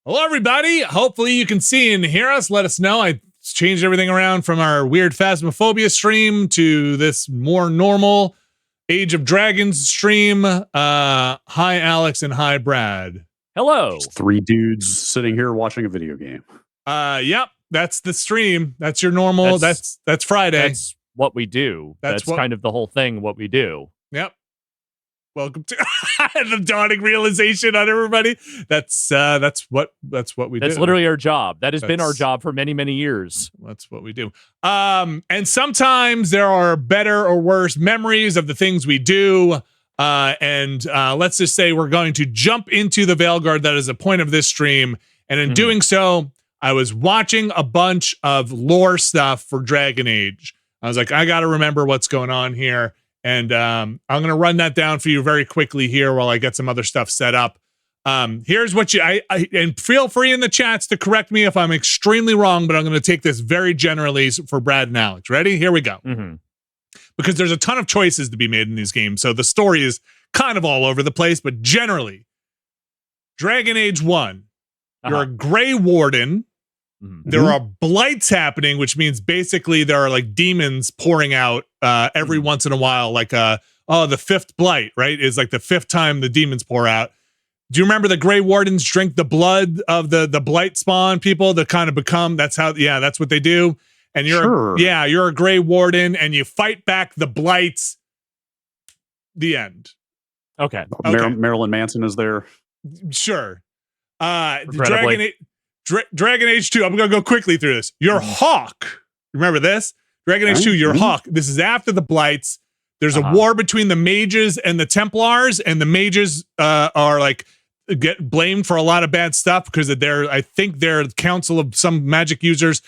Hello, everybody. Hopefully you can see and hear us. Let us know. I changed everything around from our weird Phasmophobia stream to this more normal Age of Dragons stream. Hi, Alex, and hi, Brad. Hello. Just three dudes sitting here watching a video game. Yep, that's the stream. That's your normal. That's Friday. That's what we do. That's kind of the whole thing. What we do. Yep. Welcome to the dawning realization on everybody. That's what we do. That's literally our job. That has been our job for many, many years. That's what we do. And sometimes there are better or worse memories of the things we do. And let's just say we're going to jump into the Veilguard. That is the point of this stream. And in doing so, I was watching a bunch of lore stuff for Dragon Age. I was like, I got to remember what's going on here. And I'm going to run that down for you very quickly here while I get some other stuff set up. Here's what and feel free in the chats to correct me if I'm extremely wrong, but I'm going to take this very generally for Brad and Alex. Ready? Here we go. Because there's a ton of choices to be made in these games. So the story is kind of all over the place, but generally, Dragon Age 1, you're a Grey Warden. There are blights happening, which means basically there are like demons pouring out every once in a while, like the fifth blight, right? Is like the fifth time the demons pour out. Do you remember the Grey Wardens drink the blood of the blight spawn people that kind of become, that's what they do. And you're you're a Grey Warden and you fight back the blights. The end. Okay. Marilyn Manson is there. Sure. Dragon Age 2, I'm going to go quickly through this. You're Hawk. Remember this? Dragon Age 2, you're Hawk. This is after the Blights. There's a war between the mages and the Templars, and the mages are like get blamed for a lot of bad stuff because I think they're the council of some magic users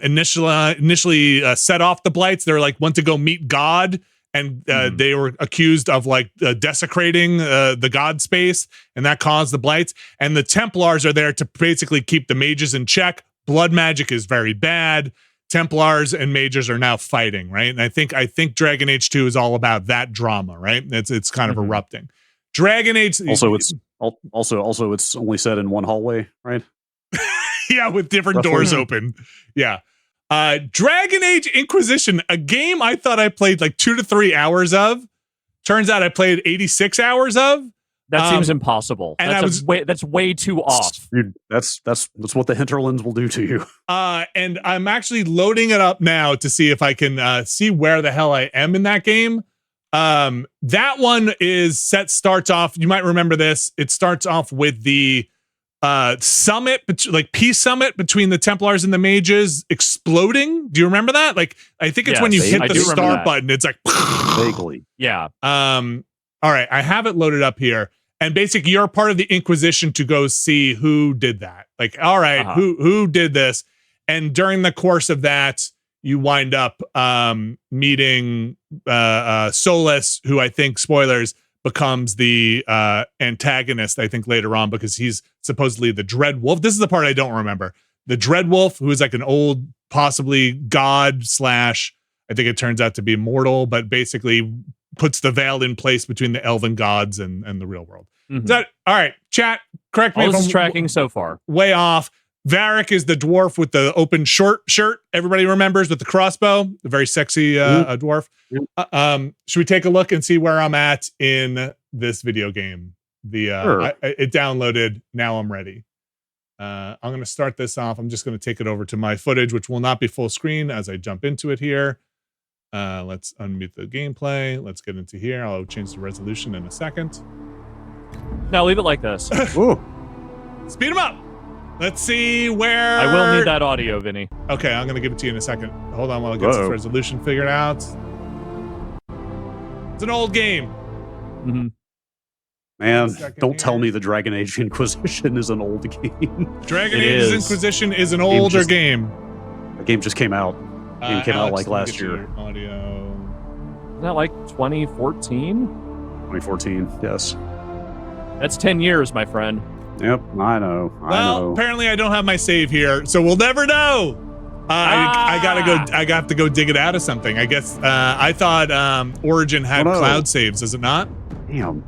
initially set off the Blights. They're like went to go meet God. And they were accused of like desecrating the god space, and that caused the blights. And the Templars are there to basically keep the mages in check. Blood magic is very bad. Templars and mages are now fighting, right? And I think Dragon Age 2 is all about that drama, right? It's kind of erupting. Dragon Age it's only set in one hallway, right? Yeah, with different doors open. Yeah. Dragon Age Inquisition, a game I thought I played like 2 to 3 hours of. Turns out I played 86 hours of. That seems impossible. And that's way too off. Dude, that's what the hinterlands will do to you. And I'm actually loading it up now to see if I can see where the hell I am in that game. That one starts off, you might remember this. It starts off with the summit, like peace summit between the Templars and the mages exploding. Do you remember that? Like, I think it's when you hit the start button, it's like vaguely. Yeah. All right, I have it loaded up here, and basically you're part of the Inquisition to go see who did that. Like, all right, who did this? And during the course of that, you wind up meeting Solas, who I think, spoilers, becomes the antagonist, I think, later on, because he's supposedly the Dread Wolf. This is the part I don't remember. The Dread Wolf, who is like an old, possibly god / I think it turns out to be mortal, but basically puts the veil in place between the elven gods and the real world. Is that all right? Chat, correct me if I'm tracking so far. Way off. Varric is the dwarf with the open short shirt. Everybody remembers, with the crossbow, the very sexy dwarf. Should we take a look and see where I'm at in this video game? It downloaded. Now I'm ready. I'm going to start this off. I'm just going to take it over to my footage, which will not be full screen as I jump into it here. Let's unmute the gameplay. Let's get into here. I'll change the resolution in a second. Now leave it like this. Speed them up. Let's see where... I will need that audio, Vinny. Okay, I'm going to give it to you in a second. Hold on while I get this resolution figured out. It's an old game. Man, don't tell me the Dragon Age Inquisition is an old game. Dragon Age Inquisition is an older game. The game just came out. The game came out like last year. Audio. Isn't that like 2014? 2014, yes. That's 10 years, my friend. Yep, I know. Apparently I don't have my save here, so we'll never know. I got to go dig it out of something. I guess I thought Origin had cloud saves, does it not? Damn.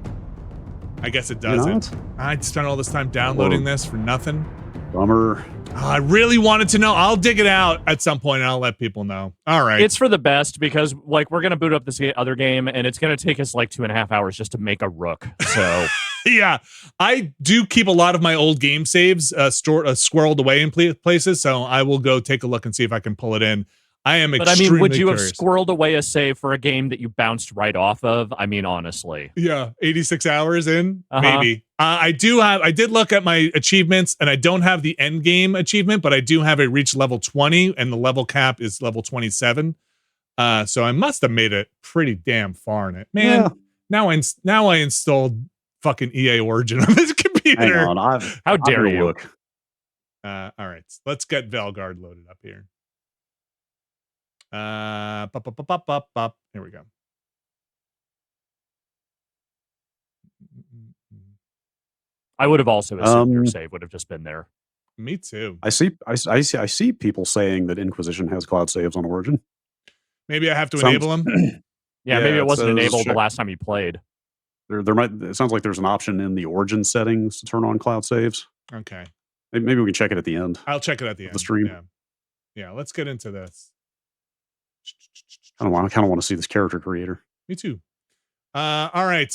I guess it doesn't. I spent all this time downloading this for nothing. Bummer. Oh, I really wanted to know. I'll dig it out at some point and I'll let people know. All right. It's for the best because like we're gonna boot up this other game and it's gonna take us like 2.5 hours just to make a rook. So yeah, I do keep a lot of my old game saves squirreled away in places, so I will go take a look and see if I can pull it in. I am extremely But would you curious. have squirreled away a save for a game that you bounced right off of? I mean, honestly. Yeah, 86 hours in, maybe. I did look at my achievements, and I don't have the end game achievement, but I do have it reach level 20, and the level cap is level 27. So I must have made it pretty damn far in it. Man, now I installed fucking EA Origin on this computer. Hang on, how dare you? Look. All right, let's get Veilguard loaded up here. Here we go. I would have also assumed your save would have just been there. Me too. I see people saying that Inquisition has cloud saves on Origin. Maybe I have to enable them. Yeah, maybe it wasn't enabled the last time you played. It sounds like there's an option in the Origin settings to turn on cloud saves. Okay. Maybe we can check it at the end. I'll check it at the end. The stream. Yeah, let's get into this. I kind of want to see this character creator. Me too. All right,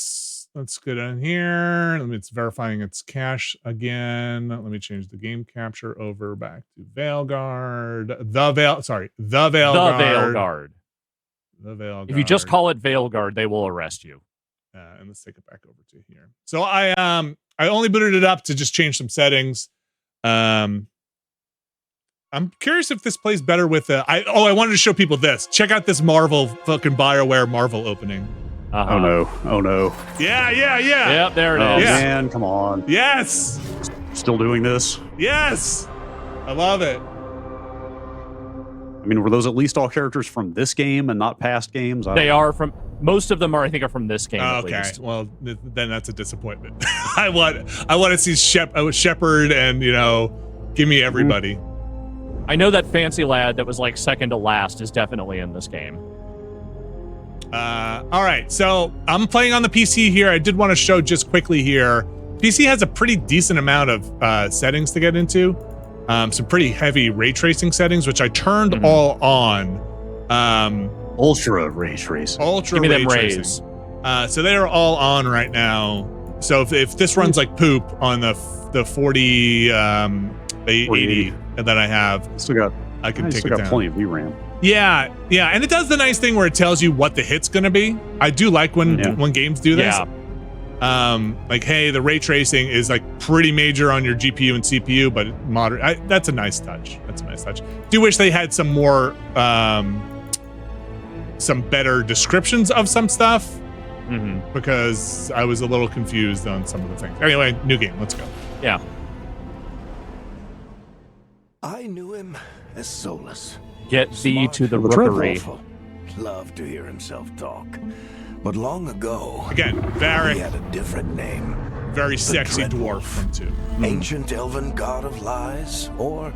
let's go down here. It's verifying its cache again. Let me change the game capture over back to Veilguard. The Veilguard. The Veilguard. If you just call it Veilguard, they will arrest you. And let's take it back over to here. So I only booted it up to just change some settings. I'm curious if this plays better with I wanted to show people this. Check out this Marvel fucking BioWare Marvel opening. Oh no. Yeah. Yep, there it is. Yeah. Man, come on. Yes. Still doing this? Yes. I love it. I mean, were those at least all characters from this game and not past games? They are from, most of them are, I think, are from this game. At okay. least. Well, then that's a disappointment. I want to see Shepard and, give me everybody. I know that fancy lad that was like second to last is definitely in this game. All right, so I'm playing on the PC here. I did want to show just quickly here. PC has a pretty decent amount of settings to get into. Some pretty heavy ray tracing settings, which I turned all on. Ultra ray tracing. Ultra Give me ray them tracing. rays. So they are all on right now. So if this runs like poop on the 40 80 that I have, I can take it down. Plenty of VRAM. Yeah, and it does the nice thing where it tells you what the hit's gonna be. I do like when games do this. Yeah. Like, hey, the ray tracing is like pretty major on your GPU and CPU, but moderate. That's a nice touch. Do wish they had some more, some better descriptions of some stuff, because I was a little confused on some of the things. Anyway, new game. Let's go. Yeah. I knew him as Solas. Get thee to the Smart, rookery. Loved to hear himself talk. But long ago, Again, he had a different name. very sexy dwarf from 2. Ancient elven god of lies, or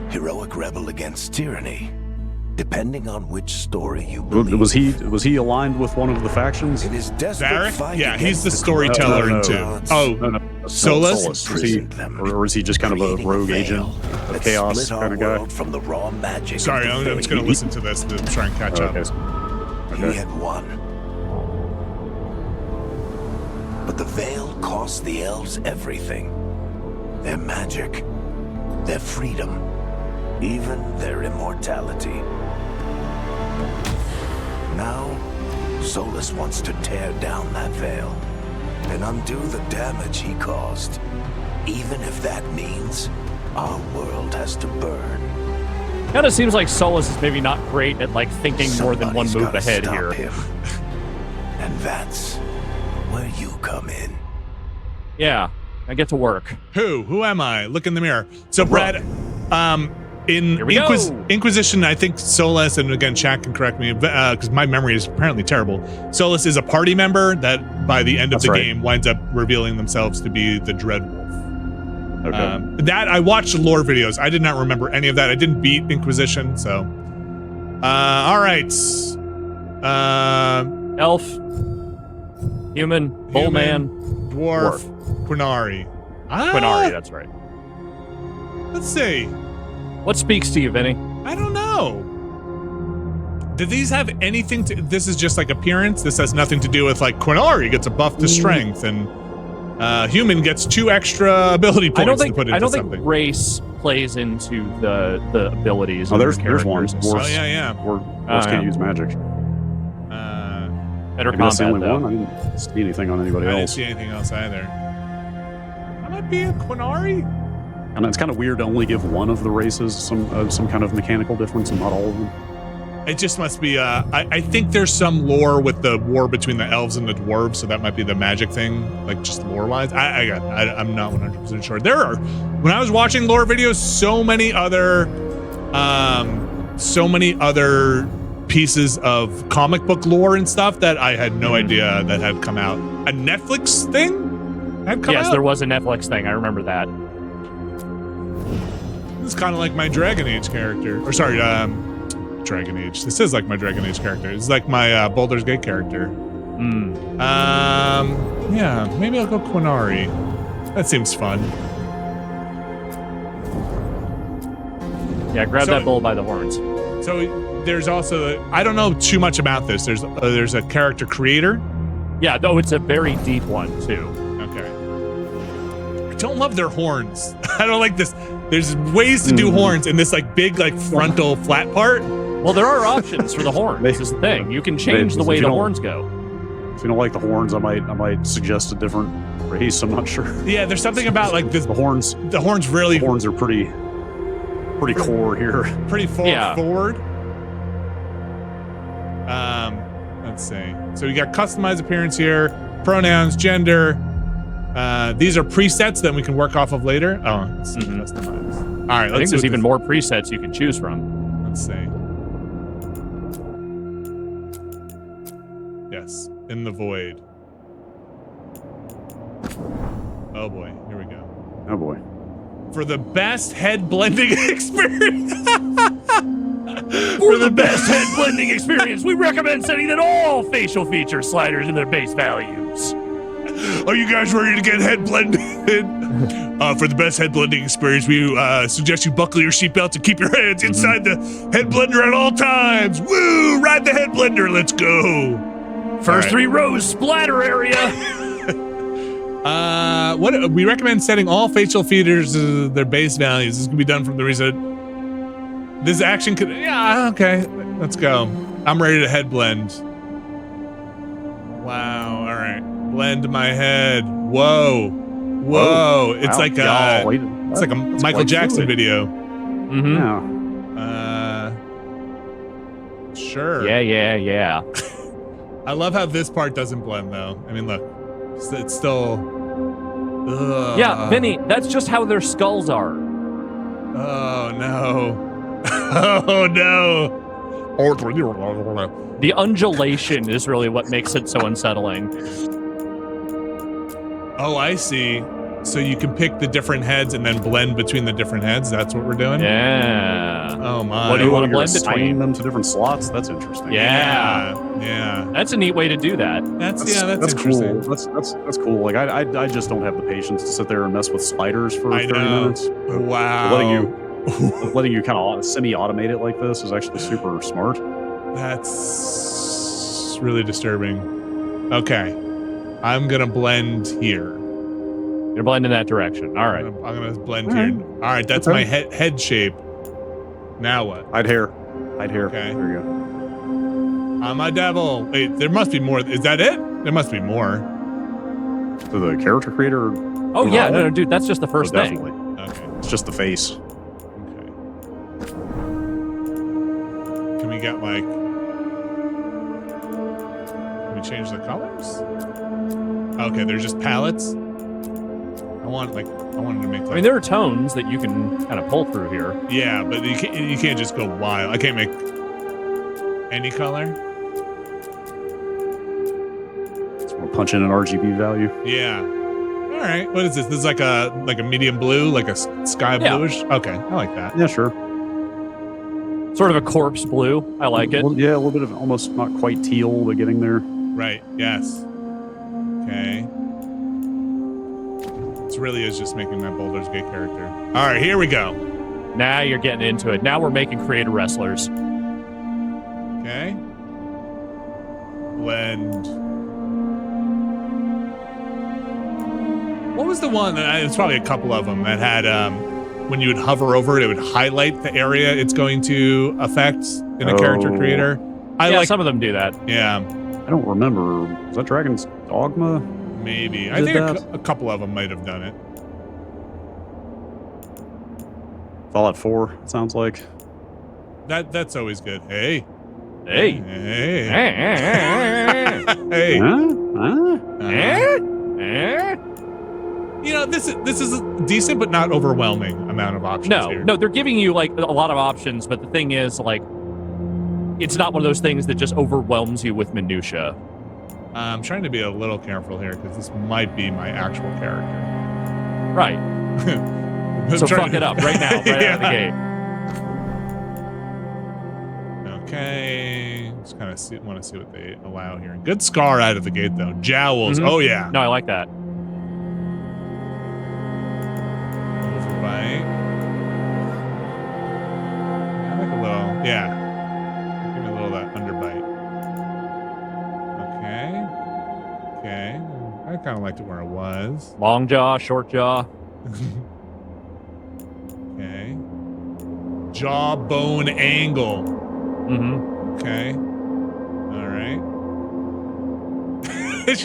heroic rebel against tyranny, depending on which story you believe. Was he aligned with one of the factions? In his desperate Varric? fight Yeah, he's against the storyteller in 2. Oh, No. Solas? Or is he just kind of a rogue agent of chaos kind of guy? From the raw magic. sorry, I'm just going to listen to this to try and catch up. He had won. But the veil cost the elves everything. Their magic, their freedom, even their immortality. Now, Solas wants to tear down that veil and undo the damage he caused, even if that means our world has to burn. Kind of seems like Solas is maybe not great at like thinking more than one move Somebody's ahead gotta here. stop him. And that's where you come in. Yeah, I get to work. Who am I? Look in the mirror. So, Brad, in Here we go. Inquisition, I think Solas, and again, chat can correct me because my memory is apparently terrible. Solas is a party member that by the end of the game winds up revealing themselves to be the Dreadwolf. Okay. That I watched lore videos. I did not remember any of that. I didn't beat Inquisition, so. All right. Elf, human, bull man. Dwarf. Quinari. Quinari, that's right. Let's see. What speaks to you, Vinny? I don't know. Do these have anything to... This is just like appearance? This has nothing to do with like Quinari gets a buff to strength and human gets 2 extra ability points to put into I don't something. think race plays into the abilities. Oh, of there's characters one. and stuff. Oh, yeah. Dwarves can't use magic. Better Maybe that's the combat, only though. one. I didn't see anything on anybody I didn't else. see anything else either. That might be a Quinari. And it's kind of weird to only give one of the races some kind of mechanical difference and not all of them. It just must be, I think there's some lore with the war between the elves and the dwarves, so that might be the magic thing, like just lore-wise. I'm not 100% sure. There are, when I was watching lore videos, so many other pieces of comic book lore and stuff that I had no idea that had come out. A Netflix thing had come out? Yes, there was a Netflix thing. I remember that. It's kind of like my Dragon Age character. Or sorry, Dragon Age. This is like my Dragon Age character. It's like my Baldur's Gate character. Yeah, maybe I'll go Quinari. That seems fun. Yeah, grab that bull by the horns. So there's also, I don't know too much about this. There's a character creator. Yeah, though it's a very deep one too. Okay. I don't love their horns. I don't like this. There's ways to do horns in this like big like frontal flat part. Well, there are options for the horns. This is the thing. You can change the way the horns go. If you don't like the horns, I might suggest a different race. I'm not sure. Yeah, there's something about like this. The horns really. The horns are pretty core here. Pretty forward. Let's see. So we got customized appearance here, pronouns, gender. These are presets that we can work off of later. Oh, let's see. Customize. All right, I think there's even more presets you can choose from. Let's see. Yes, in the void. Oh boy, here we go. Oh boy. For the best head blending experience. For the best head blending experience, we recommend setting in all facial feature sliders in their base values. Are you guys ready to get head blended? For the best head blending experience, we suggest you buckle your seatbelt and keep your hands inside the head blender at all times. Woo! Ride the head blender. Let's go. First 3 rows, splatter area. What we recommend setting all facial features to their base values. This can be done from the reason. This action could. Yeah. Okay. Let's go. I'm ready to head blend. Wow. All right. Blend my head. Whoa. Whoa. It's like it's like a Michael Jackson video. Yeah. Sure. Yeah. I love how this part doesn't blend though. I mean, look, it's still. Ugh. Yeah, Vinny, that's just how their skulls are. Oh no. Oh no. The undulation is really what makes it so unsettling. Oh, I see. So you can pick the different heads and then blend between the different heads. That's what we're doing? Yeah. Oh my. What do you want to You're blend assigning between? them to different slots. That's interesting. Yeah. That's a neat way to do that. That's cool. interesting. That's cool. Like I just don't have the patience to sit there and mess with sliders for 30 minutes. Wow. Letting you kind of semi-automate it like this is actually super smart. That's really disturbing. Okay. I'm gonna blend here. You're blending that direction. All right. I'm gonna blend here. All right, that's my head shape. Now what? Hide hair. Okay. There you go. I'm a devil. Wait, there must be more. Is that it? There must be more. So the character creator. Oh yeah, no, dude, that's just the first thing. Definitely. Okay. It's just the face. Okay. Can we get like? Can we change the colors? Okay, they're just palettes. I wanted to make. Like, I mean, there are tones that you can kind of pull through here. Yeah, but you can't just go wild. I can't make any color. So we'll punch in an RGB value. Yeah. All right. What is this? This is like a medium blue, like a sky bluish. Okay, I like that. Yeah, sure. Sort of a corpse blue. I like it. Yeah, a little bit of almost not quite teal, but getting there. Right. Yes. Okay. It really is just making that Baldur's Gate character. All right, here we go. Now you're getting into it. Now we're making creative wrestlers. Okay. Blend. What was the one? It's probably a couple of them that had, when you would hover over it, it would highlight the area it's going to affect in a character creator. Yeah, some of them do that. Yeah. I don't remember. Was that Dragon's Dogma? Maybe. I think a couple of them might have done it. Fallout 4, it sounds like. That's always good. Hey. Hey. Hey. Hey. You know, this is a decent but not overwhelming amount of options here. No, they're giving you like a lot of options, but the thing is, like, it's not one of those things that just overwhelms you with minutia. I'm trying to be a little careful here because this might be my actual character. Right. So fuck it up right now, right out of the gate. Okay. Just kind of want to see what they allow here. Good scar out of the gate, though. Jowls. Mm-hmm. Oh, yeah. No, I like that. Overbite. I like a little, yeah. Give me a little of that underbite. Okay. I kind of liked it where it was. Long jaw, short jaw. Okay. Jawbone angle. Mm-hmm. Okay. All right.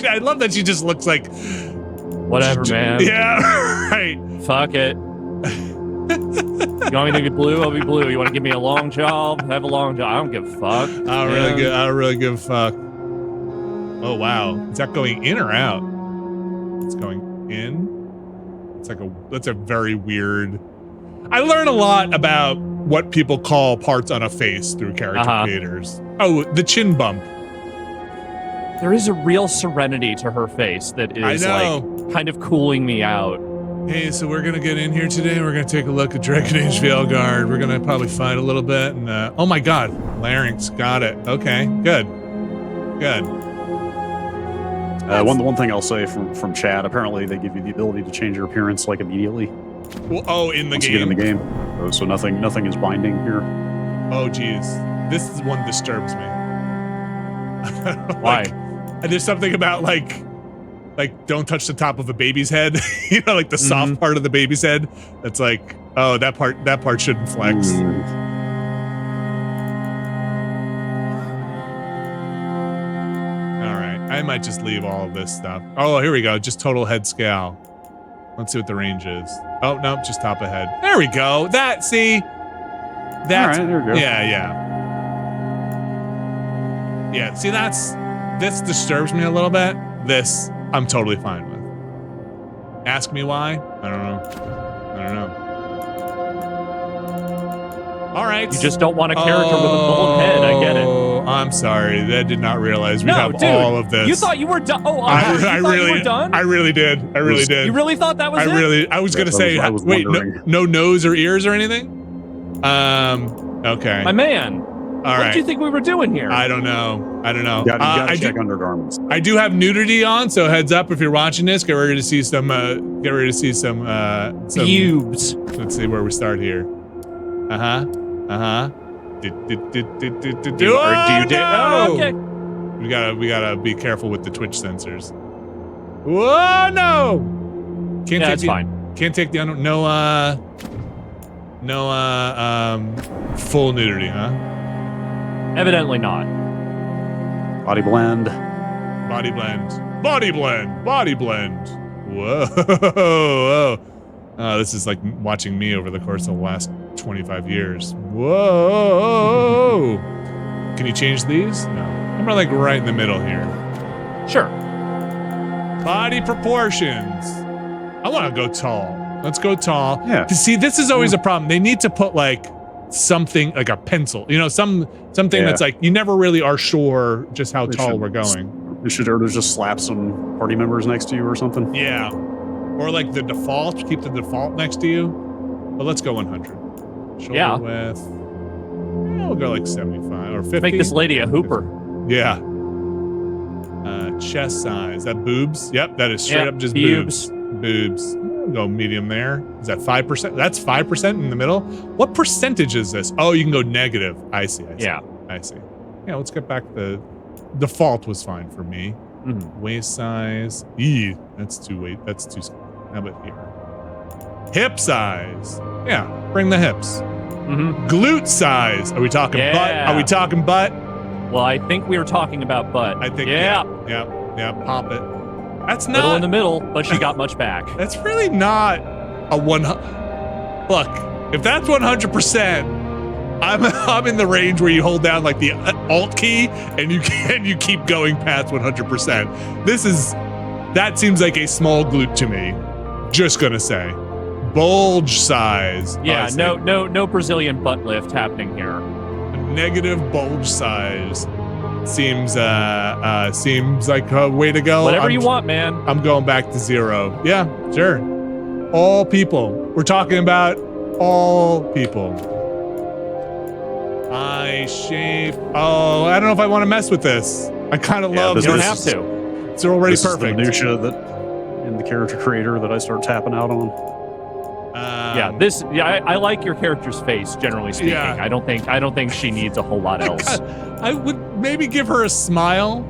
I love that she just looks like... Whatever, man. Yeah, right. Fuck it. You want me to be blue? I'll be blue. You want to give me a long jaw? Have a long jaw. I don't give a fuck. I don't really give a fuck. Oh, wow. Is that going in or out? It's going in. That's a very weird... I learn a lot about what people call parts on a face through character creators. Oh, the chin bump. There is a real serenity to her face that is like kind of cooling me out. Hey, so we're gonna get in here today. We're gonna take a look at Dragon Age Veilguard. We're gonna probably fight a little bit, and oh my god, larynx, got it. Okay, good. One thing I'll say from chat, apparently they give you the ability to change your appearance like immediately. Well, in the Once game. you get in the game. So nothing is binding here. Oh geez, this one disturbs me. Why? There's something about like don't touch the top of a baby's head. You know, like the soft part of the baby's head. That's like, oh, that part shouldn't flex. All right, I might just leave all of this stuff. Oh, here we go. Just total head scale. Let's see what the range is. Oh, no, just top of head. There we go. That's... All right, there we go. Yeah, see, this disturbs me a little bit. This, I'm totally fine with. Ask me why? I don't know. All right. You just don't want a character with a bald head. I get it. I'm sorry. I did not realize we have all of this. You thought you were done. Oh, I you were done? I really did. You really thought that was it? I was going to say, wait, no nose or ears or anything? Okay. My man. All right. What do you think we were doing here? I don't know. You gotta check undergarments. I do have nudity on, so heads up if you're watching this. Get ready to see some. Pubes. Let's see where we start here. Okay. We gotta be careful with the Twitch sensors. Whoa, no! That's fine. Can't take the full nudity, huh? Evidently not. Body blend. Whoa. This is like watching me over the course of the last 25 years. Whoa. Can you change these? No. I'm like right in the middle here. Sure. Body proportions. I want to go tall. Let's go tall. Yeah. See, this is always a problem. They need to put like something like a pencil, something that's like you never really are sure just how tall we're going. You should just slap some party members next to you or something. Yeah, or like the default, keep the default next to you. But let's go 100. Shoulder width. We'll go like 75 or 50. Make this lady a hooper. Yeah. Chest size. That boobs? Yep, that is straight up just boobs. Go medium there. Is that 5%? That's 5% in the middle. What percentage is this? Oh, you can go negative. I see. Yeah. I see. Yeah, let's get back the default was fine for me. Waist size. That's too small. How about here? Hip size. Yeah, bring the hips. Glute size. Are we talking butt? Are we talking butt? Well, I think we were talking about butt. I think. Yeah. Pop it. That's not little in the middle, but she got much back. That's really not a 100. Look, if that's 100%, I'm in the range where you hold down like the Alt key and you keep going past 100%. That seems like a small glute to me. Just gonna say, bulge size. Yeah, no Brazilian butt lift happening here. A negative bulge size. Seems like a way to go. Whatever you want, man. I'm going back to 0. Yeah, sure. All people. We're talking about all people. Eye shape. Oh, I don't know if I want to mess with this. I kind of love. You don't have to. It's already perfect. Is the minutia that in the character creator that I start tapping out on. I like your character's face, generally speaking. Yeah. I don't think she needs a whole lot else. I would maybe give her a smile.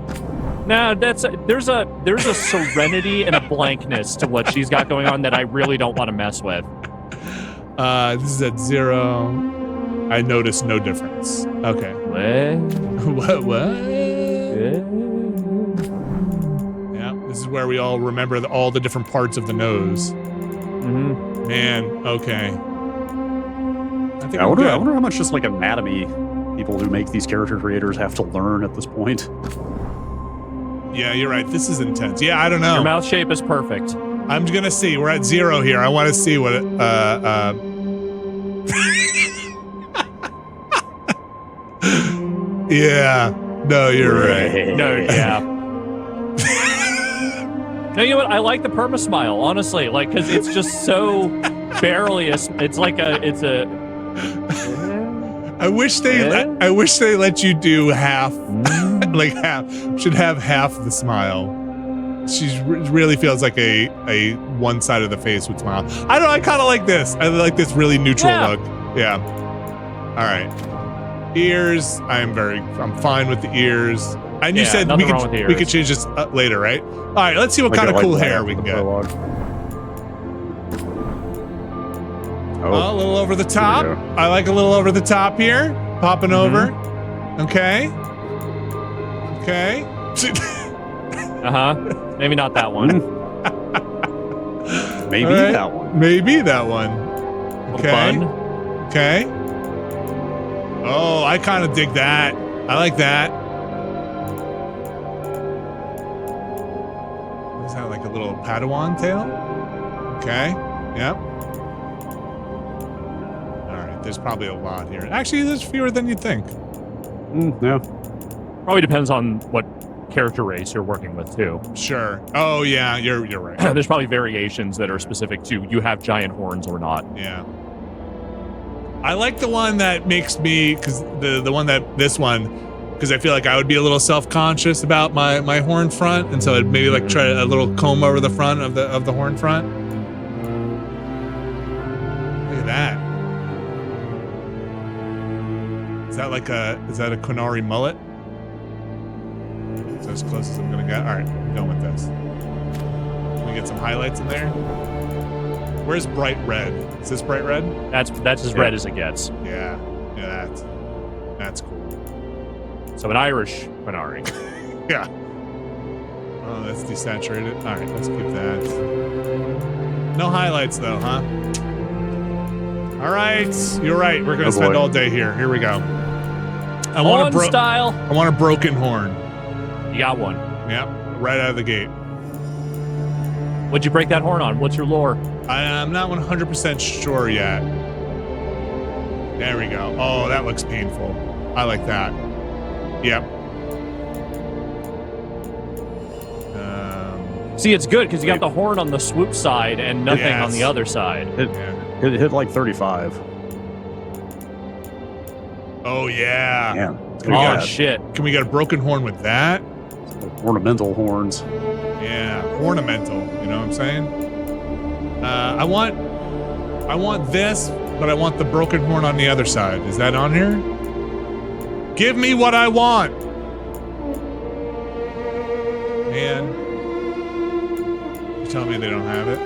Nah, there's a serenity and a blankness to what she's got going on that I really don't want to mess with. This is at 0. I noticed no difference. Okay. What? Yeah, this is where we all remember all the different parts of the nose. Man, okay. I wonder how much just like anatomy people who make these character creators have to learn at this point. Yeah, you're right. This is intense. Yeah, I don't know. Your mouth shape is perfect. I'm gonna see. We're at 0 here. I want to see what it. Yeah. No, you're right. No, yeah. No, you know what? I like the perma smile, honestly, like because it's just so barely. It's like it's a. I wish they let you do half, like half. Should have half the smile. She really feels like a one side of the face would smile. I don't know. I kind of like this. I like this really neutral look. Yeah. All right. Ears. I'm fine with the ears. And you said we could change this later, right? All right. Let's see what kind of cool hair we can get. Oh, a little over the top. I like a little over the top here. Popping over. Okay. Maybe not that one. Maybe that one. Maybe that one. Okay. Fun. Okay. Oh, I kind of dig that. I like that. Is that like a little Padawan tail? Okay. Yep. There's probably a lot here. Actually, there's fewer than you'd think. Yeah. Probably depends on what character race you're working with, too. Sure. Oh, yeah, you're right. There's probably variations that are specific to you have giant horns or not. Yeah. I like the one that makes me, because this one, because I feel like I would be a little self-conscious about my horn front, and so I'd maybe like try a little comb over the front of the horn front. Look at that. Is that a Quinari mullet? Is that as close as I'm gonna get? All right, I'm going with this. Can we get some highlights in there? Where's bright red? Is this bright red? That's as red as it gets. Yeah, that's cool. So an Irish Quinari. Yeah. Oh, that's desaturated. All right, let's keep that. No highlights though, huh? All right, you're right. We're gonna spend all day here. Here we go. I want a broken horn. You got one. Yep, right out of the gate. What'd you break that horn on? What's your lore? I'm not 100% sure yet. There we go. Oh, that looks painful. I like that. Yep. See, it's good because you got the horn on the swoop side and nothing on the other side. It hit like 35. Oh, yeah. Yeah. Oh, shit. Can we get a broken horn with that? Ornamental horns. Yeah, ornamental. You know what I'm saying? I want this, but I want the broken horn on the other side. Is that on here? Give me what I want. Man. You're telling me they don't have it?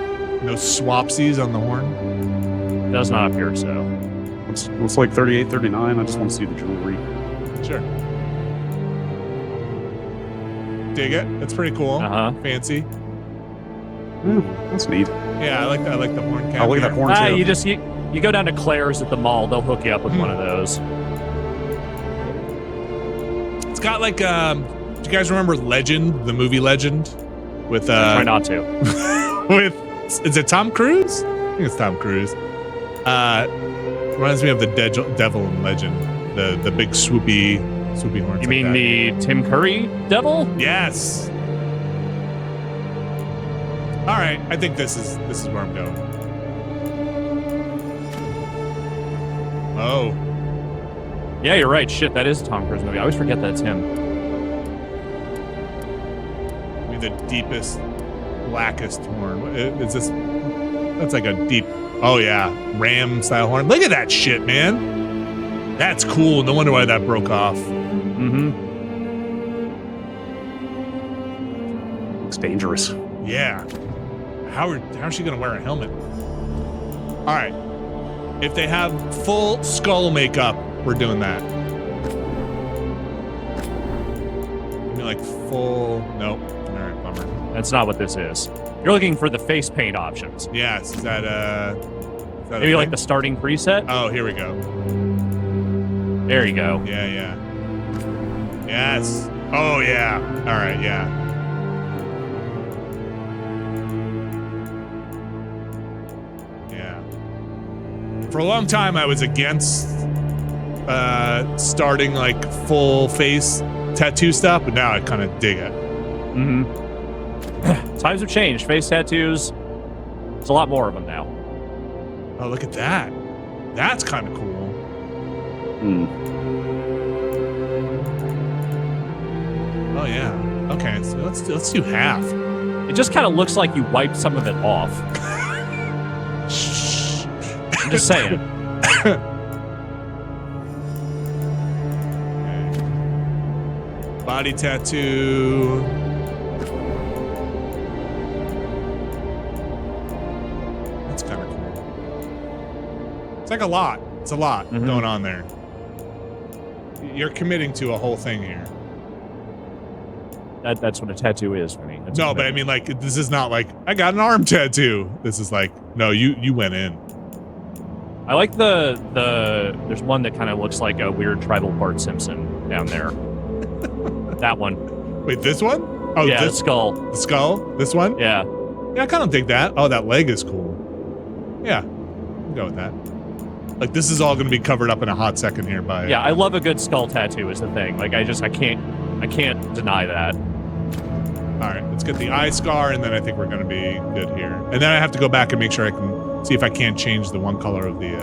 No swapsies on the horn? Does not appear so. It's like 38, 39. I just want to see the jewelry. Sure. Dig it. That's pretty cool. Fancy. That's neat. Yeah, I like the horn cap. I like that horn too. You go down to Claire's at the mall. They'll hook you up with one of those. It's got like, do you guys remember Legend, the movie Legend? With Try not to. Is it Tom Cruise? I think it's Tom Cruise. Reminds me of the devil in Legend, the big swoopy horns. You mean the Tim Curry devil? Yes. All right, I think this is where I'm going. Oh. Yeah, you're right. Shit, that is a Tom Cruise movie. I always forget that's him. The deepest, blackest horn. Is this? That's like a deep. Oh yeah, ram style horn. Look at that shit, man. That's cool. No wonder why that broke off. Looks dangerous. Yeah. How's she gonna wear a helmet? All right. If they have full skull makeup, we're doing that. You mean like full? Nope. All right, bummer. That's not what this is. You're looking for the face paint options. Yes. Is that maybe like the starting preset? Oh, here we go. There you go. Yeah. Yes. Oh yeah. All right. Yeah. For a long time, I was against starting like full face tattoo stuff, but now I kind of dig it. Times have changed. Face tattoos, there's a lot more of them now. Oh, look at that. That's kind of cool. Oh yeah. Okay, so let's do half. It just kind of looks like you wiped some of it off. I'm just saying. Okay. Body tattoo. That's kind of cool. It's like a lot. It's a lot going on there. You're committing to a whole thing here. That's what a tattoo is for me. No, but I mean, like, this is not like, I got an arm tattoo. This is like, no, you went in. I like there's one that kind of looks like a weird tribal Bart Simpson down there. That one. Wait, this one? Oh, yeah, this the skull. The skull? This one? Yeah. Yeah, I kind of dig that. Oh, that leg is cool. Yeah, I'll go with that. Like, this is all going to be covered up in a hot second here by... Yeah, I love a good skull tattoo is the thing. Like, I can't deny that. All right, let's get the eye scar, and then I think we're going to be good here. And then I have to go back and make sure I can see if I can't change the one color of the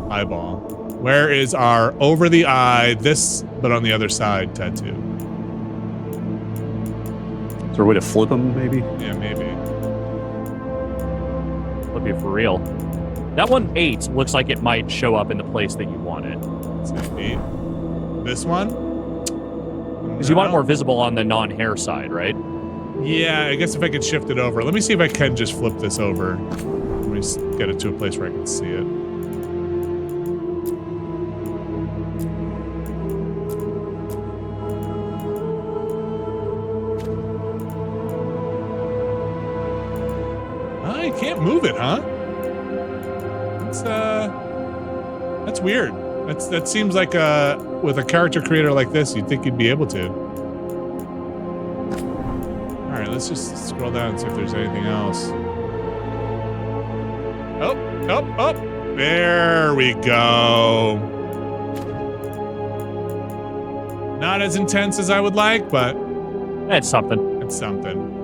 eyeball. Where is our over the eye, this, but on the other side tattoo? Is there a way to flip them, maybe? Yeah, maybe. Flip you for real. That one 8 looks like it might show up in the place that you want it. Let's see, 8. This one? Because you want it more visible on the non-hair side, right? Yeah, I guess if I could shift it over. Let me see if I can just flip this over. Let me get it to a place where I can see it. Oh, you can't move it, huh? That's weird. That seems like with a character creator like this, you'd think you'd be able to. All right, let's just scroll down and see if there's anything else. Oh. There we go. Not as intense as I would like, but It's something. it's something.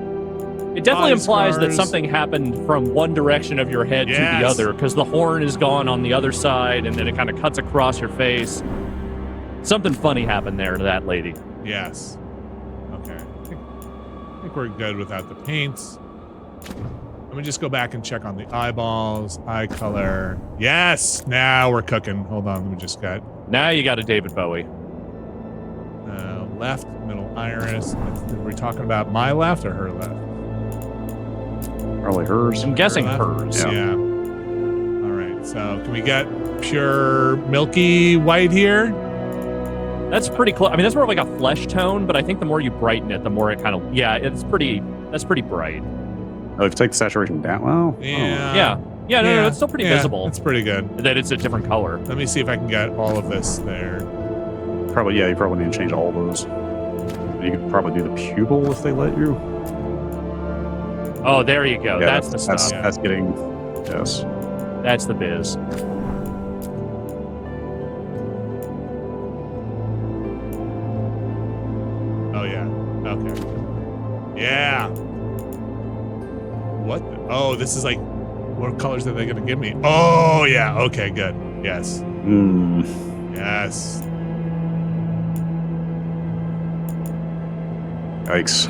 It definitely Body implies that scars. something happened from one direction of your head to the Yes. other, because the horn is gone on the other side, and then it kind of cuts across your face. Something funny happened there to that lady. Yes. Okay. I think we're good without the paints. Let me just go back and check on the eyeballs, eye color. Yes, now we're cooking. Hold on, let me just got Now you got a David Bowie. left, middle iris. Are we talking about my left or her left? Probably hers. I'm guessing Her left? hers. Yeah. All right, so can we get pure milky white here? That's pretty close. I mean, that's more of like a flesh tone, but I think the more you brighten it, the more it kind of, that's pretty bright. Oh, if you take the saturation down, well, Yeah. No, it's still pretty visible. It's pretty good. That it's a different color. Let me see if I can get all of this there. probably, you probably need to change all those. You could probably do the pupil if they let you. Oh, there you go. Yeah, That's the stuff. That's getting, yes. That's the biz. Oh, yeah. Okay. Yeah. What? Oh, this is like, what colors are they going to give me? Oh, yeah. Okay, good. Yes. Yes. Yikes.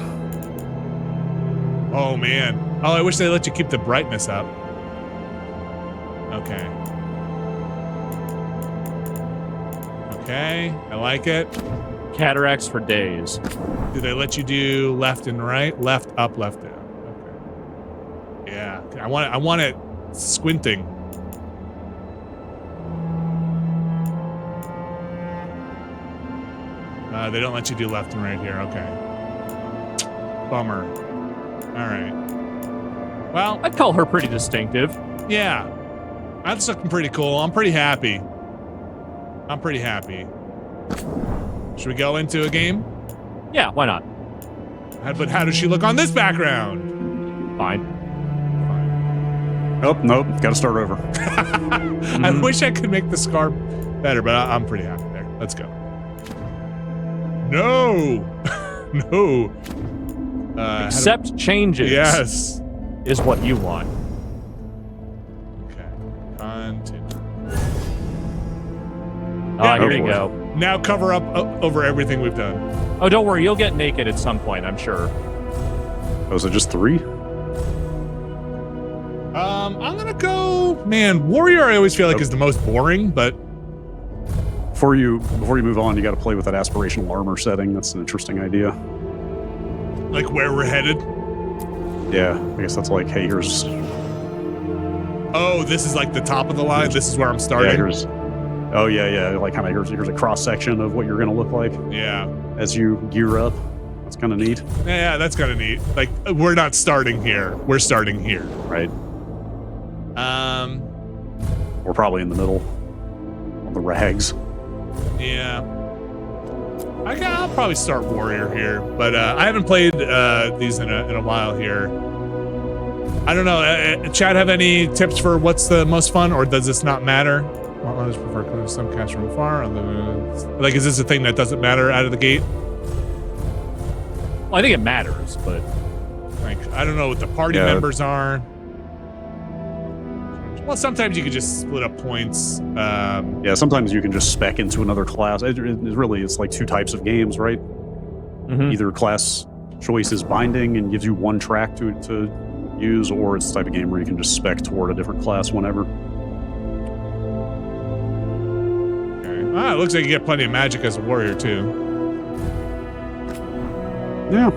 Oh, man. Oh, I wish they let you keep the brightness up. Okay. Okay, I like it. Cataracts for days. Do they let you do left and right? Left, up, left, down. Okay. Yeah, I want it squinting. They don't let you do left and right here. Okay. Bummer. All right. Well, I'd call her pretty distinctive. yeah. That's looking pretty cool. I'm pretty happy. I'm pretty happy. Should we go into a game? Yeah, why not? But how does she look on this background? Fine. Fine. Oh, nope. Got to start over. I wish I could make the scar better, but I'm pretty happy there. Let's go. No. No. Accept changes. Yes. Is what you want. Okay. Continue. Here you go. Now cover up over everything we've done. Oh, don't worry. You'll get naked at some point, I'm sure. Oh, is it just 3? I'm gonna go. Man, warrior I always feel like is the most boring, but Before you move on, you got to play with that aspirational armor setting. That's an interesting idea. like where we're headed. Yeah, I guess that's like, hey, here's Oh, this is like the top of the line. This is where I'm starting. yeah, here's like kind of here's a cross section of what you're gonna look like Yeah. as you gear up. That's kind of neat, Yeah, that's kind of neat. Like we're not starting here. We're starting here. right? We're probably in the middle on the rags. Yeah. I'll probably start warrior here, but I haven't played these in a while here. I don't know. Chad, have any tips for what's the most fun, or does this not matter? Others prefer some cast from afar. Like, is this a thing that doesn't matter out of the gate? Well, I think it matters, but Like, I don't know what the party members are. Well, sometimes you could just split up points. Yeah, sometimes you can just spec into another class. It's like 2 types of games, right? Mhm. Either class choice is binding and gives you one track to use, or it's the type of game where you can just spec toward a different class whenever. Okay. It looks like you get plenty of magic as a warrior too. Yeah.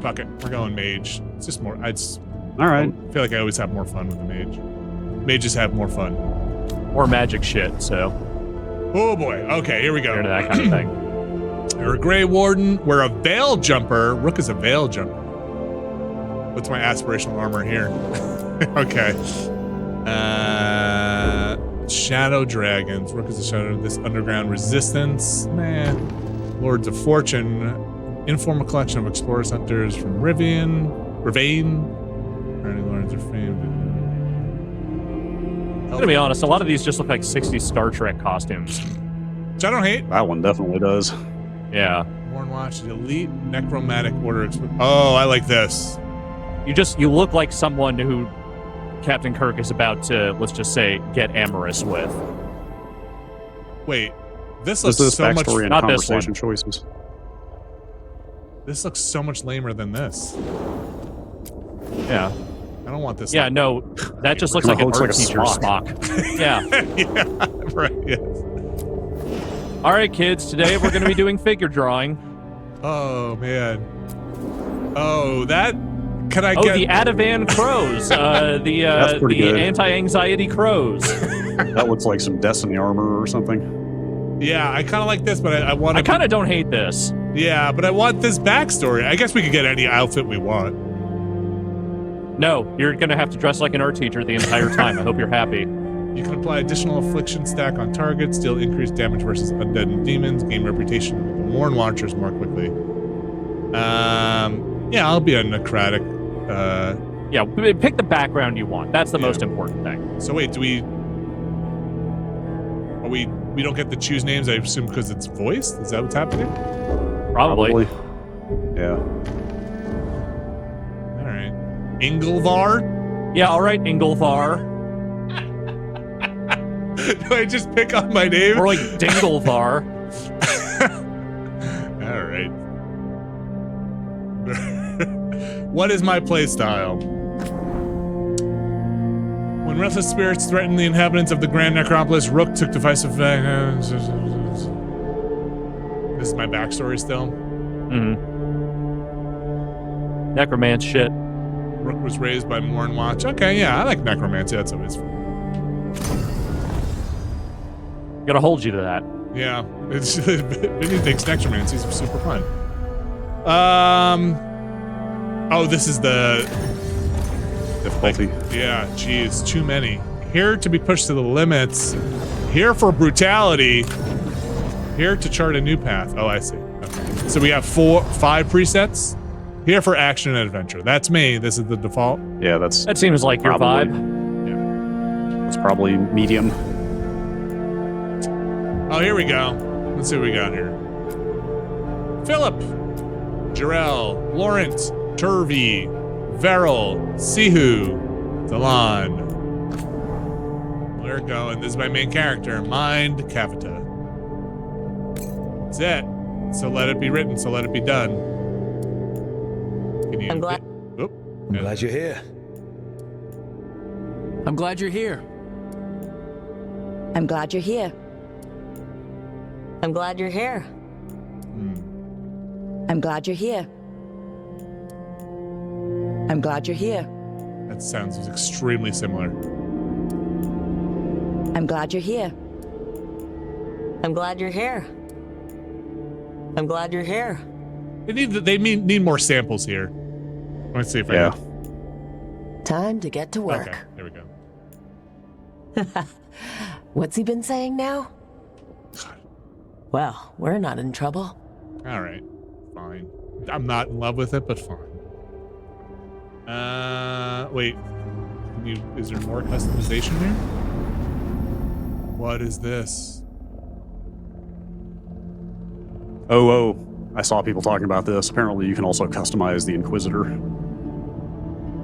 Fuck it, we're going mage. It's just more. All right. I feel like I always have more fun with the mage. Mages have more fun. more magic shit, so Oh boy. Okay, here we go. you're into that kind of thing. We're a Grey Warden. We're a Veil Jumper. Rook is a Veil Jumper. What's my aspirational armor here? Okay. Shadow Dragons. Rook is a shadow of this underground resistance. Lords of Fortune. Informal collection of explorers hunters from Rivain. Lords of Fame. I'm gonna be honest, a lot of these just look like 60s Star Trek costumes. Which I don't hate. That one definitely does. Yeah. Worn Watch, the Elite Necromantic Order. Oh, I like this. You look like someone who Captain Kirk is about to, let's just say, get amorous with. Wait, this looks This is so much. backstory and not this conversation choices. This looks so much lamer than this. Yeah. I don't want this. Yeah, no, that just looks like an art teacher Spock. Spock. Yeah. Yeah, right, yes. All right, kids, today we're going to be doing figure drawing. Oh, man. Oh, that... Can I Oh, get... the Ativan crows. That's The pretty good. anti-anxiety crows. That looks like some Destiny armor or something. Yeah, I kind of like this, but I want I to... kind of don't hate this. Yeah, but I want this backstory. I guess we could get any outfit we want. No, you're going to have to dress like an art teacher the entire time. I hope you're happy. You can apply additional affliction stack on targets, deal increased damage versus undead and demons, gain reputation with the Warn Watchers more quickly. Yeah, I'll be a necrotic. Yeah, pick the background you want. That's the most important thing. So wait, do we... Are we don't get to choose names, I assume, because it's voiced? Is that what's happening? Probably. Yeah. All right. Inglevar? Yeah, all right, Inglevar. Do I just pick on my name? Or like Dinglevar. All right. What is my playstyle? When restless spirits threatened the inhabitants of the Grand Necropolis, Rook took decisive... This is my backstory still. Mm-hmm. Necromance shit. Rook was raised by Morn Watch. Okay, yeah, I like necromancy. That's always fun. Gotta hold you to that. Yeah, it's Vinny thinks necromancy is super fun. Oh, this is the Difficulty. yeah. Geez, too many. Here to be pushed to the limits. Here for brutality. Here to chart a new path. Oh, I see. Okay. So we have 5 presets. Here for action and adventure. That's me. This is the default. Yeah, that's That seems like your probably, vibe. That's probably medium. Oh, here we go. Let's see what we got here. Philip, Jarrell, Laurent, Turvey, Veril, Sihu, Dalan. We're going. This is my main character, Mind Kavita. That's it. So let it be written. So let it be done. Can you? I'm glad. Oop. I'm glad you're here. I'm glad you're here. I'm glad you're here. I'm glad you're here. I'm glad you're here. I'm glad you're here. That sounds extremely similar. I'm glad you're here. I'm glad you're here. I'm glad you're here. They need more samples here. Let's see if I can. Time to get to work. Okay, there we go. What's he been saying now? Well, we're not in trouble. All right, fine. I'm not in love with it, but fine. Wait. Is there more customization here? What is this? Oh, I saw people talking about this. Apparently, you can also customize the Inquisitor.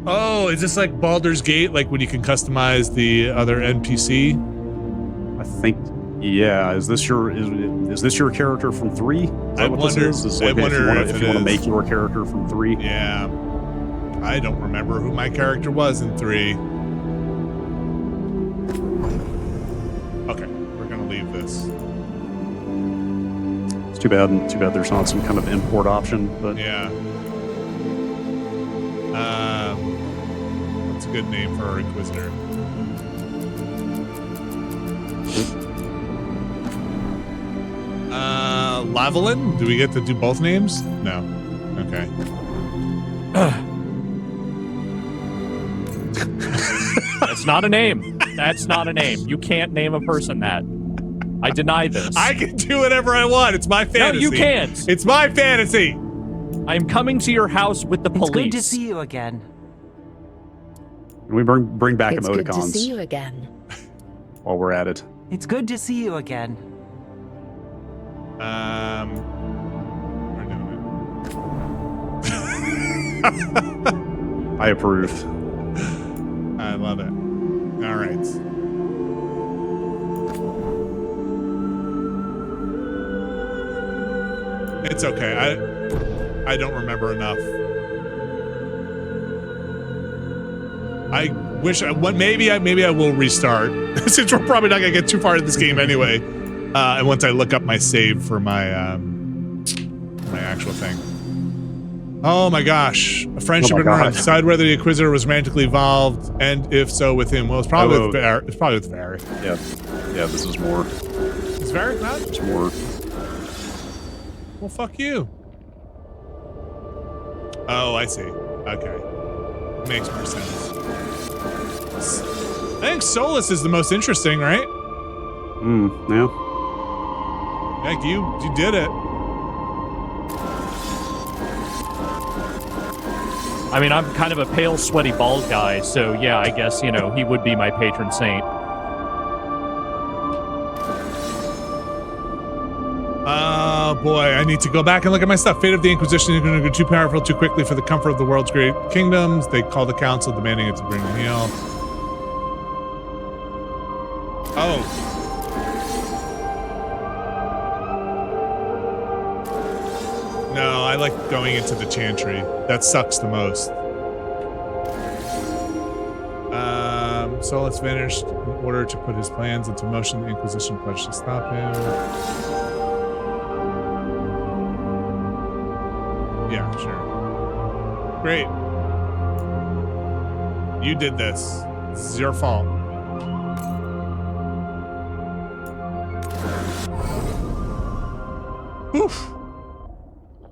Oh, is this like Baldur's Gate, like when you can customize the other NPC? I think, yeah. Is this your character from 3? Is that what this is? Is like if you want to make your character from 3? Yeah. I don't remember who my character was in 3. Okay, we're gonna leave this. It's too bad. Too bad there's not some kind of import option. But Yeah. What's a good name for our Inquisitor? Lavalin? Do we get to do both names? No. Okay. That's not a name. That's not a name. You can't name a person that. I deny this. I can do whatever I want. It's my fantasy. No, you can't. It's my fantasy. I am coming to your house with the police. It's good to see you again. can we bring back It's good to emoticons see you again. while we're at it? It's good to see you again. We're doing I approve. it. I love it. All right. It's okay. I don't remember enough. I wish maybe I will restart since we're probably not gonna get too far into this game anyway. And once I look up my save for my my actual thing. Oh my gosh, a friendship in Rome. Decide whether the Inquisitor was romantically involved, and if so, with whom. Well, it's probably with Varric. It's probably with Varric. Yeah, this is more. Is Varric not? It's more. Well, fuck you. Oh, I see. Okay, makes more sense. I think Solas is the most interesting, right? Yeah. Heck, you did it. I mean, I'm kind of a pale, sweaty, bald guy, so yeah, I guess, you know, he would be my patron saint. Oh boy, I need to go back and look at my stuff. Fate of the Inquisition is going to go too powerful too quickly for the comfort of the world's great kingdoms. They call the council, demanding it to bring the heal. Oh. No, I like going into the Chantry. That sucks the most. Solas vanished in order to put his plans into motion. The Inquisition pledged to stop him. Yeah, sure. Great. You did this. This is your fault. Oof.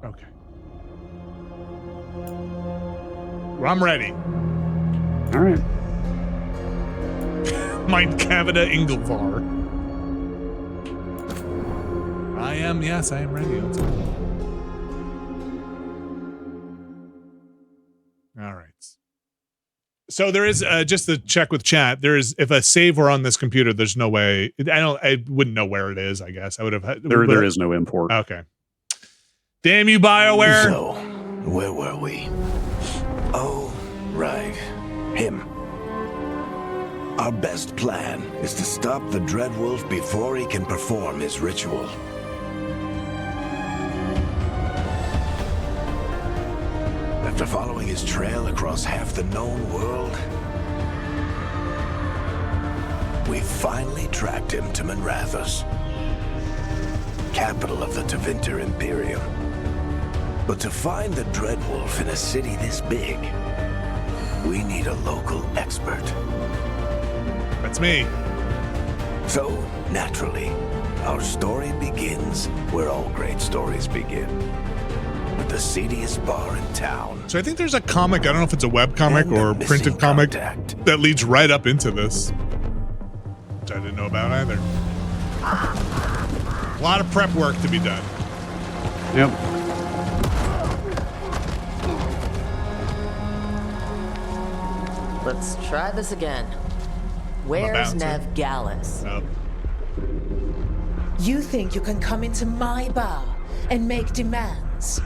Okay. I'm ready. All right. Mein Cavida Inglevar. Yes, I am ready. Let's go. All right. So there is, just to check with chat, there is, if a save were on this computer, there's no way, I wouldn't know where it is, I guess. I would have, there is no import. Okay. Damn you, BioWare. So, where were we? Oh, right. Him. Our best plan is to stop the Dreadwolf before he can perform his ritual. After following his trail across half the known world, we finally tracked him to Minrathous, capital of the Tevinter Imperium. But to find the Dreadwolf in a city this big, we need a local expert. That's me. So, naturally, our story begins where all great stories begin. With the seediest bar in town. So I think there's a comic, I don't know if it's a web comic or a printed comic, that leads right up into this. Which I didn't know about either. A lot of prep work to be done. Yep. Let's try this again. Where's Nev Gallus? Oh. You think you can come into my bar and make demands?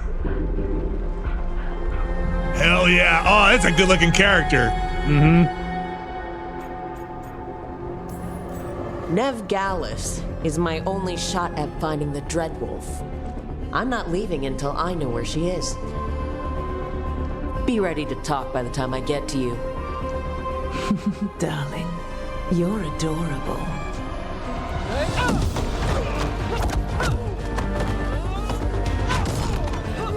Hell yeah. Oh, that's a good looking character. Nev Gallus is my only shot at finding the Dreadwolf. I'm not leaving until I know where she is. Be ready to talk by the time I get to you. Darling, you're adorable.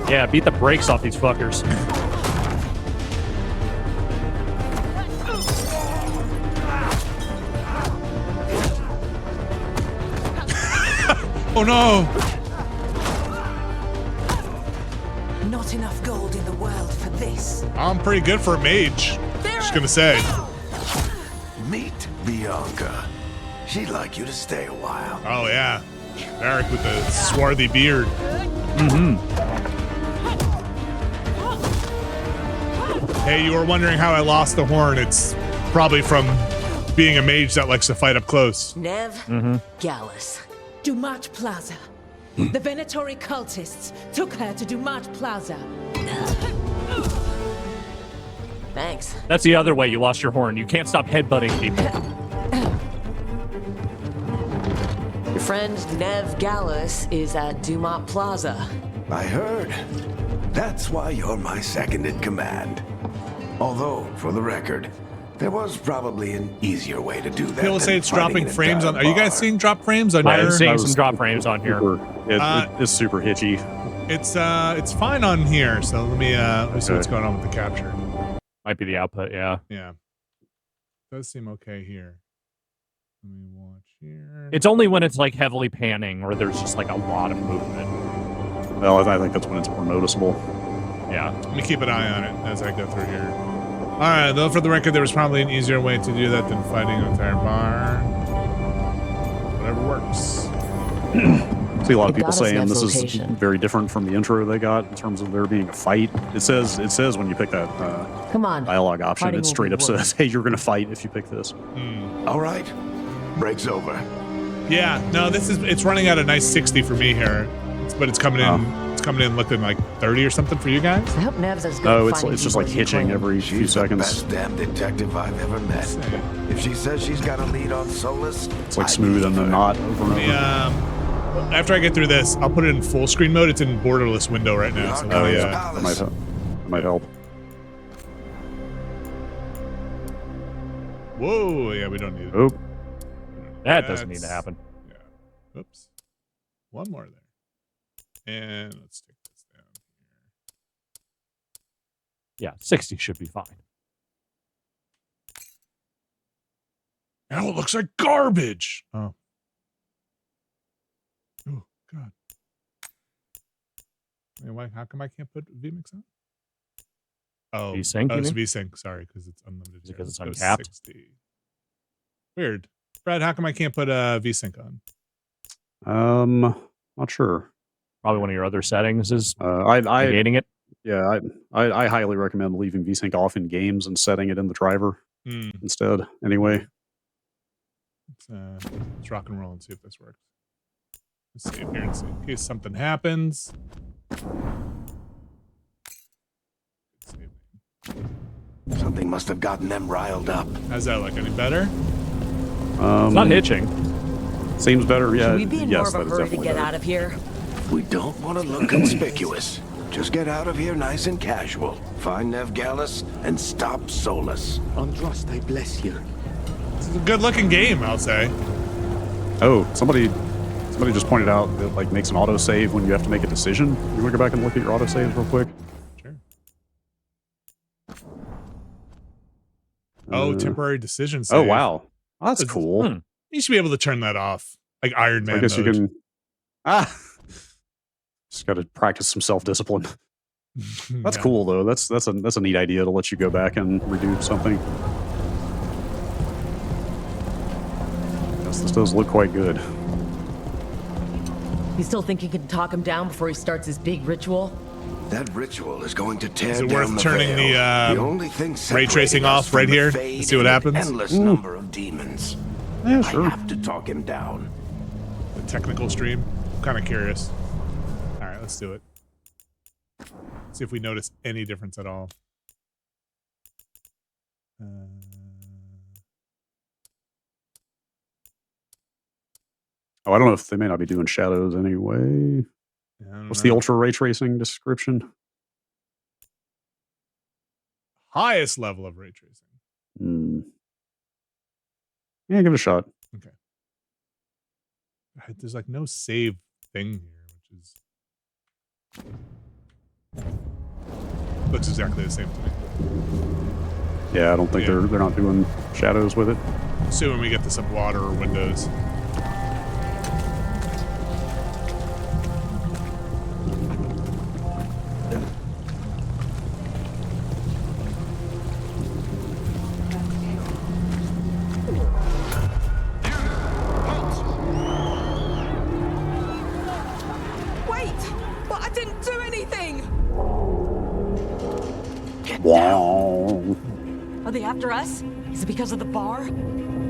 Yeah, beat the brakes off these fuckers. Oh no! Not enough gold in the world for this. I'm pretty good for a mage. Just gonna say. Meet Bianca. She'd like you to stay a while. Oh yeah. Eric with the swarthy beard. Hey, you were wondering how I lost the horn. It's probably from being a mage that likes to fight up close. Nev Gallus. Dumat Plaza. The Venatori cultists took her to Dumat Plaza. Thanks. That's the other way you lost your horn. You can't stop headbutting people. Your friend Nev Gallus is at Dumat Plaza. I heard. That's why you're my second in command. Although, for the record, there was probably an easier way to do that. People say than it's fighting dropping an frames on. entire Are you guys bar. seeing drop frames on I am your? seeing some drop frames on here. It's super hitchy. It's fine on here. So let me see what's going on with the capture. Might be the output, yeah. Yeah, does seem okay here. Let me watch here. It's only when it's like heavily panning or there's just like a lot of movement. Well, I think that's when it's more noticeable. Yeah. Let me keep an eye on it as I go through here. All right, though, for the record, there was probably an easier way to do that than fighting an entire bar. Whatever works. See a lot of It people got us saying next this is location. very different from the intro they got in terms of there being a fight. It says when you pick that Come on. dialogue option, Fighting it will straight be up says, "Hey, you're gonna fight if you pick this." All right, break's over. Yeah, no, it's running at a nice 60 for me here, but it's coming in. It's coming in looking like 30 or something for you guys. I hope Nev's as good No, at it's finding just people like as you hitching claim. every few She's the seconds. best damn detective I've ever met. If she says she's got a lead on Solas, It's like smooth and then not over and over. After I get through this, I'll put it in full screen mode. It's in borderless window right now. So Oh yeah. yeah, that might help. Whoa, yeah, we don't need it. Oh, That doesn't need to happen. Yeah. Oops. One more there. And let's take this down here. Yeah, 60 should be fine. Now it looks like garbage. Oh. Oh, God. Wait, why, how come I can't put VMix on? Oh, VSync, you it's mean? VSync. Sorry, because it's unlimited. Is it 'cause it's Let's go uncapped? 60. Weird. Brad, how come I can't put VSync on? not sure. Probably one of your other settings is I negating it. yeah, I highly recommend leaving VSync off in games and setting it in the driver instead. Anyway, Let's rock and roll and see if this works. Let's save here and see in case something happens. something must have gotten them riled up. How's that look? Any better? It's not hitching. Seems better. Yeah. Should we be in yes, more that of is a hurry to definitely get better. out of here? We don't want to look conspicuous. Just get out of here nice and casual. Find Nev Gallus and stop Solas. Andros, I bless you. This is a good looking game, I'll say. Oh, somebody just pointed out that like makes an autosave when you have to make a decision. You want to go back and look at your autosaves real quick? Sure. Oh, temporary decision save. Oh wow, that's cool. You should be able to turn that off, like Iron Man. I guess mode. you can. Just got to practice some self-discipline. That's Yeah. cool though. That's a neat idea to let you go back and redo something. Yes, this does look quite good. You still think you can talk him down before he starts his big ritual? That ritual is going to tear Is it down worth the turning veil. the only thing ray tracing separating us off right from the here? Fade Let's see what is an happens. Endless number of demons. Yeah, sure. I have to talk him down. The technical stream. I'm kind of curious. All right, let's do it. See if we notice any difference at all. Oh, I don't know if they may not be doing shadows anyway. Yeah, I don't What's know. the ultra ray tracing description? Highest level of ray tracing? Yeah, give it a shot. Okay. There's like no save thing here, which is looks exactly the same to me. Yeah, I don't think Yeah. they're not doing shadows with it. See when we get to some water or windows. Wait! But I didn't do anything! Wow. Are they after us? Is it because of the bar?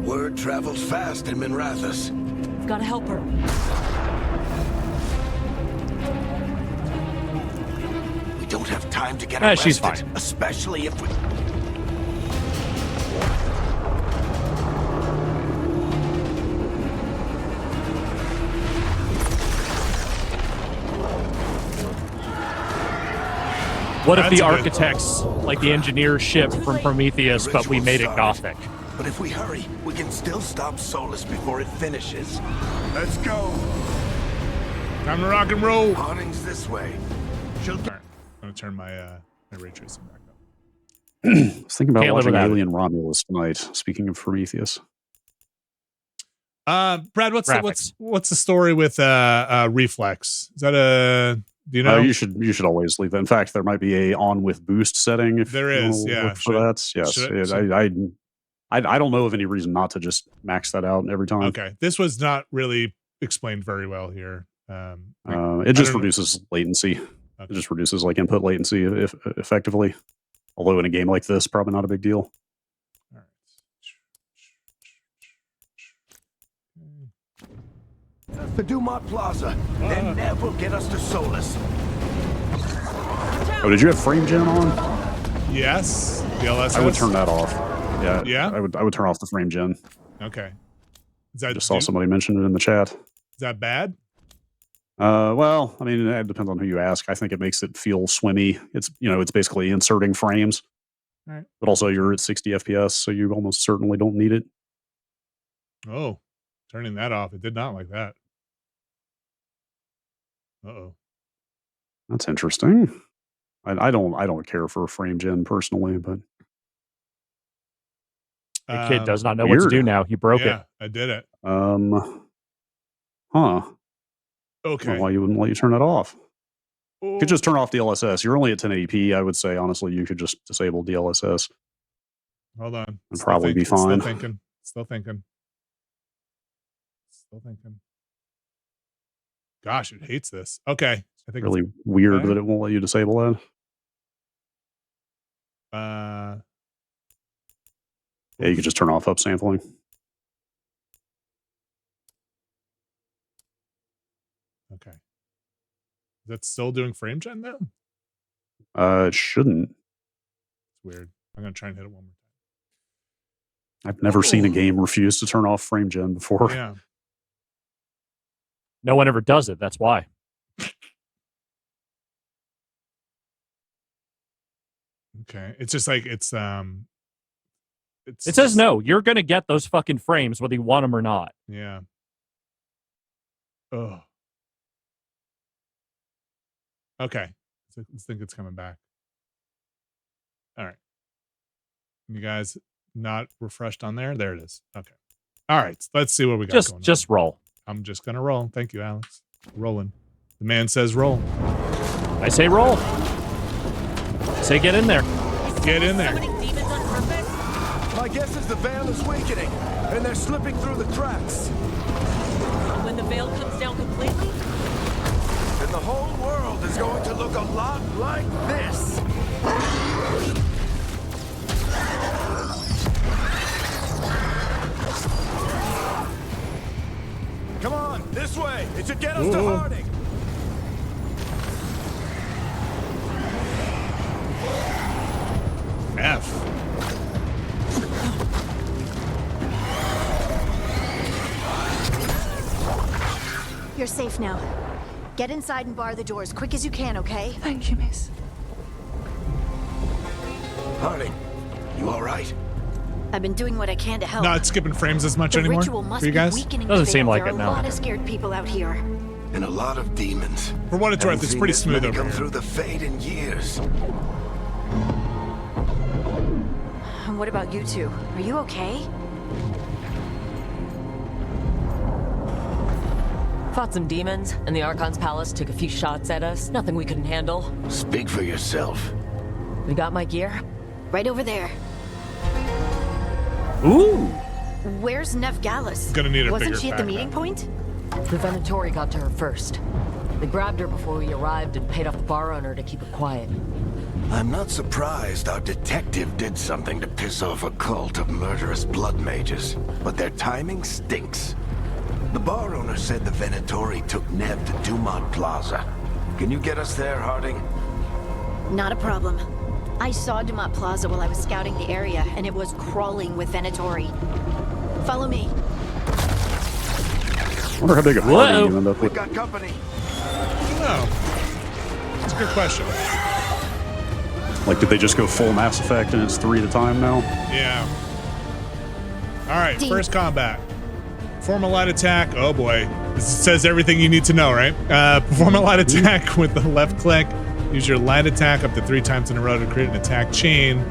Word travels fast in Minrathous. We've got to help her. We don't have time to get arrested, She's fine. especially if we... What if That's the a good- architects, like the engineer ship from Prometheus, but we made it gothic? But if we hurry, we can still stop Solus before it finishes. Let's go. Time to rock and roll. Harding's this way. All right, I'm gonna turn my my ray tracing back up. I was thinking about Can't live watching without it. Alien Romulus tonight. Speaking of Prometheus. Brad, what's Graphics. the story with reflex? Is that a do you know? You should always leave that. In fact, there might be a on with boost setting if There you is, wanna yeah. look for that. Yes, I don't know of any reason not to just max that out every time. Okay, this was not really explained very well here. It just reduces latency. Okay. It just reduces like input latency if effectively. Although in a game like this, probably not a big deal. All right. The Dumont Plaza. Then Nev will get us to Solus. Oh, did you have frame gen on? Yes, DLSS. I would turn that off. Yeah. Yeah? I would turn off the frame gen. Okay. Is I that just saw somebody mention it in the chat. Is that bad? Well, I mean, it depends on who you ask. I think it makes it feel swimmy. It's it's basically inserting frames. Right. But also you're at 60 FPS, so you almost certainly don't need it. Oh, turning that off. It did not like that. Uh-oh. That's interesting. I don't care for frame gen personally, but The kid does not know what to weird. do now. He broke yeah, it. I did it. Huh. Okay. Well, why you wouldn't let you turn it off? Oh, You could just turn off DLSS. You're only at 1080p. I would say, honestly, you could just disable DLSS. hold on. It'd probably be Still fine. thinking. Still thinking. Still thinking. Gosh, it hates this. Okay. I think Really weird okay. that it won't let you disable that. Yeah, you could just turn off upsampling. okay. Is that still doing frame gen though? It shouldn't. It's weird. I'm gonna try and hit it one more I've never seen a game refuse to turn off frame gen before. time. Yeah. No one ever does it. That's why. Okay. It's just like it's It says no. You're going to get those fucking frames whether you want them or not. Yeah. Oh. Okay. I think it's coming back. All right. You guys not refreshed on there? There it is. Okay. All right. Let's see what we got going Just roll. on. I'm just going to roll. Thank you, Alex. Rolling. The man says roll. I say roll. I say get in there. Get in there. Summoning demons on purpose? My guess is the veil is weakening, and they're slipping through the cracks. When the veil comes down completely? And the whole world is going to look a lot like this. Come on, this way. It should get us to Ooh. Harding. F. You're safe now. Get inside and bar the doors quick as you can, okay? Thank you, miss. Harding, you all right? I've been doing what I can to help. Not skipping frames as much the anymore ritual must for you be guys. weakening Doesn't the seem veil. like There it, are no. a lot of scared people out here. And a lot of demons. For what it's worth, Haven't it's seen pretty this smooth many over come here. through the fade in years. And what about you two? Are you okay? Fought some demons, and the Archon's palace took a few shots at us. Nothing we couldn't handle. Speak for yourself. We got my gear. Right over there. Ooh. Where's Nev Gallus? Gonna need a Wasn't bigger she at the backpack. meeting point? The Venatori got to her first. They grabbed her before we arrived and paid off the bar owner to keep her quiet. I'm not surprised our detective did something to piss off a cult of murderous blood mages, but their timing stinks. The bar owner said the Venatori took Nev to Dumont Plaza. Can you get us there, Harding? Not a problem. I saw Dumont Plaza while I was scouting the area, and it was crawling with Venatori. Follow me. I wonder how big a Whoa. party you end up We with. got company. Oh, that's a good question. Like, did they just go full Mass Effect and it's 3 at a time now? Yeah. All right, first combat. Perform a light attack. Oh boy. This says everything you need to know, right? Perform a light attack with the left click. Use your light attack up to 3 times in a row to create an attack chain.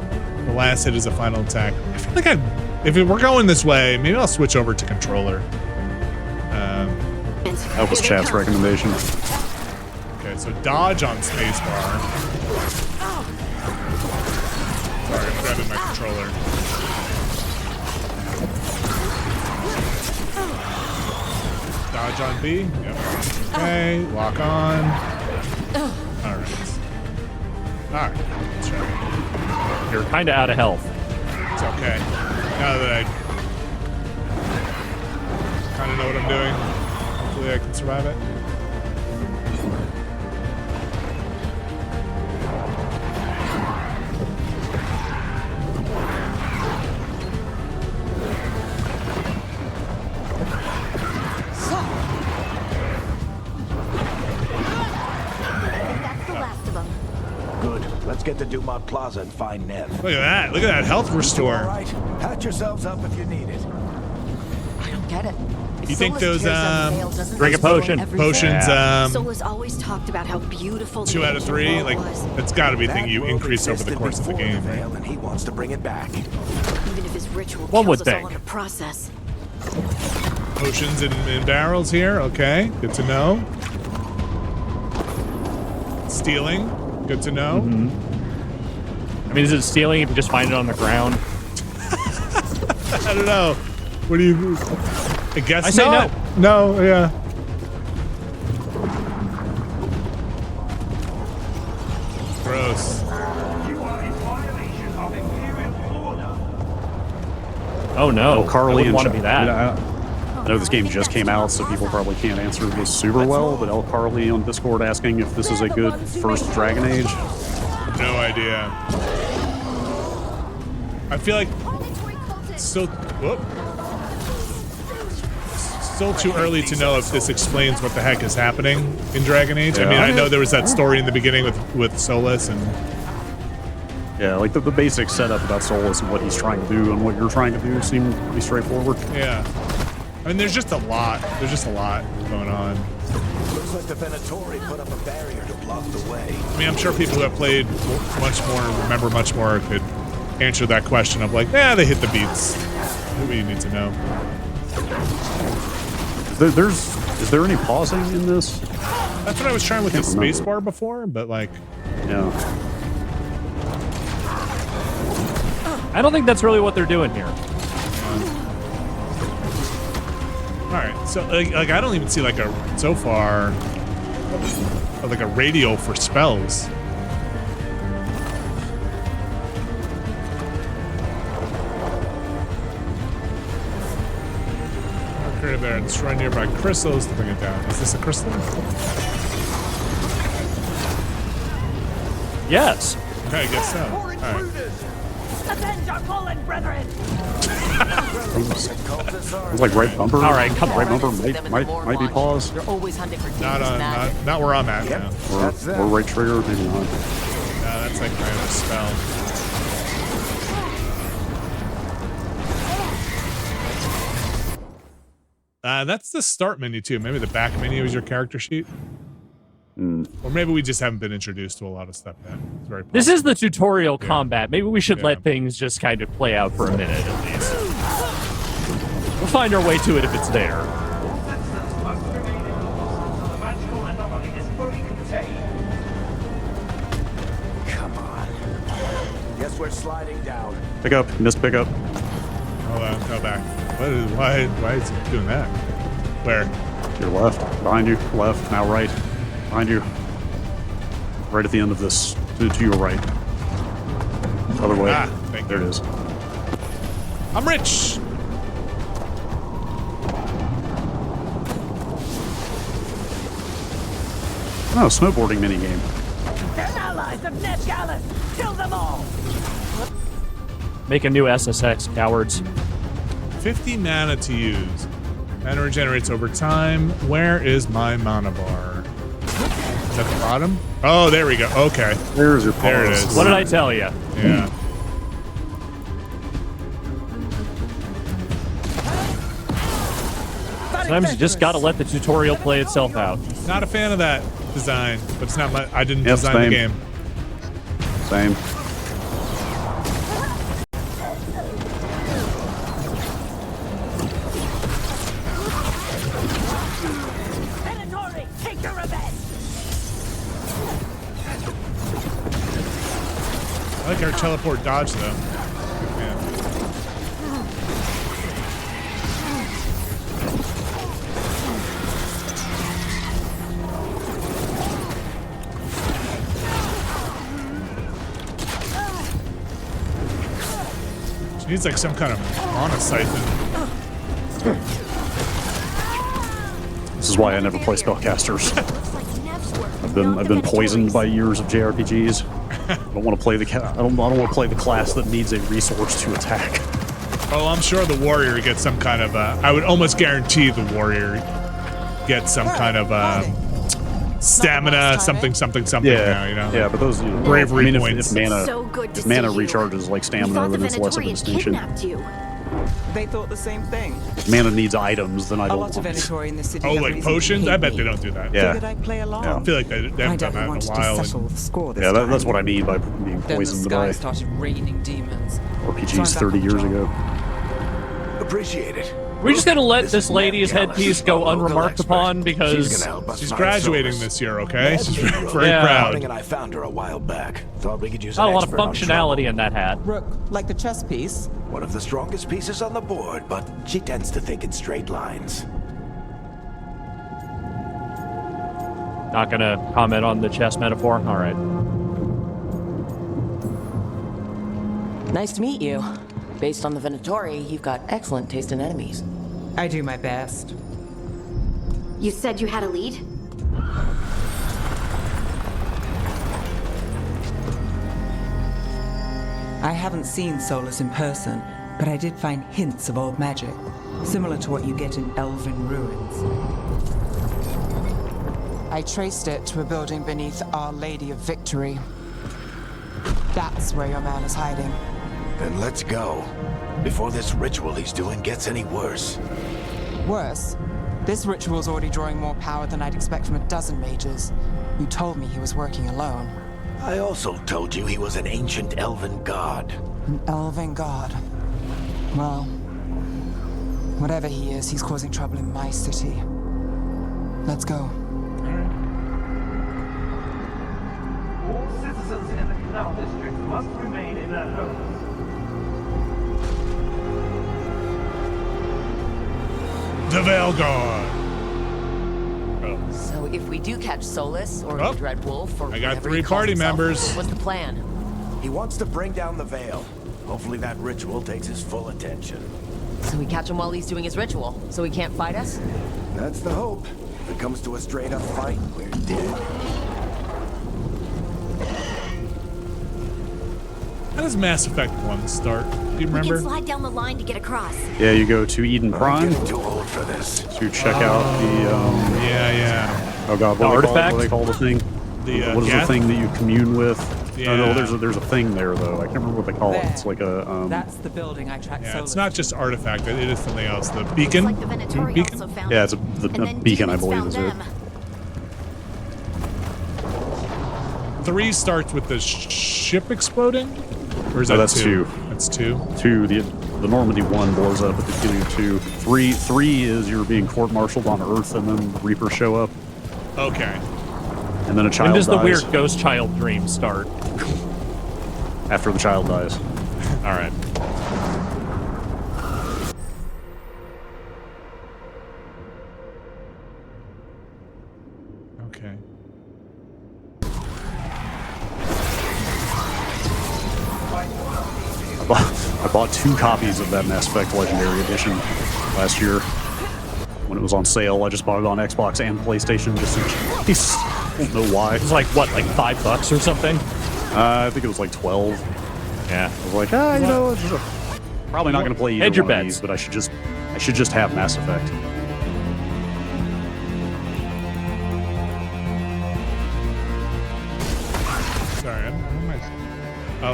The last hit is a final attack. I feel like if we're going this way, maybe I'll switch over to controller. That was chat's recommendation. Okay, so dodge on spacebar. Sorry, I'm grabbing my controller. Dodge on B. Yep. Okay, lock on. All right. All right. Let's try it. You're kind of out of health. It's okay. Now that I kind of know what I'm doing, hopefully I can survive it. Let's get to Dumont Plaza and find Nev. Look at that. Look at that health restore. All right. Patch yourselves up if you need it. I don't get it. You think those drink a potion? Potions Solas always talked about how beautiful 2 out of 3, like that's got to be a thing you increase over the course of the game, right? And he wants to bring it back. Even if his ritual One would kills us all think. in the process. Potions in barrels here. Okay, good to know. Stealing, good to know. I mean, is it stealing if you just find it on the ground? I don't know. What do you? I guess I say not. No, yeah. Gross. Oh no, Carly I and want to be that. I know this game just came out, so people probably can't answer this super well, but El Carly on Discord asking if this is a good first Dragon Age. No idea. I feel like still too early to know if this explains what the heck is happening in Dragon Age. I mean, I know there was that story in the beginning with Solas and yeah, like the basic setup about Solas and what he's trying to do and what you're trying to do seem pretty straightforward. yeah. I mean, there's just a lot. There's just a lot going on. Looks like the Venatori put up a barrier to block the way. I mean, I'm sure people who have played much more, remember much more, could answer that question of like, yeah, they hit the beats. What do you need to know? Is there any pausing in this? That's what I was trying with the space bar before, but like, Yeah. I don't think that's really what they're doing here. all right. So like I don't even see like so far like a radio for spells. Create a bear and destroy nearby crystals to bring it down. Is this a crystal? Yes. Okay, I guess so. All right. Avenge our fallen brethren! It's like right bumper. All right, come on. Right bumper might be paused. You're always hunting for Not dangerous magic. not where I'm at now. Or right trigger, maybe not. That's like kind of a spell. That's the start menu too. Maybe the back menu is your character sheet. Or maybe we just haven't been introduced to a lot of stuff yet. It's very This is the tutorial combat. Maybe we should Yeah. let things just kind of play out for a minute at least. We'll find our way to it if it's there. Come on. Guess we're sliding down. Pick up, missed pickup. Hold on, go back. Why is it doing that? Where? Your left, behind you, left, now right, behind you. Right at the end of this, to your right. Other way. Ah, thank there you. it is. I'm rich. Oh, snowboarding minigame. They're allies of Ned Gallus! Kill them all! Make a new SSX, cowards. 50 mana to use. Mana regenerates over time. Where is my mana bar? Is that the bottom? Oh, there we go. Okay. There's your pause. There it is. What did I tell you? Yeah. Sometimes you just gotta let the tutorial play itself out. Not a fan of that design, but it's not my. I didn't Yep, design same. the game. Same. Take your revenge! I like our teleport dodge though. Yeah. She needs like some kind of monosiphon. This is why I never play spellcasters. I've been poisoned by years of JRPGs. I don't want to play the I don't want to play the class that needs a resource to attack. Oh, I'm sure the warrior gets some kind of. I would almost guarantee the warrior gets some kind of stamina, something. Yeah, now, you know. yeah, but those bravery if points. mana, So good to if mana see you. recharges like stamina, then it's less of a distinction. Kidnapped you. They thought the same thing. If mana needs items, then I A don't lot of want it. Venatori in the city. Oh, have like reason to potions? hate I bet me. they don't do that. Yeah. Figured I'd play along. Yeah. I feel like they haven't I done definitely that in wanted a to while. settle the score this Yeah, time. that's what I mean by being Then the poisoned sky by started raining demons. RPGs 30 years ago. Appreciate it. We're just gonna let This this is lady's Matt headpiece Gallis, go our local unremarked expert. upon She's because gonna help us She's find graduating Solas. this year, okay? She's very Yeah. proud. And I found her a while back. Thought we could use not an a lot of expert on functionality trouble. in that hat. Rook, like the chess piece. One of the strongest pieces on the board, but she tends to think in straight lines. Not gonna comment on the chess metaphor. All right. Nice to meet you. Based on the Venatori, you've got excellent taste in enemies. I do my best. You said you had a lead? I haven't seen Solas in person, but I did find hints of old magic, similar to what you get in elven ruins. I traced it to a building beneath Our Lady of Victory. That's where your man is hiding. Then let's go. Before this ritual he's doing gets any worse. Worse, this ritual's already drawing more power than I'd expect from a dozen mages. You told me he was working alone. I also told you he was an ancient elven god. An elven god. Well, whatever he is, he's causing trouble in my city. Let's go. All citizens in the Canal District must remain in their homes. The Veilguard. Oh. So if we do catch Solas or Oh. the Dreadwolf or I got whatever 3 he calls party himself, members. what's the plan? He wants to bring down the veil. Hopefully that ritual takes his full attention. So we catch him while he's doing his ritual, so he can't fight us? That's the hope. If it comes to a straight-up fight, we're dead. How does Mass Effect 1 start? Do you We remember? can slide down the line to get across. Yeah, you go to Eden I'm Prime getting too old for this. to check out the Yeah. oh god, The what do they call it? artifact? What do they call the thing? The, What is yeah. the thing that you commune with? Yeah. No, there's a thing there though. I can't remember what they call it. There. It's like a That's the building I tracked Yeah, Solas it's not to. just artifact. It is something else. The Looks beacon. like the Venatori Beacon? also found yeah, it. it's a And then beacon, I demons believe, found is it. them. 3 starts with the ship exploding, or is No, that that's 2. That's 2. 2, the Normandy 1 blows up at the beginning of 2. 3 is you're being court-martialed on Earth, and then the Reapers show up, Okay. and then a child When does the dies weird ghost child dream start? after the child dies. All right. Okay. I bought 2 copies of that Mass Effect Legendary Edition last year when it was on sale. I just bought it on Xbox and PlayStation just in case. I don't know why. It's like what, like $5 or something? I think it was like 12. Yeah. I was like, you know, it's probably not going to play either Hedge your one of bets. these, but I should just have Mass Effect.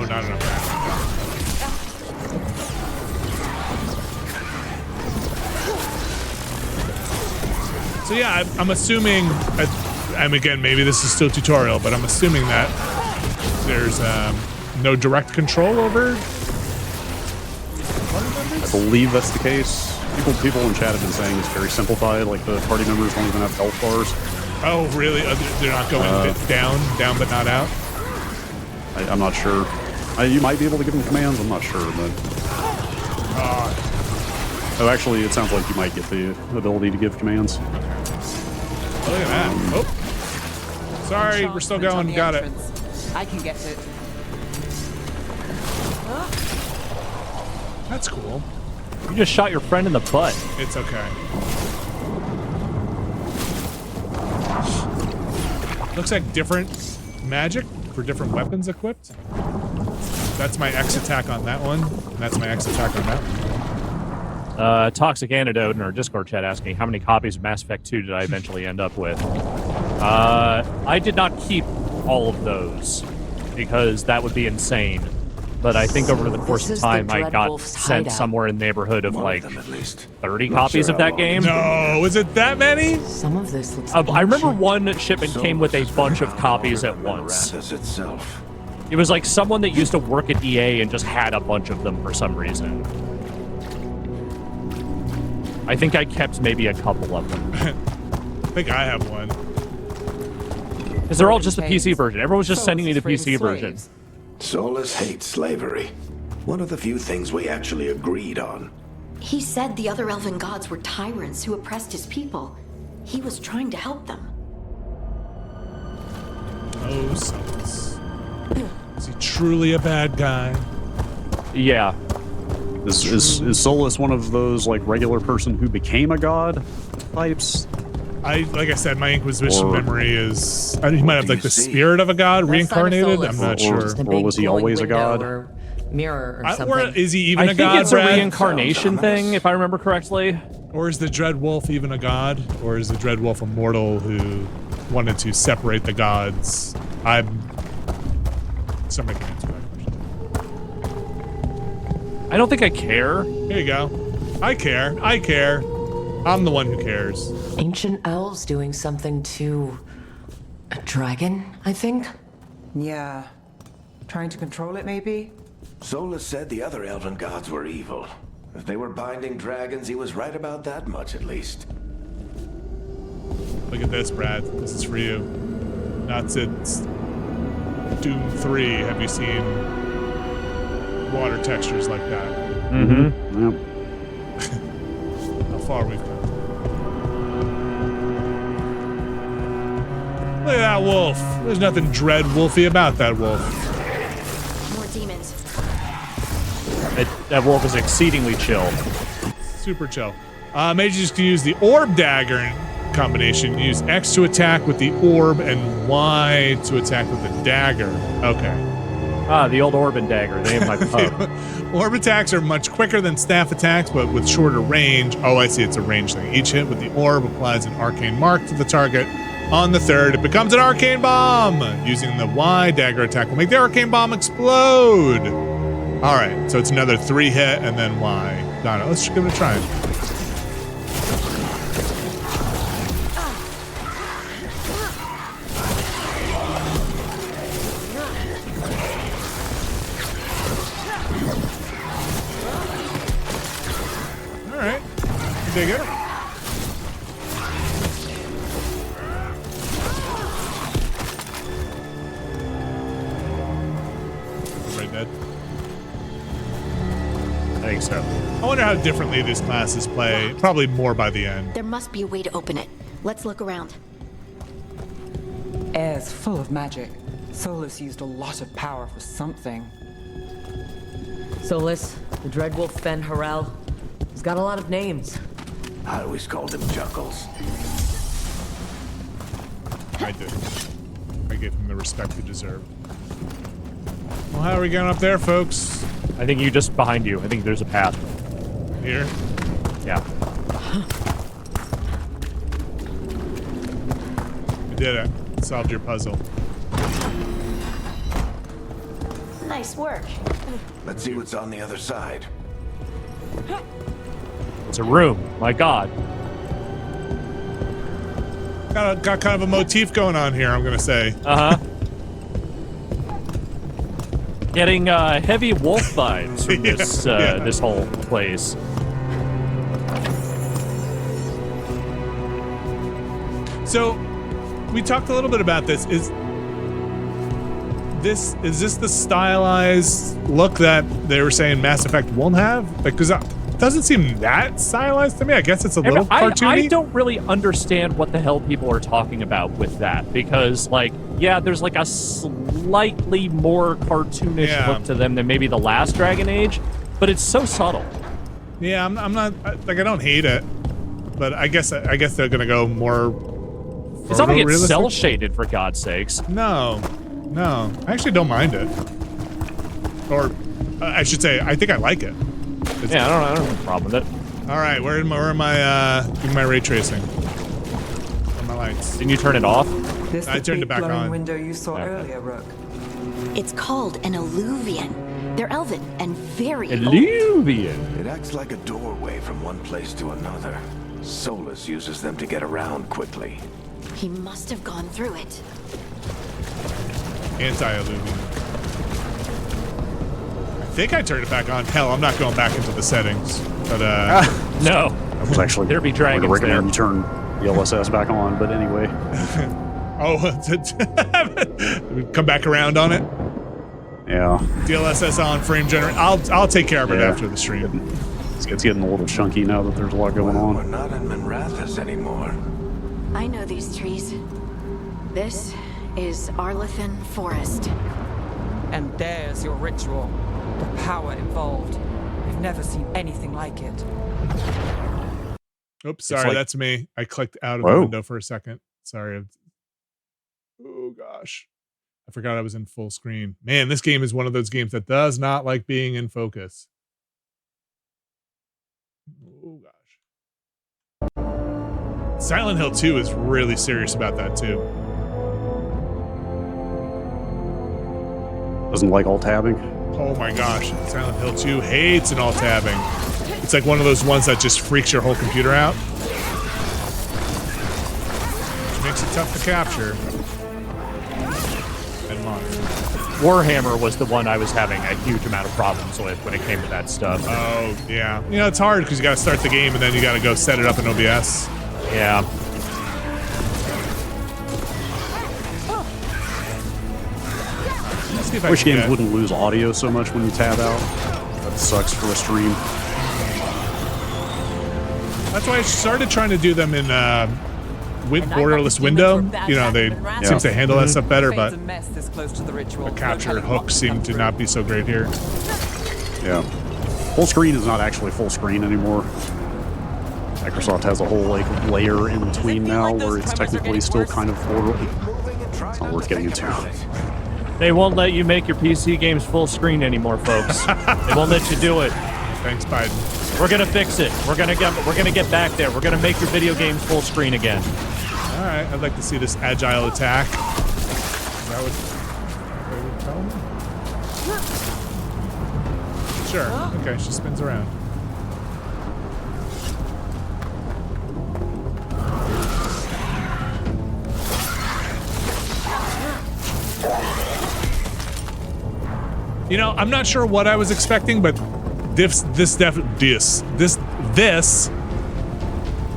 Oh, not enough. So yeah, I'm assuming, and again, maybe this is still tutorial, but I'm assuming that there's no direct control over party members? I believe that's the case. People in chat have been saying it's very simplified, like the party members don't even have health bars. Oh, really? They're not going down but not out? I'm not sure. You might be able to give them commands, I'm not sure, but... Oh, actually, it sounds like you might get the ability to give commands. Oh, look at that. Oh. Sorry, we're still going. Got it. I can get it. That's cool. You just shot your friend in the butt. It's okay. Looks like different magic for different weapons equipped. That's my X attack on that one. And that's my X attack on that one. Toxic Antidote in our Discord chat asking how many copies of Mass Effect 2 did I eventually end up with. I did not keep all of those because that would be insane. But I think over the course of time, I got sent somewhere in the neighborhood of like 30 copies of that game. No, is it that many? Some of this looks I remember one shipment came with a bunch of copies at once. It was like someone that used to work at EA and just had a bunch of them for some reason. I think I kept maybe a couple of them. I think I have one. Because they're all just the PC version. Everyone was just sending me the PC version. Solus hates slavery. One of the few things we actually agreed on. He said the other elven gods were tyrants who oppressed his people. He was trying to help them. Oh, Solus. Is he truly a bad guy? Yeah. Is Solus one of those like regular person who became a god types? Like I said, my Inquisition memory is he might have like the spirit of a god reincarnated. I'm not sure. Or was he always a god? Or mirror or something. Or is he even a god? I think it's Brad? a reincarnation thing, if I remember correctly. Or is the Dreadwolf even a god? Or is the Dreadwolf a mortal who wanted to separate the gods? Somebody can answer that question. I don't think I care. Here you go. I care. I care. I'm the one who cares. Ancient elves doing something to a dragon, I think? Yeah. Trying to control it, maybe? Solus said the other elven gods were evil. If they were binding dragons, he was right about that much, at least. Look at this, Brad. This is for you. Not since Doom 3 have you seen water textures like that. Mm-hmm. Yep. How far we've come. Look at that wolf. There's nothing dread wolfy about that wolf. More demons. That wolf is exceedingly chill. Super chill. Mages can use the orb dagger combination. Use X to attack with the orb and Y to attack with the dagger. Okay. Ah, the old orb and dagger. They have my pub. Orb attacks are much quicker than staff attacks, but with shorter range. Oh, I see. It's a range thing. Each hit with the orb applies an arcane mark to the target. On the third, it becomes an arcane bomb. Using the Y dagger attack will make the arcane bomb explode. All right, so it's another 3 hit and then Y. Got it. Let's give it a try. All right, dig it. Dead. I think so. I wonder how differently these classes play. Probably more by the end. There must be a way to open it. Let's look around. Air's full of magic. Solus used a lot of power for something. Solus, the Dreadwolf Fen Harel. He's got a lot of names. I always called him Chuckles. I did. I gave him the respect he deserved. Well, how are we getting up there, folks? I think you just behind you. I think there's a path. Here? Yeah. You did it. Solved your puzzle. Nice work. Let's see what's on the other side. It's a room. My God. Got kind of a motif going on here, I'm gonna say. Getting heavy wolf vibes from this this whole place. So, we talked a little bit about this. Is this the stylized look that they were saying Mass Effect won't have? Like, because it doesn't seem that stylized to me. I guess it's a little cartoony. I don't really understand what the hell people are talking about with that, because, like, yeah, there's like a slightly more cartoonish look to them than maybe the last Dragon Age, but it's so subtle. Yeah, I'm not like, I don't hate it, but I guess they're gonna go more. It's not gonna get cell shaded, for God's sakes. No, I actually don't mind it. Or I should say, I think I like it. Yeah, I don't have a problem with it. All right, where am I doing my ray tracing? On my lights. Didn't you turn it off? This I turned it back on. window you saw earlier, Rook. It's called an illuvian. They're elven and very Illuvian. It acts like a doorway from one place to another. Solas uses them to get around quickly. He must have gone through it. Anti-illusion. I think I turned it back on. Hell, I'm not going back into the settings. But no. I was actually There'd be dragons going to there. recommend you turn the LSS back on, but anyway. Come back around on it. Yeah. DLSS on, frame generate. I'll take care of it after the stream. It's getting a little chunky now that there's a lot going on. We're not in Minrathous anymore. I know these trees. This is Arlathan Forest. And there's your ritual. The power involved. I've never seen anything like it. Oops, sorry, that's me. I clicked out of the window for a second. Sorry. Oh, gosh. I forgot I was in full screen. Man, this game is one of those games that does not like being in focus. Oh, gosh. Silent Hill 2 is really serious about that, too. Doesn't like alt tabbing. Oh my gosh. Silent Hill 2 hates an alt tabbing. It's like one of those ones that just freaks your whole computer out. Which makes it tough to capture. And monitor. Warhammer was the one I was having a huge amount of problems with when it came to that stuff. Oh, yeah. You know, it's hard because you got to start the game and then you got to go set it up in OBS. Yeah. I wish games wouldn't lose audio so much when you tab out. That sucks for a stream. That's why I started trying to do them in borderless window. You know, they seems to handle that stuff better, but the capture hooks seem to not be so great here. Yeah. Full screen is not actually full screen anymore. Microsoft has a whole layer in between now where it's technically still kind of it's not worth getting into. They won't let you make your PC games full screen anymore, folks. They won't let you do it. Thanks, Biden. We're gonna fix it. We're gonna get back there. We're gonna make your video games full screen again. All right, I'd like to see this agile attack. Is that what they would tell me? Sure. Okay, she spins around. You know, I'm not sure what I was expecting, but this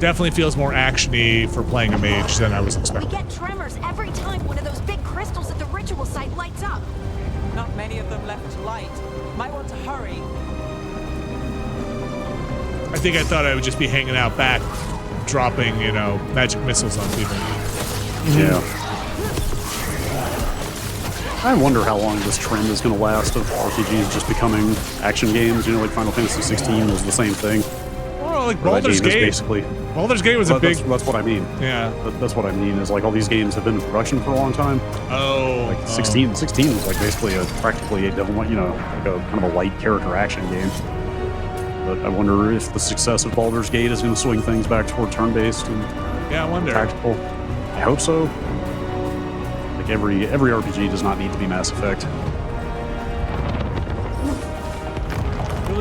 definitely feels more actiony for playing a mage than I was expecting. I get tremors every time one of those big crystals at the ritual site lights up. Not many of them left to light. Might want to hurry. I think I thought I would just be hanging out back, dropping, you know, magic missiles on people. Yeah. I wonder how long this trend is going to last of RPGs just becoming action games. You know, like Final Fantasy 16 was the same thing. Oh, like Baldur's Gate. Basically, Baldur's Gate was a big... That's what I mean. Yeah. That's what I mean, is like all these games have been in production for a long time. Oh. Like 16 was like basically practically a kind of a light character action game. But I wonder if the success of Baldur's Gate is going to swing things back toward turn-based and I wonder. tactical. I hope so. Like every RPG does not need to be Mass Effect.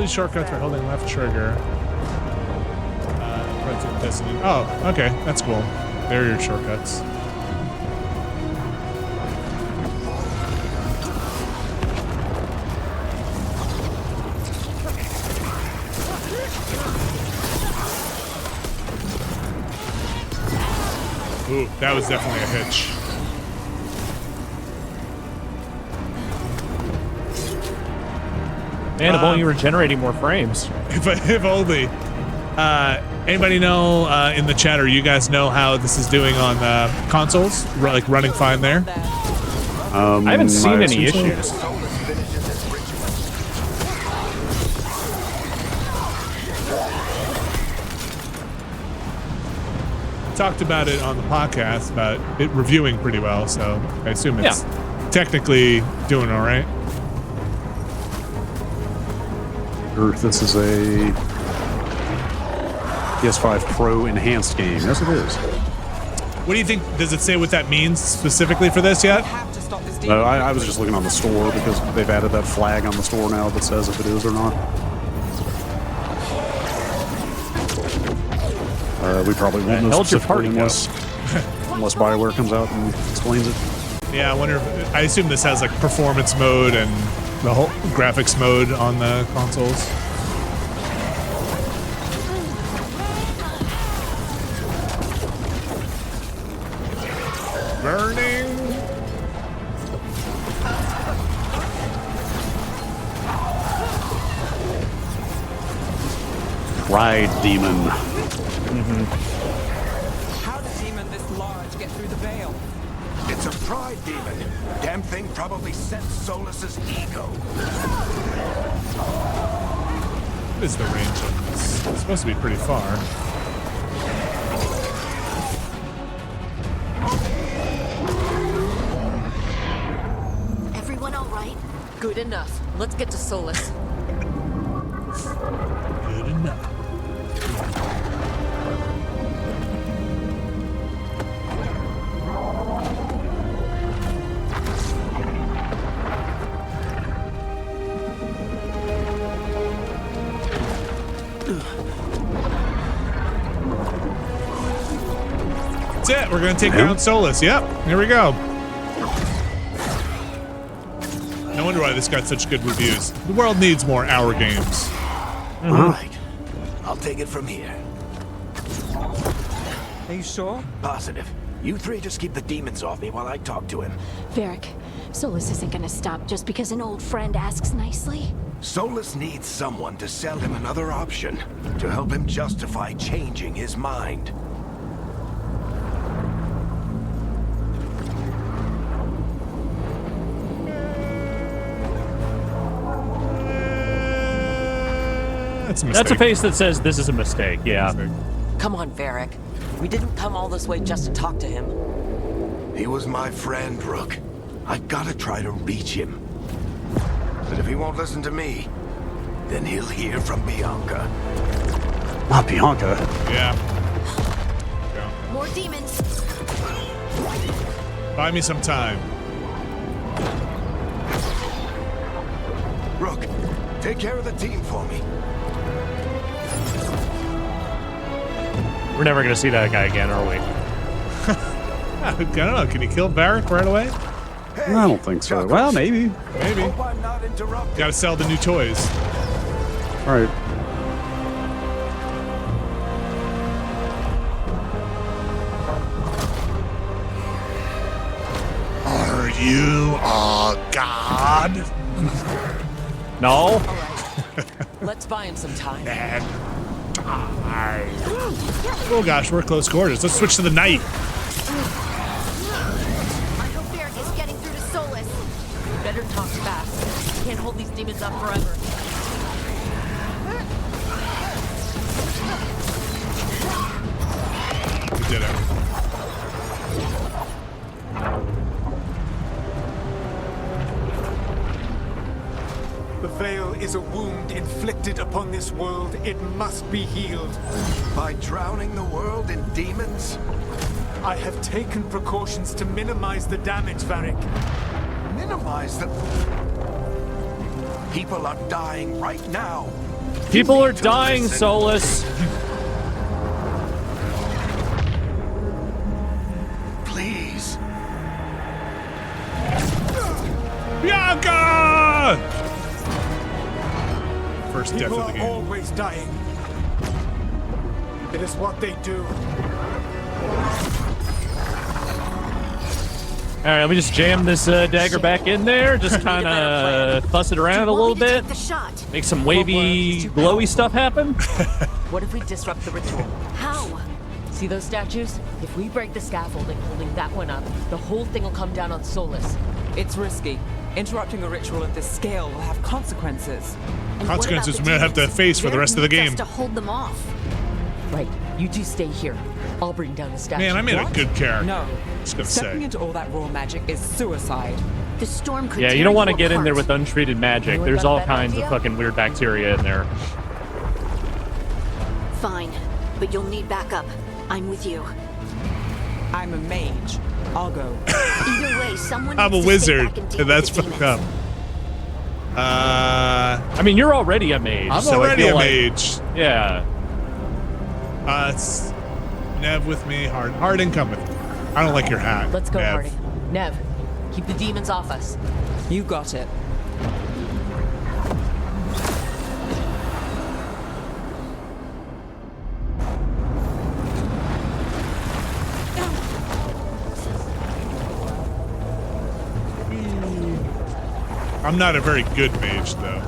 these shortcuts for holding left trigger. Oh, okay, that's cool. There are your shortcuts. Ooh, that was definitely a hitch. And if only you were generating more frames. If only. Anybody know in the chat, or you guys know how this is doing on consoles? Like running fine there? I haven't seen any issues. Talked about it on the podcast about it reviewing pretty well, so I assume it's technically doing all right. This is a PS5 Pro enhanced game. Yes, it is. What do you think? Does it say what that means specifically for this yet? No, I was just looking on the store because they've added that flag on the store now that says if it is or not. We probably won't know specifically unless BioWare comes out and explains it. Yeah, I wonder. I assume this has like performance mode and the whole graphics mode on the consoles. Burning. Ride demon. How did a demon this large get through the veil? It's a pride demon. Damn thing probably sent Solas's ego. What is the range on this? It's supposed to be pretty far. Everyone all right? Good enough. Let's get to Solas. Good enough. That's it. We're going to take down Solas. Yep. Here we go. No wonder why this got such good reviews. The world needs more Hour games. All right. I'll take it from here. Are you sure? Positive. You three just keep the demons off me while I talk to him. Varric, Solas isn't gonna stop just because an old friend asks nicely. Solas needs someone to sell him another option, to help him justify changing his mind. That's a face that says this is a mistake, yeah. Come on, Varric. We didn't come all this way just to talk to him. He was my friend, Rook. I gotta try to reach him. But if he won't listen to me, then he'll hear from Bianca. Not Bianca. Yeah. More demons. Buy me some time. Rook, take care of the team for me. We're never going to see that guy again, are we? I don't know. Can you kill Varric right away? Hey, I don't think so. Well, maybe. Maybe. Hope I'm not interrupting. Got to sell the new toys. All right. Are you a god? No. Let's buy him some time. And die. Oh gosh, we're close quarters. Let's switch to the night. I hope Varric is getting through to Solas. Better talk fast. Can't hold these demons up forever. We did it. The veil is a wound inflicted upon this world. It must be healed. By drowning the world in demons? I have taken precautions to minimize the damage, Varric. Minimize the... People are dying right now. People are dying, Solas. Please. Bianca! First death People of the are game. always dying. It is what they do. All right, let me just jam this dagger back in there. Just kind of fuss it around a little bit. Make some wavy, glowy stuff happen. What if we disrupt the ritual? How? See those statues? If we break the scaffolding holding that one up, the whole thing will come down on Solas. It's risky. Interrupting a ritual of this scale will have consequences. And Consequences what we about may have to demons? face for the They're rest of the game. just to hold them off. Right, you two stay here. I'll bring down the statue. Man, I made a good character. No. Just gonna Stepping say. into all that raw magic is suicide. The storm could Yeah, tear you don't want to you get in there apart. with untreated magic. You There's got a all better kinds idea? of fucking weird bacteria in there. Fine, but you'll need backup. I'm with you. I'm a mage. I'll go. Either way, someone I'm a needs to stay wizard, back and deal and with that's the fucked demons. up. I mean, you're already a mage. I'm so I already feel a like- mage. Yeah. It's Nev with me. Harding, come with me. I don't like your hat. Let's go, Nev. Harding. Nev, keep the demons off us. You got it. I'm not a very good mage, though.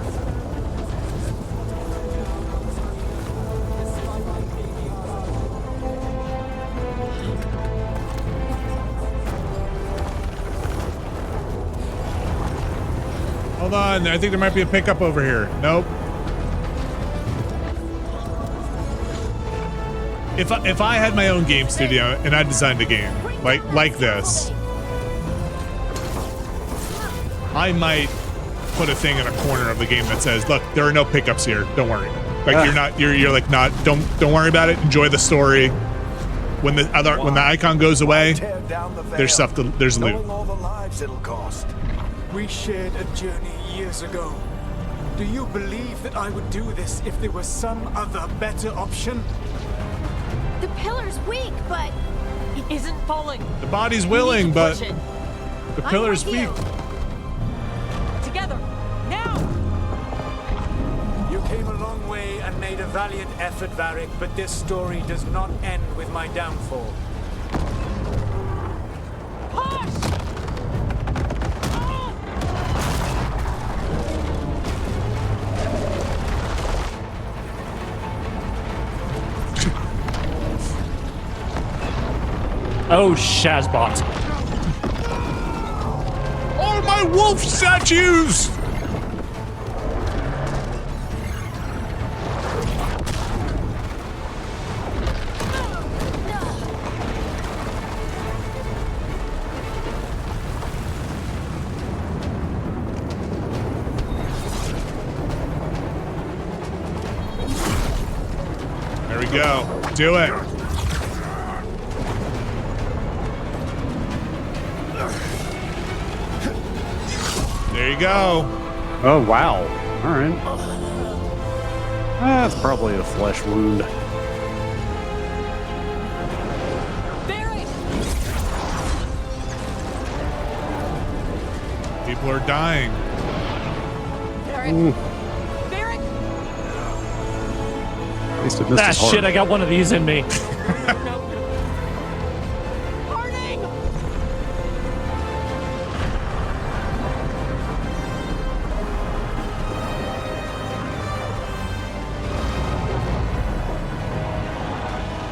Hold on, I think there might be a pickup over here. Nope. If I had my own game studio and I designed a game like this, I might put a thing in a corner of the game that says, "Look, there are no pickups here. Don't worry." Like you're like not don't worry about it. Enjoy the story. When the icon goes away, there's stuff. There's loot. Knowing all the lives it'll cost. We shared a journey years ago. Do you believe that I would do this if there was some other better option? The pillar's weak, but It isn't falling. The body's willing, but Push it. the pillar's weak. Together. Now! You came a long way and made a valiant effort, Varric, but this story does not end with my downfall. Oh, Shazbot. All my wolf statues! There we go. Do it. There you go. Oh, wow. All right. That's probably a flesh wound. People are dying. At least it missed Ah, his heart. shit, I got one of these in me.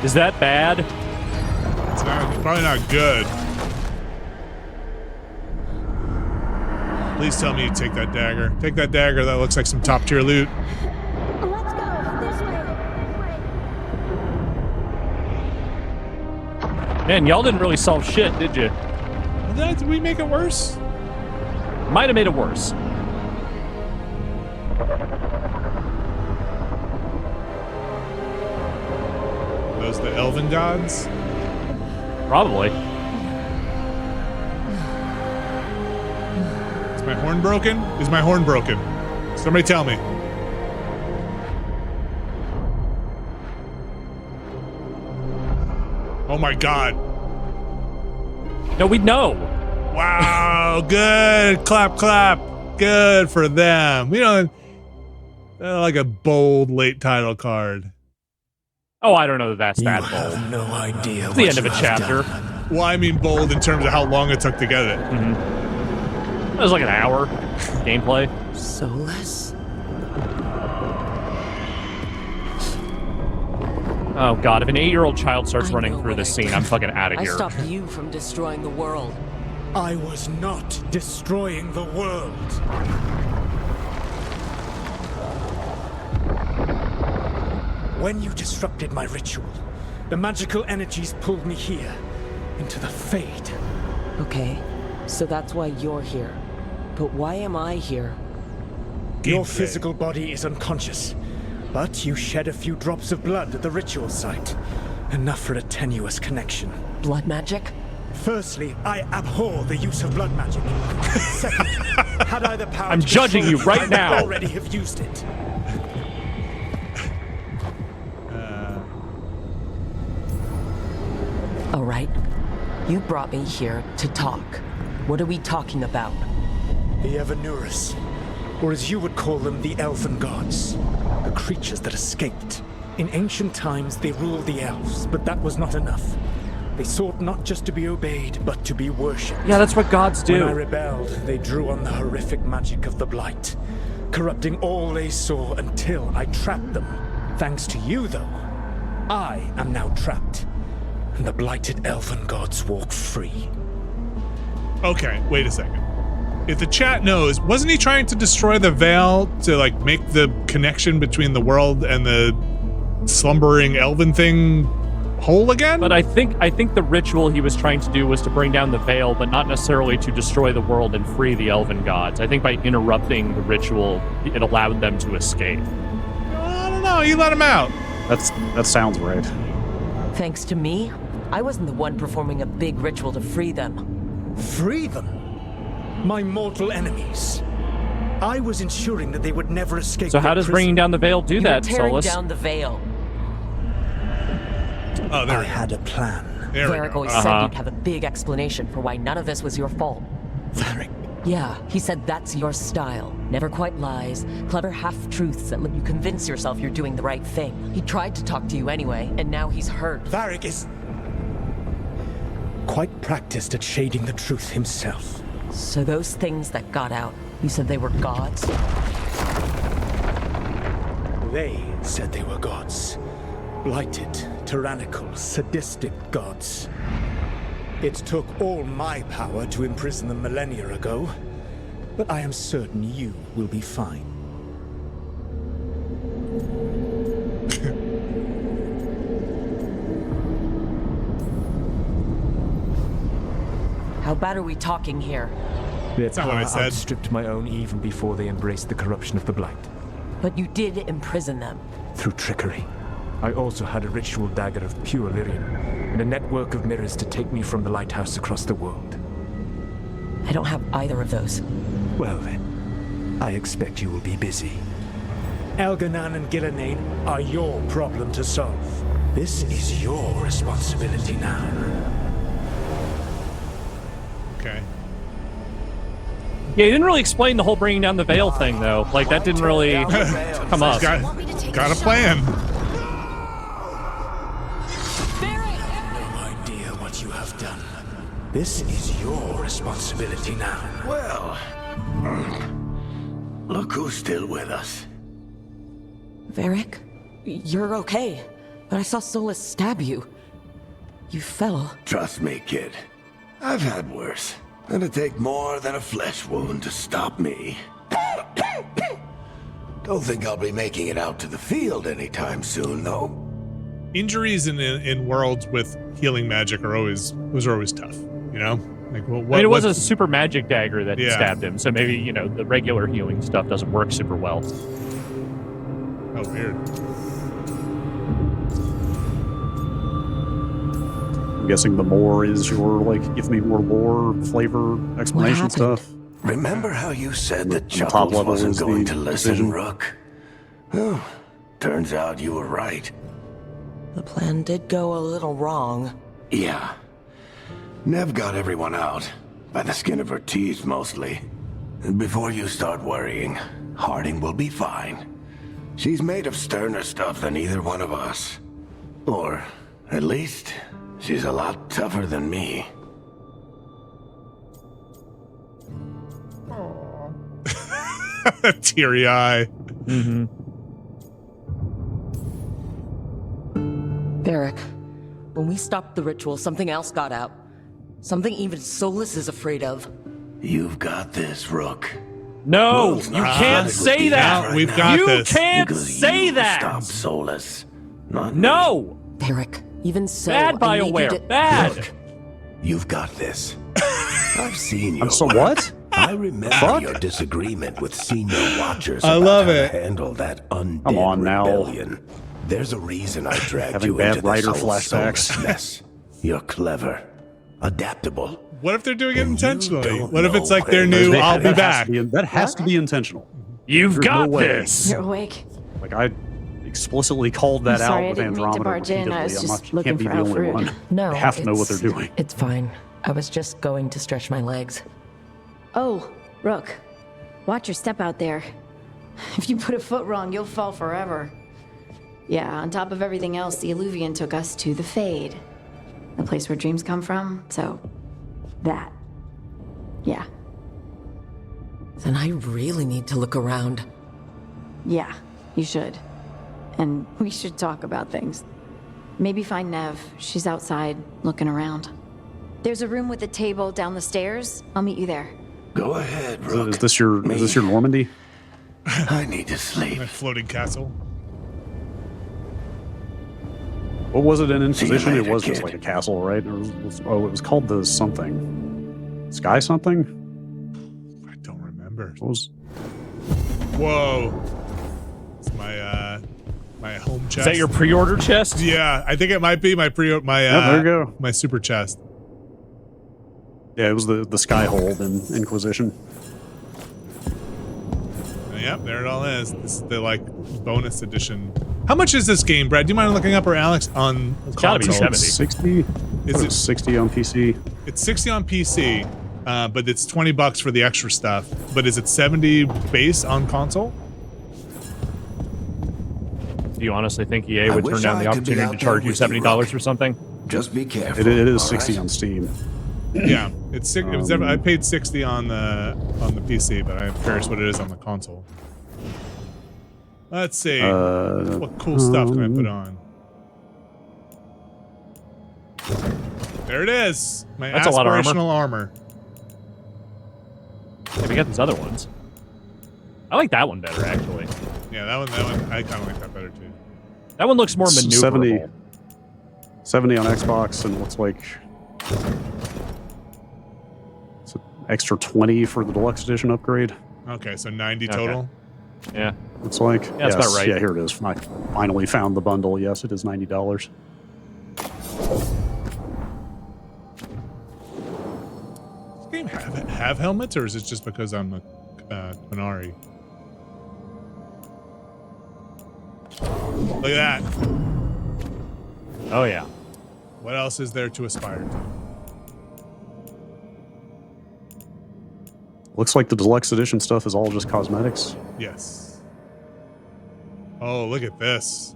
Is that bad? It's probably not good. Please tell me you take that dagger. Take that dagger. That looks like some top tier loot. let's go this way. Man, y'all didn't really solve shit, did you? Did we make it worse? Might have made it worse. Those the elven gods? Probably. Is my horn broken? Is my horn broken? Somebody tell me. Oh my god. No, we know. Wow, good. Clap, clap. Good for them. We don't like a bold late title card. Oh, I don't know that that's that bold. have no idea It's the end of a chapter. Well, I mean bold in terms of how long it took to get it. It was like an hour gameplay. Solas? Oh god, if an 8-year-old child starts I running know through what this I scene, did. I'm fucking out of I here. stopped you from destroying the world. I was not destroying the world. When you disrupted my ritual, the magical energies pulled me here, into the Fade. Okay, so that's why you're here. But why am I here? Your physical body is unconscious, but you shed a few drops of blood at the ritual site. Enough for a tenuous connection. Blood magic? Firstly, I abhor the use of blood magic. Second, had I the power I'm to judging you destroy right it, I would now. already have used it. All right, you brought me here to talk. What are we talking about? The Evanurus, or as you would call them, the Elven Gods. The creatures that escaped. In ancient times, they ruled the elves, but that was not enough. They sought not just to be obeyed, but to be worshipped. Yeah, that's what gods do. When I rebelled, they drew on the horrific magic of the Blight, corrupting all they saw until I trapped them. Thanks to you, though, I am now trapped, and the blighted Elven Gods walk free. Okay, wait a second. If the chat knows, wasn't he trying to destroy the veil to like make the connection between the world and the slumbering elven thing whole again? But I think the ritual he was trying to do was to bring down the veil, but not necessarily to destroy the world and free the elven gods. I think by interrupting the ritual, it allowed them to escape. I don't know. You let him out. That sounds right. Thanks to me? I wasn't the one performing a big ritual to free them. Free them? My mortal enemies. I was ensuring that they would never escape. So how does bringing down the veil do that, You're tearing Solas? down the veil. Oh, there I had a plan. Varric always said you'd have a big explanation for why none of this was your fault. Varric? Yeah, he said that's your style. Never quite lies, clever half-truths that let you convince yourself you're doing the right thing. He tried to talk to you anyway, and now he's hurt. Varric is quite practiced at shading the truth himself. So those things that got out, you said they were gods? They said they were gods. Blighted, tyrannical, sadistic gods. It took all my power to imprison them millennia ago, but I am certain you will be fine. How bad are we talking here? That's not what I said. Outstripped my own even before they embraced the corruption of the Blight. But you did imprison them. Through trickery. I also had a ritual dagger of pure lyrium, and a network of mirrors to take me from the Lighthouse across the world. I don't have either of those. Well then, I expect you will be busy. Elganan and Gillenane are your problem to solve. This is your responsibility now. Okay. Yeah, he didn't really explain the whole bringing down the veil thing, though. Like, that didn't really come up. Got a plan. No idea what you have done. This is your responsibility now. Well, look who's still with us. Varric, you're okay. But I saw Solas stab you. You fell. Trust me, kid. I've had worse. It'd take more than a flesh wound to stop me. Don't think I'll be making it out to the field anytime soon, though. Injuries in worlds with healing magic was always tough. You know, like well, I mean, it was a super magic dagger that stabbed him, so maybe, you know, the regular healing stuff doesn't work super well. Oh, weird. I'm guessing the more is your, like, give me more lore, flavor, explanation stuff. Remember how you said that top Chuckles level wasn't is the going to listen, decision. Rook? Well, turns out you were right. The plan did go a little wrong. Yeah. Nev got everyone out. By the skin of her teeth, mostly. Before you start worrying, Harding will be fine. She's made of sterner stuff than either one of us. Or, at least, she's a lot tougher than me. Teary eye. Mm-hmm. Varric, when we stopped the ritual, something else got out. Something even Solas is afraid of. You've got this, Rook. No, you can't say that. We've got this. You can't Because say you that. Stop Solas. Not No. Varric, even so, Bad I need you BioWare. to- Bad. Look, you've got this. I've seen you. So what? I remember your disagreement with senior watchers I about love how it. to handle that undead Come on now. rebellion. There's a reason I dragged Having you bad into this writer whole flashbacks. Solas mess. You're clever, adaptable. What if they're doing it And you intentionally? don't What if it's know like their when. new That I'll be has to back? that has to be intentional. You've There's got no way. this. You're awake. Like I explicitly called that I'm sorry, out I with didn't mean to Andromeda barge in. I was repeatedly. just Can't looking be for the only Alfred. one. No, I have to know what it's- they're doing. It's fine. I was just going to stretch my legs. Oh, Rook. Watch your step out there. If you put a foot wrong, you'll fall forever. Yeah, on top of everything else, the Illuvian took us to the Fade. The place where dreams come from, so... that. Yeah. Then I really need to look around. Yeah, you should. And we should talk about things. Maybe find Nev. She's outside, looking around. There's a room with a table down the stairs. I'll meet you there. Go ahead, Rook. Is this your Normandy? I need to sleep. A floating castle. What was it in See you Inquisition? It later, was just kid. like a castle, right? Or it was called the something. Sky something? I don't remember. What was Whoa. It's my home chest. Is that your pre-order chest? Yeah, I think it might be my Yeah, there you go. my super chest. Yeah, it was the sky hold in Inquisition. Yep, there it all is. This is the like bonus edition. How much is this game, Brad? Do you mind looking up, or Alex on It's gotta be console? 70. 60? Is Is it- it 60 on PC? It's 60 on PC, but it's $20 for the extra stuff. But is it 70 base on console? Do you honestly think EA I would turn wish down I the could be opportunity out to there charge you with you, $70 Rook. for something? Just be careful. It is all 60 right? on Steam. Yeah, it's six, it was. I paid 60 on the PC, but I'm curious what it is on the console. Let's see. What cool stuff can I put on? There it is. My That's a lot of armor. aspirational armor. Yeah, we got these other ones. I like that one better, actually. Yeah, that one. I kind of like that better too. That one looks more maneuverable. 70 on Xbox, and looks like it's an extra 20 for the deluxe edition upgrade. Okay, so 90 total. Yeah. Looks like. Yeah, that's about right. Yeah, here it is. I finally found the bundle. Yes, it is $90. Does this game have helmets, or is it just because I'm a Qunari? Look at that. Oh, yeah. What else is there to aspire to? Looks like the deluxe edition stuff is all just cosmetics. Yes. Oh, look at this.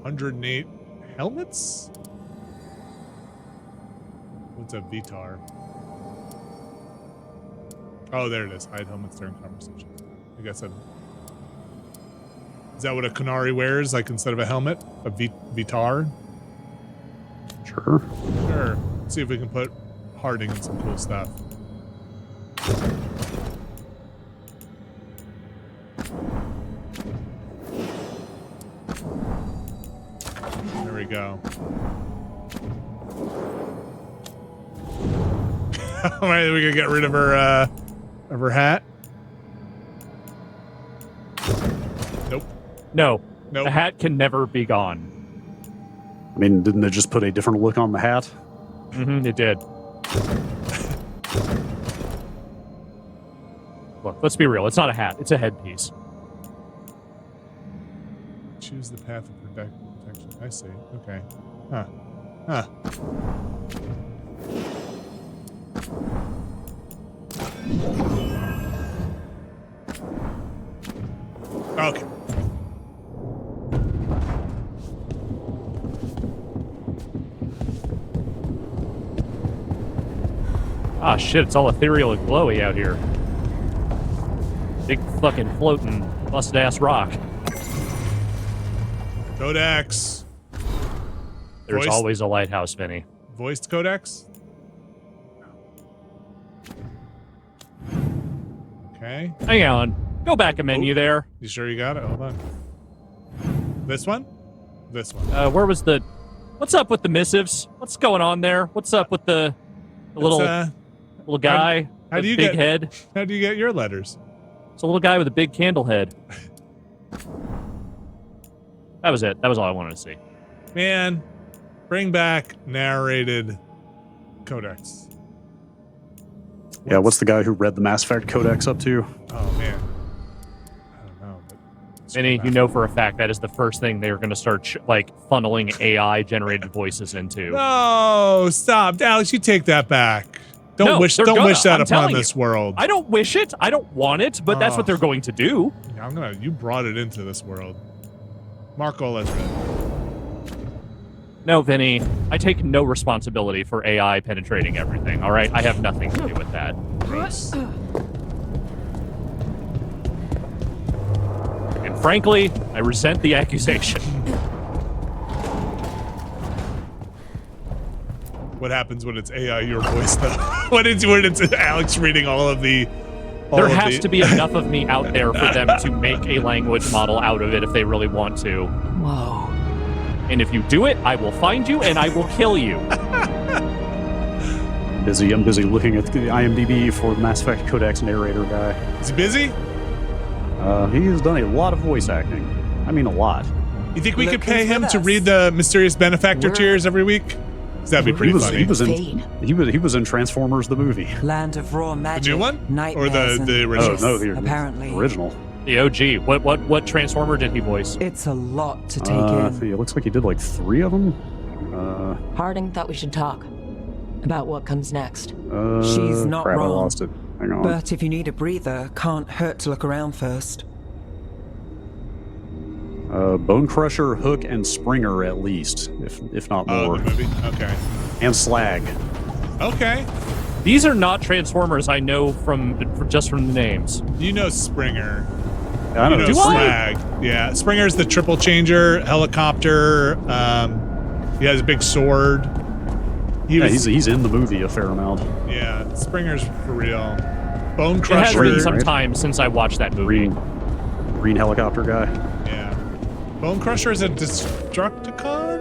108 helmets? What's a VTAR? Oh, there it is. Hide helmets during conversations. I guess is that what a Qunari wears? Like instead of a helmet, a VTAR? Sure. Sure. Let's see if we can put Harding in some cool stuff. There we go. All right, we can get rid of her hat. Nope. No. Nope. The hat can never be gone. I mean, didn't it just put a different look on the hat? Mm-hmm, it did. Look, let's be real. It's not a hat. It's a headpiece. Choose the path of protection. Actually, I see. Okay. Huh. Huh. Okay. Ah, shit, it's all ethereal and glowy out here. Big fucking floating busted-ass rock. Codex. There's always a lighthouse, Vinny. Voiced codex? Okay. Hang on. Go back a menu there. You sure you got it? Hold on. This one? This one. Where was the... What's up with the missives? What's going on there? What's up with the little guy how with do you big get, head? How do you get your letters? It's a little guy with a big candle head. That was it. That was all I wanted to see. Man, bring back narrated codex. Yeah, what's the guy who read the Mass Effect Codex up to? Oh, man. I don't know. Vinny, you know for a fact that is the first thing they're going to start funneling AI-generated voices into. No, stop. Alex, you take that back. Don't No, wish they're don't gonna. wish that I'm upon telling this you. world. I don't wish it. I don't want it, but that's what they're going to do. Yeah, you brought it into this world. Marco, let's read. No, Vinny, I take no responsibility for AI penetrating everything, all right? I have nothing to do with that. And frankly, I resent the accusation. What happens when it's AI your voice, though? when it's Alex reading all of the... There has to be enough of me out there for them to make a language model out of it if they really want to. Whoa. And if you do it, I will find you and I will kill you. I'm busy looking at the IMDb for the Mass Effect Codex narrator guy. Is he busy? He has done a lot of voice acting. I mean, a lot. You think we could pay him to read the Mysterious Benefactor tears every week? That'd be pretty funny. He was in Transformers the movie. Land of raw magic. The new one? Nightmares Or the original? Oh, no, the apparently. original. The OG. What Transformer did he voice? It's a lot to take in. It looks like he did like 3 of them. Harding thought we should talk about what comes next. She's not crap, wrong. I lost it. Hang on. But if you need a breather, can't hurt to look around first. Bone Crusher, Hook, and Springer at least, if not more. The movie? Okay. And Slag. Okay. These are not Transformers I know from the names. You know Springer. I don't know. You know Slag. Yeah, Springer's the triple changer, helicopter. He has a big sword. He's in the movie a fair amount. Yeah, Springer's for real. Bone It Crusher. has been some time since I watched that movie. Green helicopter guy. Yeah. Bone Crusher is a Destructicon?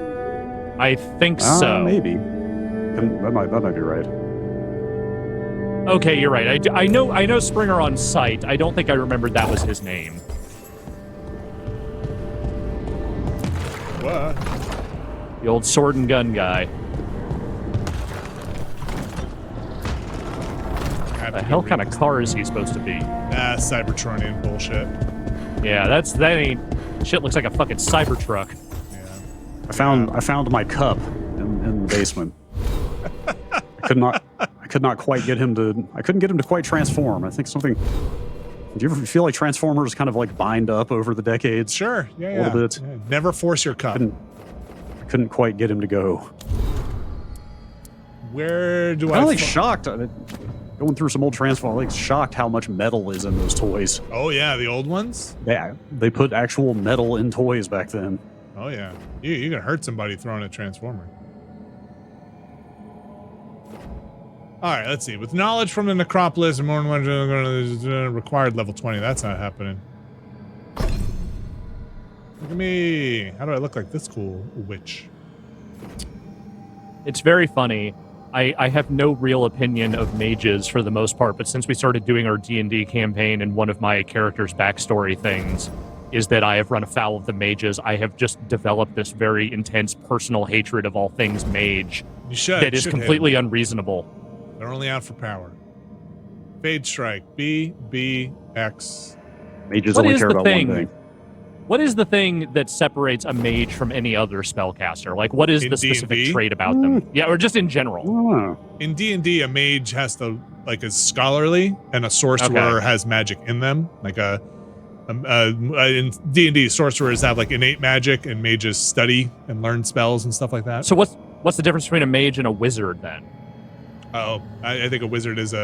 I think so. Maybe. That might be right. Okay, you're right. I know Springer on sight. I don't think I remembered that was his name. What? The old sword and gun guy. The hell kind of car is he supposed to be? Cybertronian bullshit. Yeah, that ain't shit. Looks like a fucking Cybertruck. I found my cup in the basement. I could not quite get him to. I couldn't get him to quite transform. I think something. Do you ever feel like Transformers kind of like bind up over the decades? Sure. Yeah. A little bit. Yeah. Never force your cup. I couldn't quite get him to go. Where do I'm like shocked. Going through some old Transformers, like shocked how much metal is in those toys. Oh yeah, the old ones. Yeah, they put actual metal in toys back then. Oh yeah, you can hurt somebody throwing a Transformer. All right, let's see. With knowledge from the necropolis and more than one required level 20. That's not happening. Look at me. How do I look like this cool witch? It's very funny. I have no real opinion of mages for the most part, but since we started doing our D&D campaign, and one of my character's backstory things is that I have run afoul of the mages, I have just developed this very intense personal hatred of all things mage that is completely unreasonable. They're only out for power. Fade Strike. B, B, X. Mages only care about one thing. What is the thing that separates a mage from any other spellcaster? Like, what is In the specific D&D? trait about them? Yeah, or just in general. In D&D, a mage has to is scholarly, and a sorcerer has magic in them. Like in D&D, sorcerers have like innate magic, and mages study and learn spells and stuff like that. So what's the difference between a mage and a wizard then? I think a wizard is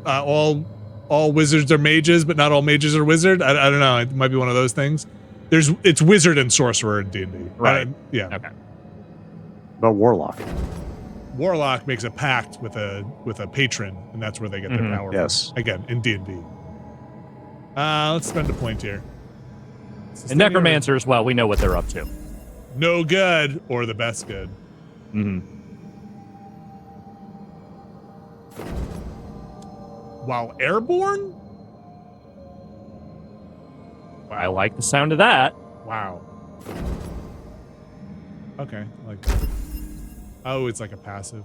all wizards are mages, but not all mages are wizard. I don't know. It might be one of those things. It's wizard and sorcerer in D&D. Right. Yeah. Okay. About warlock. Warlock makes a pact with a patron, and that's where they get their power. Yes. From. Again, in D&D. Let's spend a point here. And necromancers, well, we know what they're up to. No good or the best good. While airborne? I like the sound of that. Wow. Okay. Oh, it's like a passive.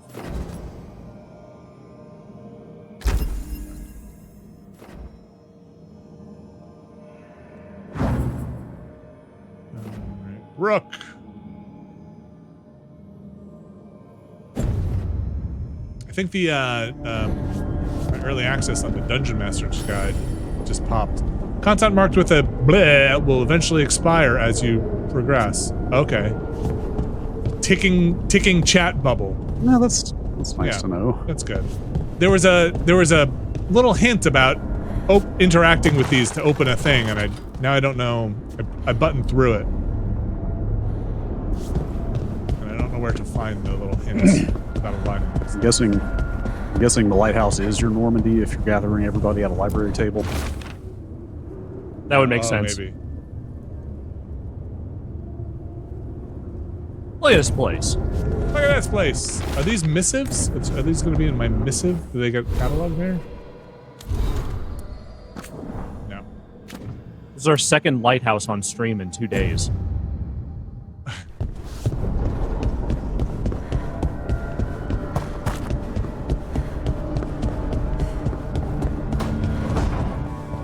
Rook. I think the early access on the Dungeon Master's Guide just popped. Content marked with a bleh will eventually expire as you progress. Okay. Ticking chat bubble. Yeah, that's nice to know. That's good. There was a little hint about interacting with these to open a thing, and now I don't know. I buttoned through it. I don't know where to find the little hints about a line. I'm guessing the Lighthouse is your Normandy if you're gathering everybody at a library table. That would make sense. Maybe. Look at this place. Look at this place. Are these missives? Are these going to be in my missive? Do they get cataloged there? No. This is our second Lighthouse on stream in 2 days.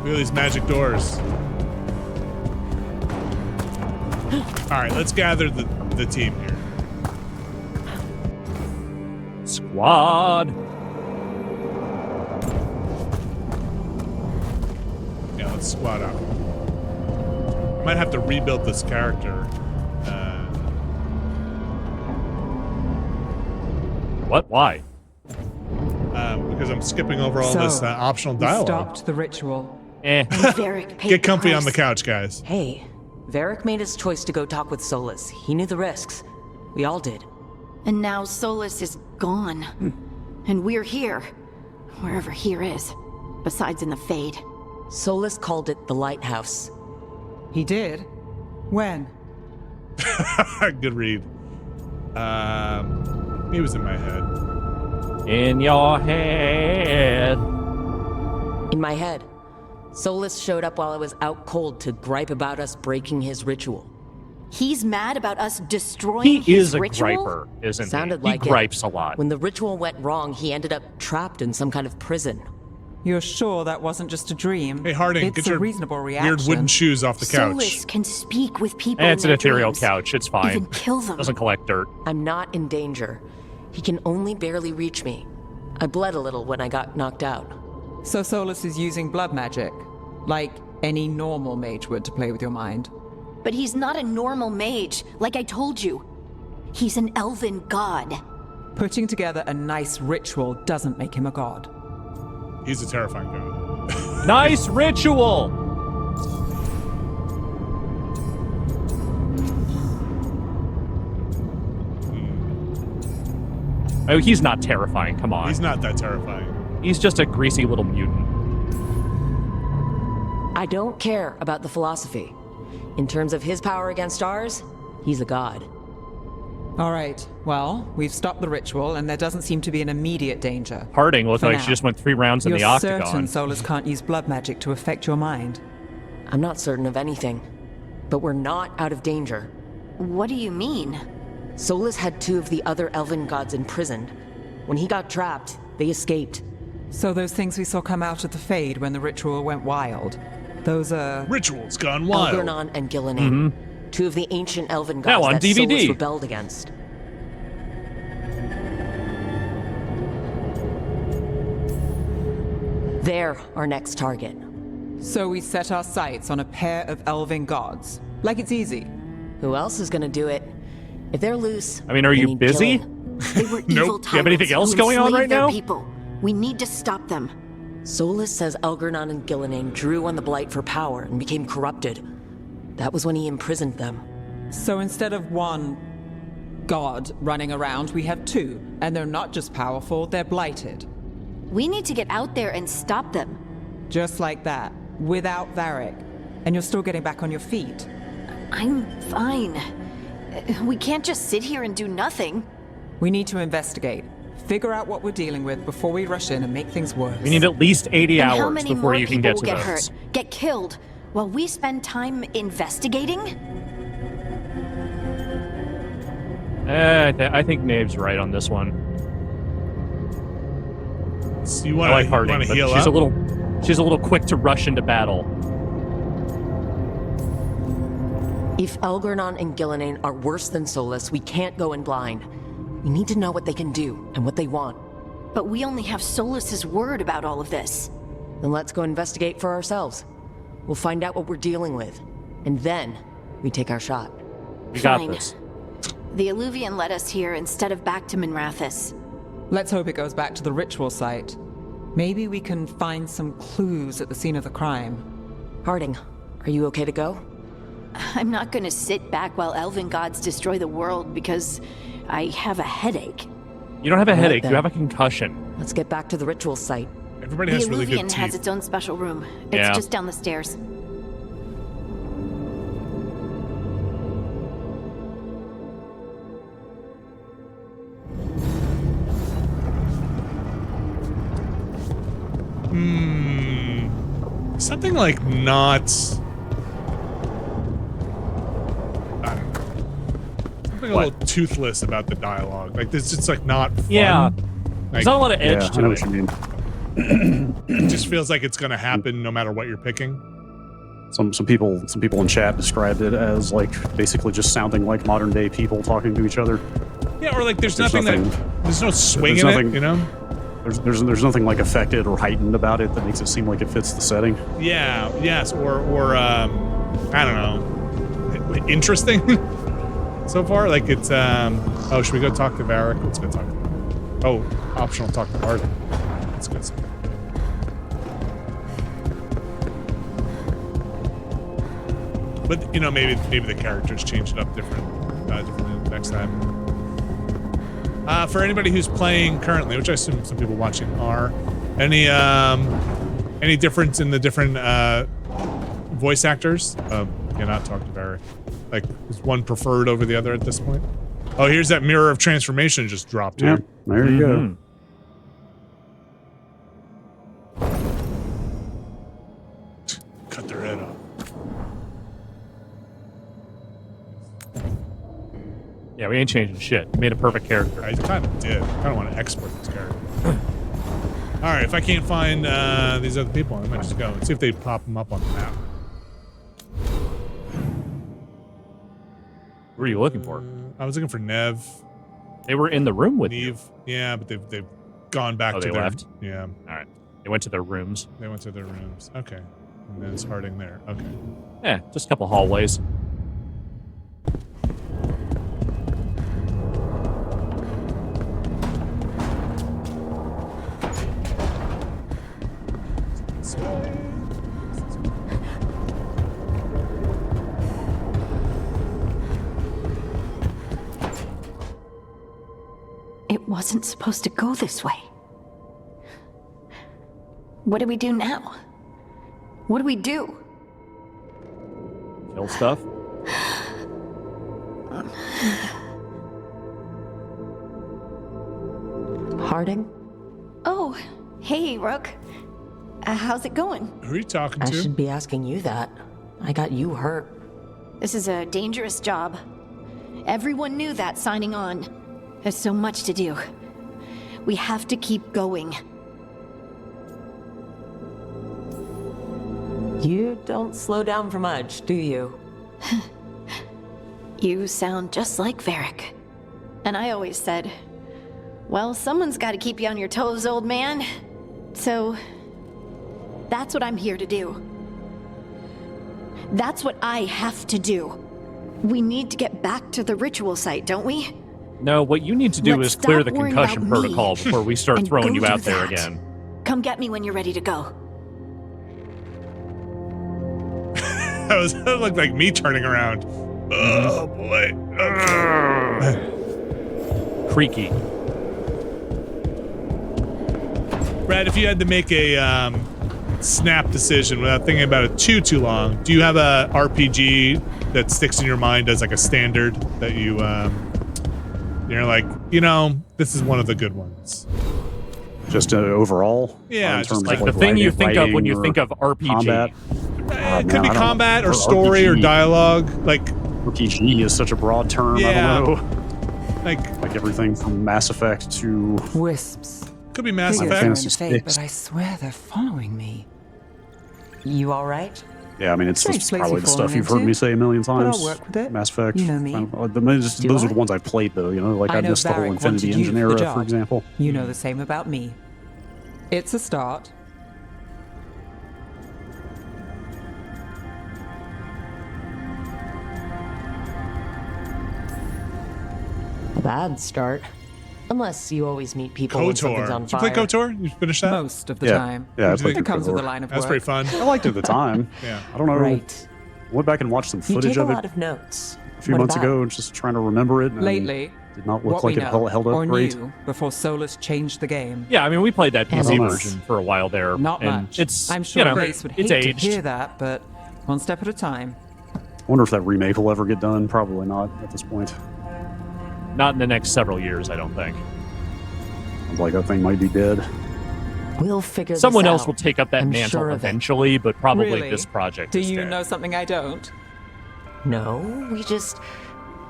Look at these magic doors. All right, let's gather the team here. Squad. Yeah, let's squad up. Might have to rebuild this character. What? Why? Because I'm skipping over all this optional dialogue. Stopped the ritual. Get comfy on the couch, guys. Hey, Varric made his choice to go talk with Solas. He knew the risks. We all did. And now Solas is gone. And we're here. Wherever here is. Besides in the Fade. Solas called it the Lighthouse. He did? When? Good read. He was in my head. In your head. In my head. Solas showed up while I was out cold to gripe about us breaking his ritual. He's mad about us destroying He his is a ritual? griper, isn't Sounded he? like He gripes a lot. When the ritual went wrong, he ended up trapped in some kind of prison. You're sure that wasn't just a dream? Hey, Harding, it's get a your reasonable reaction. weird wooden shoes off the couch. Solas can speak with people It's in an their ethereal dreams. couch. It's fine. Even kill them. Doesn't collect dirt. I'm not in danger. He can only barely reach me. I bled a little when I got knocked out. So Solas is using blood magic, like any normal mage would, to play with your mind. But he's not a normal mage, like I told you. He's an elven god. Putting together a nice ritual doesn't make him a god. He's a terrifying god. Nice ritual! Oh, he's not terrifying, come on. He's not that terrifying. He's just a greasy little mutant. I don't care about the philosophy. In terms of his power against ours, he's a god. All right, well, we've stopped the ritual, and there doesn't seem to be an immediate danger. Harding looked For like now. she just went 3 rounds in the You're octagon. certain Solas can't use blood magic to affect your mind? I'm not certain of anything. But we're not out of danger. What do you mean? Solas had 2 of the other elven gods imprisoned. When he got trapped, they escaped. So those things we saw come out of the Fade when the ritual went wild, Those are... Rituals gone wild. Algernon and Gillenane, two of the ancient elven gods Now on that DVD. Solas rebelled against. They're our next target. So we set our sights on a pair of elven gods. Like it's easy. Who else is gonna do it? If they're loose, I mean, are they you need busy? killing. They were evil Nope. Do you have anything tyrants else who going on enslaved right their now? People. We need to stop them. Solas says Algernon and Gillenane drew on the Blight for power and became corrupted. That was when he imprisoned them. So instead of one god running around, we have two. And they're not just powerful, they're blighted. We need to get out there and stop them. Just like that. Without Varric. And you're still getting back on your feet. I'm fine. We can't just sit here and do nothing. We need to investigate. Figure out what we're dealing with before we rush in and make things worse. We need at least 80 And hours how many before more you can people get will to get those. hurt, get killed, while we spend time investigating? I think Nave's right on this one. So you I want like to Harding, but heal she's up? she's a little quick to rush into battle. If Algernon and Gillenane are worse than Solas, we can't go in blind. We need to know what they can do and what they want. But we only have Solas's word about all of this. Then let's go investigate for ourselves. We'll find out what we're dealing with, and then we take our shot. We got Fine. this. The Illuvian led us here instead of back to Minrathous. Let's hope it goes back to the ritual site. Maybe we can find some clues at the scene of the crime. Harding, are you okay to go? I'm not gonna sit back while elven gods destroy the world because I have a headache. You don't have a headache, then. you have a concussion. Let's get back to the ritual site. Everybody The has really good Illuvian has teeth. its own special room. It's Yeah. just down the stairs. Something like not. I don't know. Something a little toothless about the dialogue. Like this, it's like not fun. Yeah. Like, There's not a lot of edge I to know it. what you mean. it just feels like it's gonna happen no matter what you're picking. Some people in chat described it as like basically just sounding like modern day people talking to each other. Yeah, or like there's There's nothing nothing- that there's no swing there's in nothing- it, you know? There's nothing like affected or heightened about it that makes it seem like it fits the setting. Yeah, yes, or I don't know, interesting so far. Like it's oh, should we go talk to Varric? Let's go talk. Oh, optional talk to Harding. That's good. But you know, maybe the characters changed it up differently next time. For anybody who's playing currently, which I assume some people watching are, any difference in the different voice actors? Cannot talk to Varric. Like, is one preferred over the other at this point? Oh, here's that mirror of transformation just dropped here. Yeah, there you go. Cut their head off. Yeah, we ain't changing shit. Made a perfect character. I kind of did. I kind of want to export this character. All right, if I can't find these other people, I might just go and see if they pop them up on the map. Who are you looking for? I was looking for Nev. They were in the room with you. Neve. Yeah, but they've gone back Oh, to they their left? Yeah, All right. They went to their rooms. they went to their rooms. Okay, and then it's Harding there. Okay. Yeah, just a couple hallways. It wasn't supposed to go this way. What do we do now? What do we do? Kill stuff. Harding? Oh, hey, Rook. How's it going? Who are you talking I to? should be asking you that. I got you hurt. This is a dangerous job. Everyone knew that signing on. There's so much to do. We have to keep going. You don't slow down for much, do you? You sound just like Varric. And I always said, well, someone's got to keep you on your toes, old man. So, that's what I'm here to do. That's what I have to do. We need to get back to the ritual site, don't we? No, what you need to do Let's is clear stop the worrying concussion about me protocol before we start and throwing go you do out there that. again. Come get me when you're ready to go. That looked like me turning around. Oh boy. Okay. Creaky. Brad, if you had to make a snap decision without thinking about it too long, do you have a RPG that sticks in your mind as like a standard that you're like, this is one of the good ones? Just overall? Yeah, in terms just of the thing you think of when writing you think of or RPG. combat? It could be I don't combat know. or story or RPG. dialogue. Like RPG is such a broad term. Yeah. I don't know. Like everything from Mass Effect to Wisps. Could be Mass Figures Effect. are in Fantasy the fate, six. but I swear they're following me. You all right? Yeah, I mean, it's Strange place probably you've the stuff fallen you've heard into, me say a million but I'll times. work with it. Mass Effect. You know me. Those Do are I? the ones I've played, though. Like I I know missed the whole Varric Infinity wanted you Engine for the era, job. for example. You know the same about me. It's a start. A bad start. Unless you always meet people when something's on KOTOR. Did you fire. play KOTOR? You finished that? Most of the Yeah. time. Yeah, I played It comes with a KOTOR. line of That's work. pretty fun. I liked it at the time. Yeah. I don't know. Right. Went back and watched some You footage take a of it lot of notes. a few What months about? ago, just trying to remember it. And Lately, did not look what like we it know held or up great. knew before Solus changed the game. Yeah, I mean, we played that PC Not version for a while there. Not and much. It's, I'm sure Grace Grace would hate it's to aged. hear that, but one step at a time. I wonder if that remake will ever get done. Probably not at this point. Not in the next several years, I don't think. Sounds like that thing might be dead. We'll figure Someone this else out. will take up that I'm mantle sure of it. eventually, but probably Really? this project Do is you dead. know something I don't? No, we just...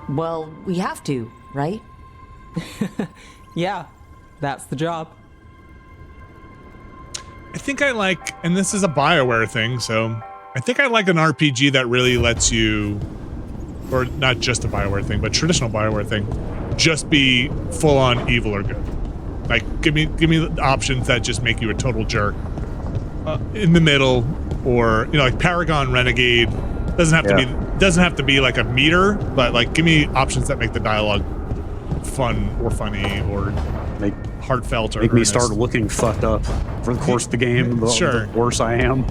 Well, we have to, right? Yeah, that's the job. I think I like, and this is a BioWare thing, so I think I like an RPG that really lets you, or not just a BioWare thing, but traditional BioWare thing, just be full on evil or good. Like, give me options that just make you a total jerk in the middle, or like Paragon Renegade doesn't have to be like a meter, but like give me options that make the dialogue fun or funny or Make heartfelt or Make me earnest. start looking fucked up for the course of the game. The worse I am.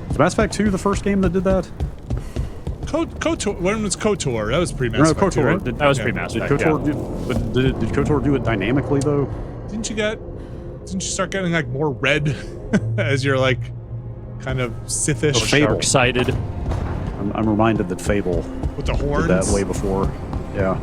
Was Mass Effect 2 the first game that did that? KOTOR. When was KOTOR? That was pre-Mass Effect, KOTOR. right? That was pre-Mass Did Effect, KOTOR did KOTOR do it dynamically though? Didn't you start getting like more red as you're like kind of Sithish? Fable. Dark-sided. I'm reminded that Fable With the horns? did that way before. Yeah.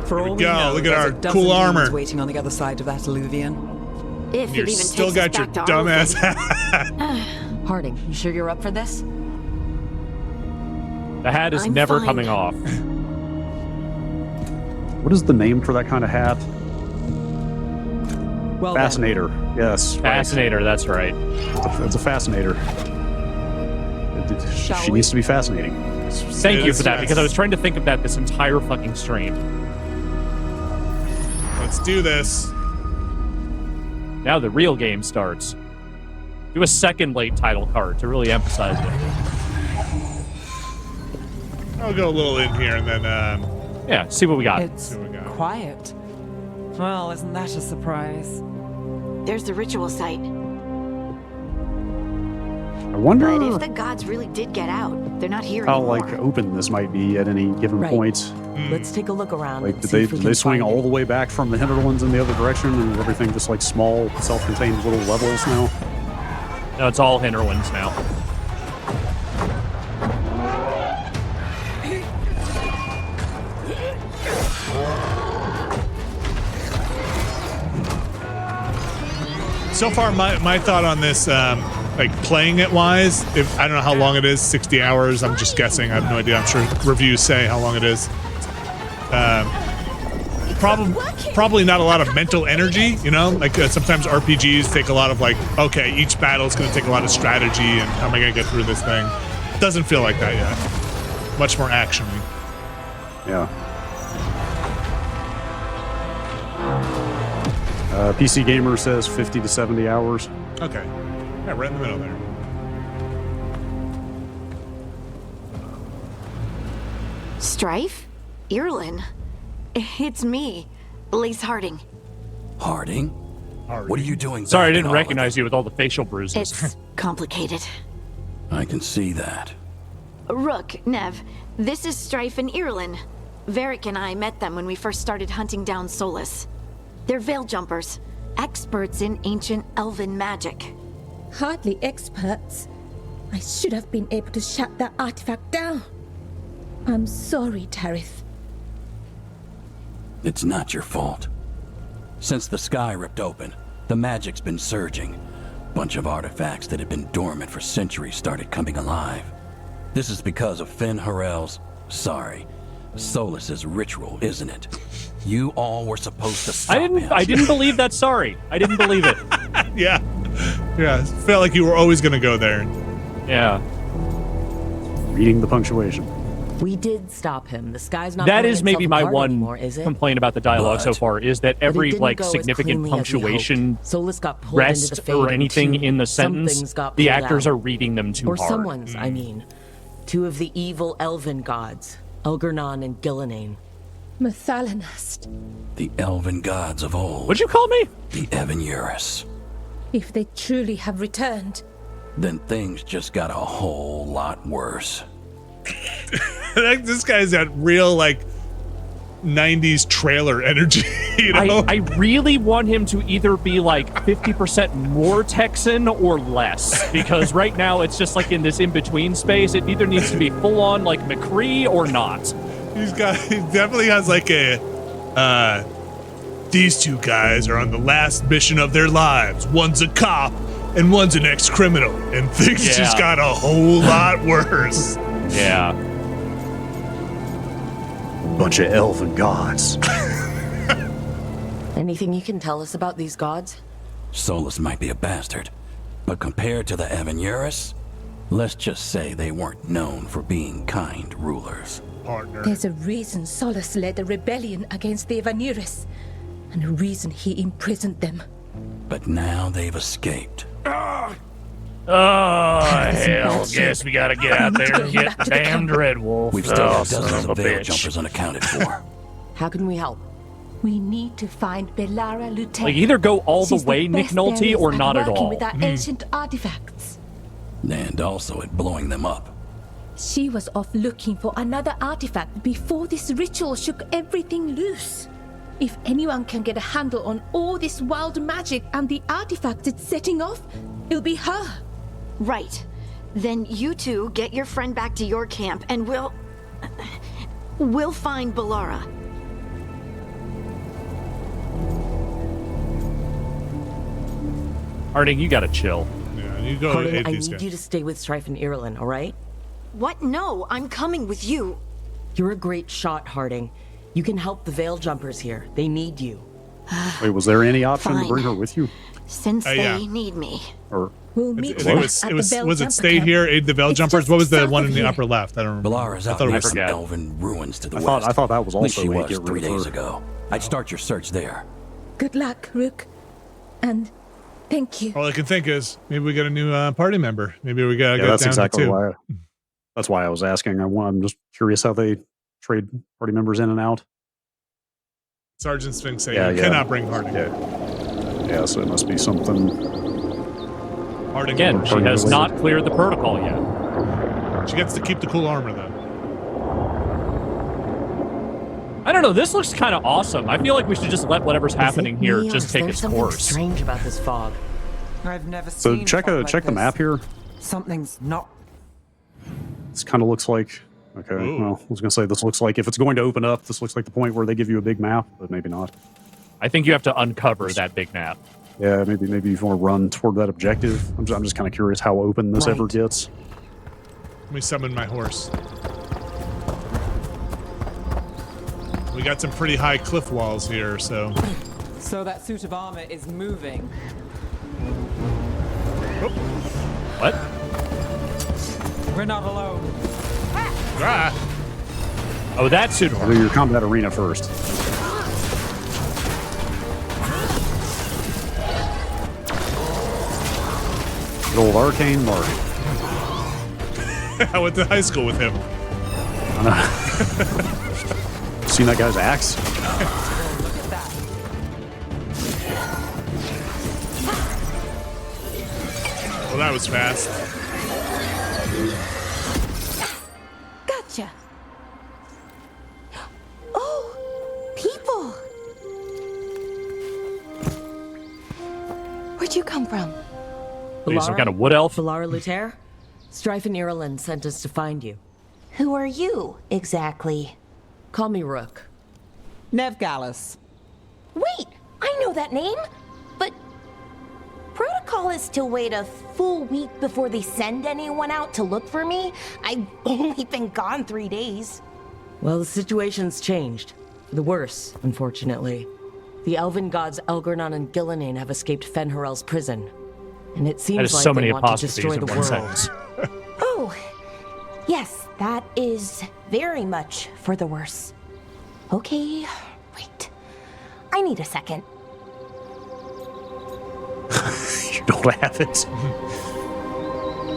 For all we go. know, Look at there's our a dozen cool humans armor. waiting on the other side of that alluvion. If You it even still takes us got your back to dumbass Arlathan. hat. Harding, you sure you're up for this? The hat is I'm never fine. coming off. What is the name for that kind of hat? Well then, Fascinator. Yes. Fascinator, that's right. It's a fascinator. Shall She we? needs to be fascinating. Thank you for that, because I was trying to think of that this entire fucking stream. Let's do this. Now the real game starts. Do a second late title card to really emphasize it. I'll go a little in here and then Yeah, see what we got. it's Here we go. quiet. Well, isn't that a surprise? There's the ritual site. I wonder But if the gods really did get out, they're not here how anymore. like open this might be at any given Right. point. Let's take a look around. Like, and did see they if we did can they swing find all it. the way back from the hinterlands in the other direction, and everything just like small, self-contained little levels now? No, it's all Hinterlands now. So far, my thought on this, like playing it wise, if I don't know how long it is, 60 hours. I'm just guessing. I have no idea. I'm sure reviews say how long it is. Probably not a lot of mental energy, you know? Like sometimes RPGs take a lot of like, okay, each battle is going to take a lot of strategy and how am I going to get through this thing? Doesn't feel like that yet. Much more action-y. Yeah. PC Gamer says 50 to 70 hours. Okay. Yeah, right in the middle there. Strife? Irlin? It's me, Lace Harding. Harding? What are you doing? Sorry, I didn't recognize you with all the facial bruises. It's complicated. I can see that. Rook, Nev, this is Strife and Irlin. Varric and I met them when we first started hunting down Solas. They're veil jumpers, experts in ancient elven magic. Hardly experts. I should have been able to shut that artifact down. I'm sorry, Tarith. It's not your fault. Since the sky ripped open, the magic's been surging. Bunch of artifacts that had been dormant for centuries started coming alive. This is because of Finn Harel's, Solas's ritual, isn't it? You all were supposed to stop him. I didn't believe that. Sorry, I didn't believe it. Yeah, it felt like you were always going to go there. Yeah. Reading the punctuation. We did stop him. The sky's not. That is maybe my one anymore, is it? complaint about the dialogue so far, is that every like go as significant cleanly as we punctuation, Solas got pulled into rest, the Fade or and anything two- in the some sentence, things got the pulled actors out. are reading them too or hard. Someone's, I mean. Two of the evil elven gods, Elgernon and Gillinane. Mathalanast. The elven gods of old. What'd you call me? The Evanurus. If they truly have returned. Then things just got a whole lot worse. This guy's got real like 90s trailer energy. You know? I really want him to either be like 50% more Texan or less, because right now it's just like in this in-between space. It either needs to be full-on like McCree or not. He definitely has like a these two guys are on the last mission of their lives. One's a cop and one's an ex-criminal, and things just got a whole lot worse. Yeah. Bunch of elven gods. Anything you can tell us about these gods? Solas might be a bastard, but compared to the Evanurus, let's just say they weren't known for being kind rulers. Partner. There's a reason Solas led a rebellion against the Evanurus, and a reason he imprisoned them. But now they've escaped. Oh, hell, guess we gotta get out there and get damn Dreadwolf. We've still got son dozens of a of veil bitch. jumpers unaccounted for. How can we help? We need to find Belara Lutet. Like, either go all the She's way, Nick best Nolte, there is or not at working all. with our ancient artifacts. And also at blowing them up. She was off looking for another artifact before this ritual shook everything loose. If anyone can get a handle on all this wild magic and the artifact it's setting off, it'll be her. Right. Then you two get your friend back to your camp and we'll find Belara. Harding, you gotta chill. Yeah, you go Harding, hate I these need guys. you to stay with Strife and Irlin, all right? What? No, I'm coming with you. You're a great shot, Harding. You can help the Veil Jumpers here. They need you. Wait, was there any option to Fine. bring her with you? Since they yeah. need me. Or We'll meet It you was at the Veil was it Jumper stay camp. here, aid the Veil It's Jumpers? just What was the south one of in the here. upper left? I don't remember. Belara's I out thought it in was some forget. elven ruins to the I west. thought that was At least also she a way to was get 3 rid of days her. ago. I'd start your search there. Good luck, Rook. And thank you. All I can think is maybe we got a new party member. Maybe we gotta Yeah, get that's down exactly to two. why. That's why I was asking. I'm just curious how they trade party members in and out. Sergeant Sphinx saying Yeah, you yeah. cannot bring Harding. Yeah, so it must be something. Harding Again, she has related. not cleared the protocol yet. She gets to keep the cool armor though. I don't know, this looks kind of awesome. I feel like we should just let whatever's happening here Me, or just is take there its something course. strange about this fog. I've never So seen check fog like the this. map here. Something's not. This kind of looks like. Okay, Ooh. well, I was gonna say this looks like if it's going to open up, this looks like the point where they give you a big map, but maybe not. I think you have to uncover that big map. Yeah, maybe if you want to run toward that objective. I'm just kind of curious how open this ever gets. Let me summon my horse. We got some pretty high cliff walls here, so. So that suit of armor is moving. Oh. What? We're not alone. Ah. Oh, that suit of I'll do your combat arena first. Good old Arcane Mark. I went to high school with him. I know. Seen that guy's axe? Well, that was fast. Gotcha. Oh, people. Where'd you come from? Are you some kind of wood elf? Valara Luther? Strife and Irulan sent us to find you. Who are you, exactly? Call me Rook. Nev Gallus. Wait, I know that name. But protocol is to wait a full week before they send anyone out to look for me. I've only been gone 3 days. Well, the situation's changed. For the worse, unfortunately. The elven gods Elgornon and Gillinane have escaped Fenharel's prison. And it seems like so they many want to apostrophes destroy in the one world. sentence. Oh, yes, that is very much for the worse. Okay, wait. I need a second. You don't have it.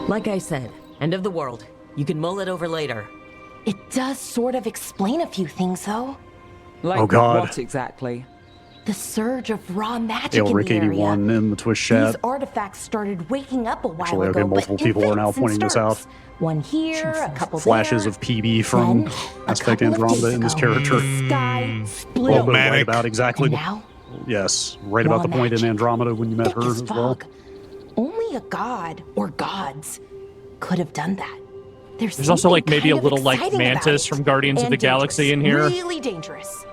Like I said, end of the world. You can mull it over later. It does sort of explain a few things, though. Like Oh, God. what exactly? The surge of raw magic Hail in Rick the area. 81 in the Twitch chat. These artifacts started waking up a while Actually, okay, ago, multiple but people in are now fits and pointing this out. starts. One here, a couple Flashes there. of PB from Then, a Aspect couple of Andromeda days in this ago, character. the sky split Well, open. right about exactly. And now, Yes, right about raw the point in magic, Andromeda when you met her thick as as well. fog. Only a god or gods could have done that. There's also like maybe a little like exciting about Mantis it. from Guardians of And the Galaxy in here. Really dangerous.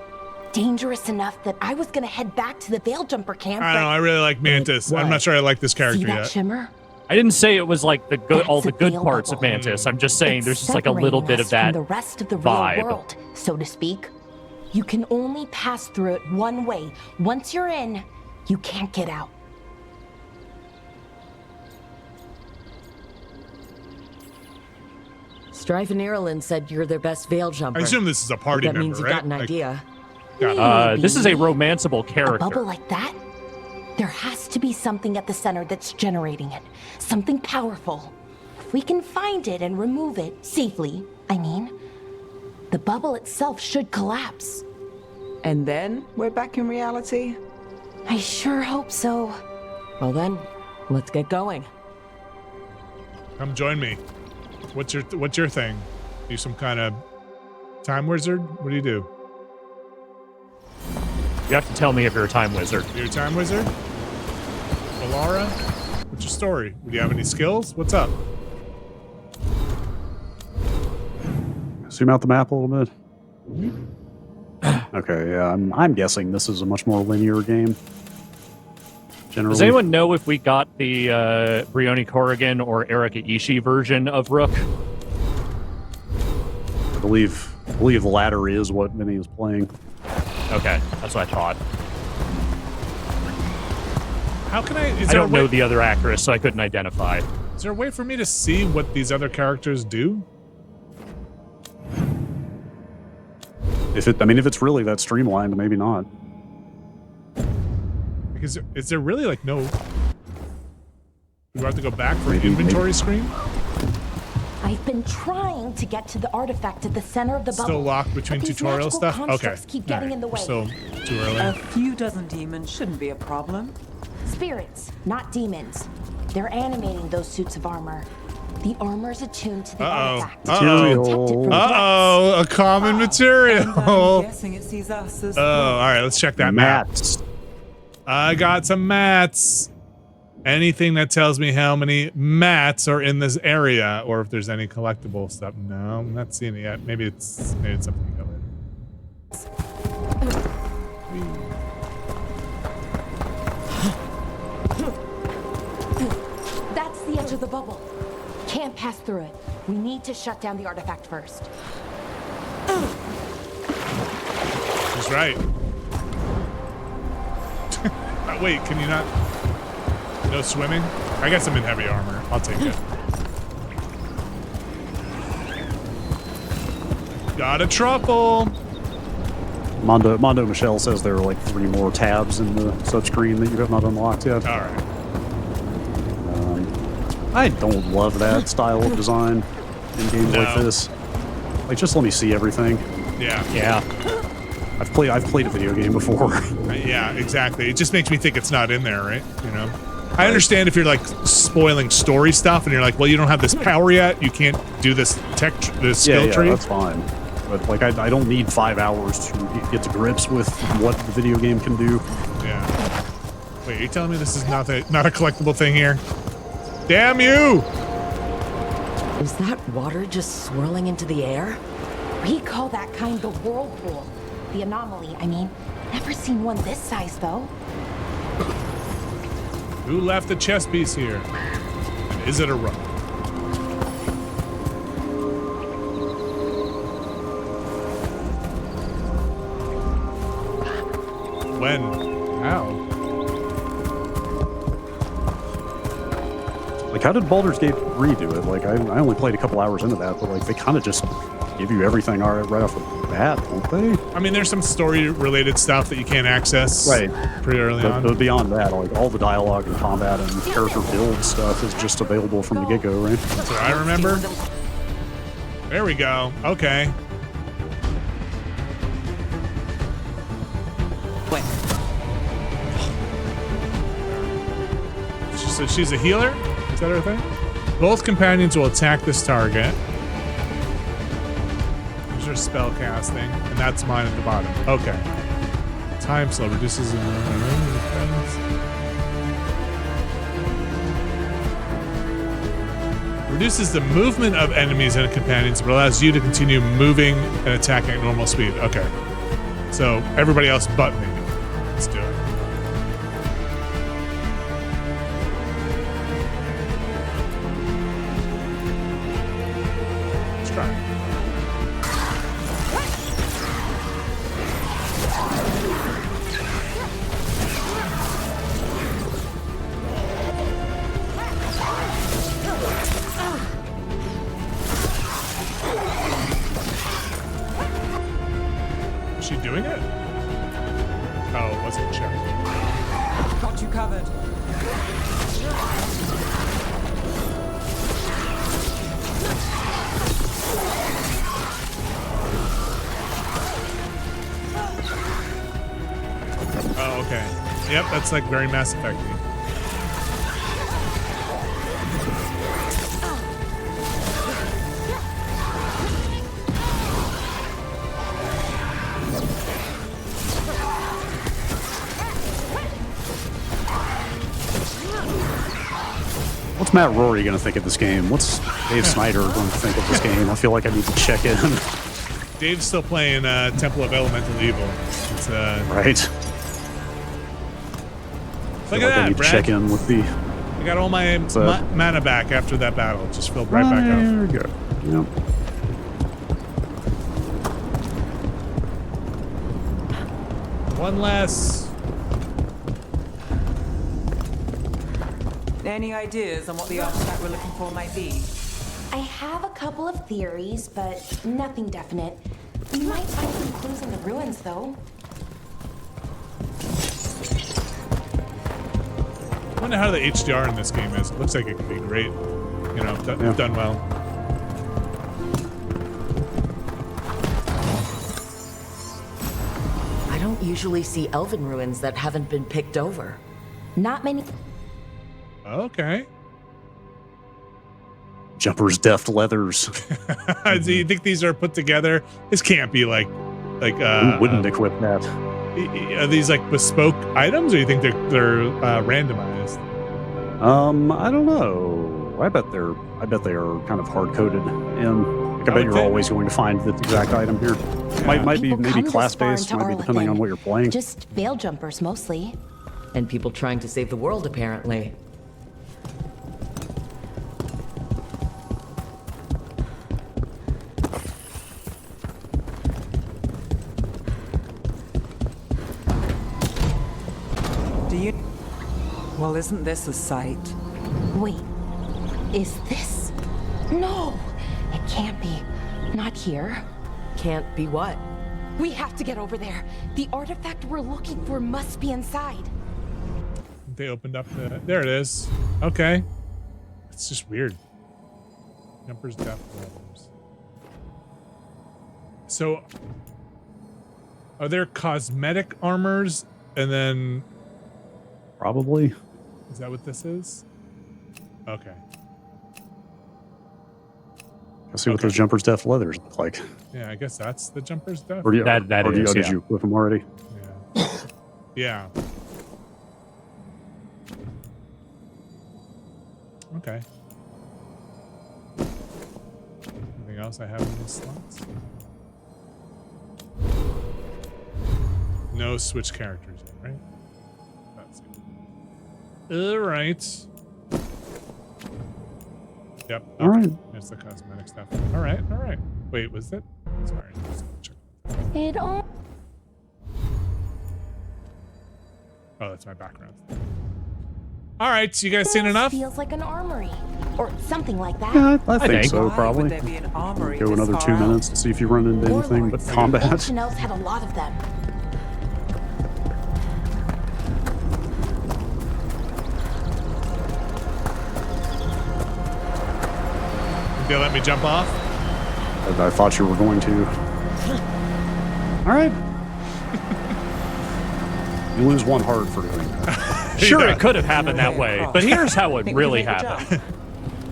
Dangerous enough that I was gonna head back to the Veilguard camp. I don't know. I really like Mantis. I'm not sure I like this character See that yet. shimmer? I didn't say it was like the good, all That's the a good veil parts of bubble. Mantis. I'm just saying It's there's just like a little bit of separating that us from the rest of the vibe. real world, so to speak. You can only pass through it one way. Once you're in, you can't get out. Strife and Irulan said you're their best veil jumper. I assume this is a party That member, means you've right? got an Like- idea. This is a romanceable A character. bubble like that? There has to be something at the center that's generating it. Something powerful. If we can find it and remove it safely, I mean, the bubble itself should collapse. And then we're back in reality? I sure hope so. Well then, let's get going. Come join me. What's your thing? You some kind of time wizard? What do you do? You have to tell me if you're a time wizard. You're a time wizard? Valara? What's your story? Do you have any skills? What's up? Zoom out the map a little bit. Okay, yeah, I'm guessing this is a much more linear game. Generally. Does anyone know if we got the Brioni Corrigan or Erika Ishii version of Rook? I believe the latter is what Vinny is playing. Okay, that's what I thought. How can I? I don't know the other actress, so I couldn't identify. Is there a way for me to see what these other characters do? If it's really that streamlined, maybe not. Because is there really like no? Do I have to go back for an Maybe- inventory screen? I've been trying to get to the artifact at the center of the bubble. Still locked between but these tutorial magical stuff? Okay. constructs keep getting in the way. Still too early. A few dozen demons shouldn't be a problem. Spirits, not demons. They're animating those suits of armor. The armor's attuned to the artifact. A common material. I'm guessing it sees us as All right, let's check that map. I got some mats. Anything that tells me how many mats are in this area, or if there's any collectible stuff. No, I'm not seeing it yet. Maybe it's something you go in. much of the bubble? Can't pass through it. We need to shut down the artifact first. She's right. Wait, can you not? No swimming? I guess I'm in heavy armor. I'll take it. Got a truffle. Mondo Michelle says there are like 3 more tabs in the subscreen that you have not unlocked yet. All right. I don't love that style of design in games like this. Like, just let me see everything. Yeah. Yeah. I've played a video game before. Yeah, exactly. It just makes me think it's not in there, right? You know. I understand if you're like spoiling story stuff and you're like, well, you don't have this power yet. You can't do this skill tree. Yeah, that's fine. But like, I don't need 5 hours to get to grips with what the video game can do. Yeah. Wait, are you telling me this is not a collectible thing here? Damn you! Is that water just swirling into the air? We call that kind the whirlpool. The anomaly, I mean. Never seen one this size, though. Who left the chess piece here? And is it a rook? When? How? Like, how did Baldur's Gate 3 do it? Like, I only played a couple hours into that, but like, they kind of just give you everything right off the bat, don't they? I mean, there's some story-related stuff that you can't access pretty early on. But beyond that, like, all the dialogue and combat and character build stuff is just available from the get-go, right? That's what I remember. There we go. Okay. So she's a healer? Is that her thing? Both companions will attack this target. There's her spell casting, and that's mine at the bottom. Okay. Time slow reduces reduces the movement of enemies and companions, but allows you to continue moving and attacking at normal speed. Okay. So everybody else but me. Let's do it. That's like very Mass Effect-y. What's Matt Rory going to think of this game? What's Dave Snyder going to think of this game? I feel like I need to check in. Dave's still playing Temple of Elemental Evil. It's, right. Look at that, I need Brad. to check in with the... I got all my mana back after that battle. It just filled right back up. There we go. Yep. One less. Any ideas on what the artifact we're looking for might be? I have a couple of theories, but nothing definite. We might find some clues in the ruins, though. I wonder how the HDR in this game is. It looks like it could be great. You know, done well. I don't usually see elven ruins that haven't been picked over. Not many. Okay. Jumper's deft leathers. Do you think these are put together? This can't be like who wouldn't equip that? Are these like bespoke items, or you think they're randomized? I don't know. I bet they are kind of hard coded in. Like, I bet you're always going to find the exact item here. Yeah. Might be People maybe come this class far based, into might be depending on what you're playing. Just veil jumpers mostly. And people trying to save the world, apparently. Well, isn't this a sight? Wait, is this? No, it can't be. Not here. Can't be what? We have to get over there. The artifact we're looking for must be inside. They opened up the... There it is. Okay. It's just weird. Jumpers, death levels. So, are there cosmetic armors and then... Probably. Is that what this is? Okay. Let's see what those Jumpers Death leathers look like. Yeah, I guess that's the Jumpers death. Or, That is, did yeah. you whip them already? Yeah. Yeah. Okay. Anything else I have in these slots? No switch characters yet, right? That's it. All right. Yep. Okay. All right. There's the cosmetic stuff. All right. All right. Wait, was it? Sorry. Just check. It all. Oh, that's my background. All right. You guys seen enough? Feels like an armory, or something like that. Yeah, I think so, Why probably. would there be an armory Go this another far 2 out? minutes to see if you run into anything but combat. Ancient elves had a lot of them. They'll let me jump off? I thought you were going to. All right. You lose 1 heart for doing that. Sure, Yeah. it could have happened that way, but here's how it really happened.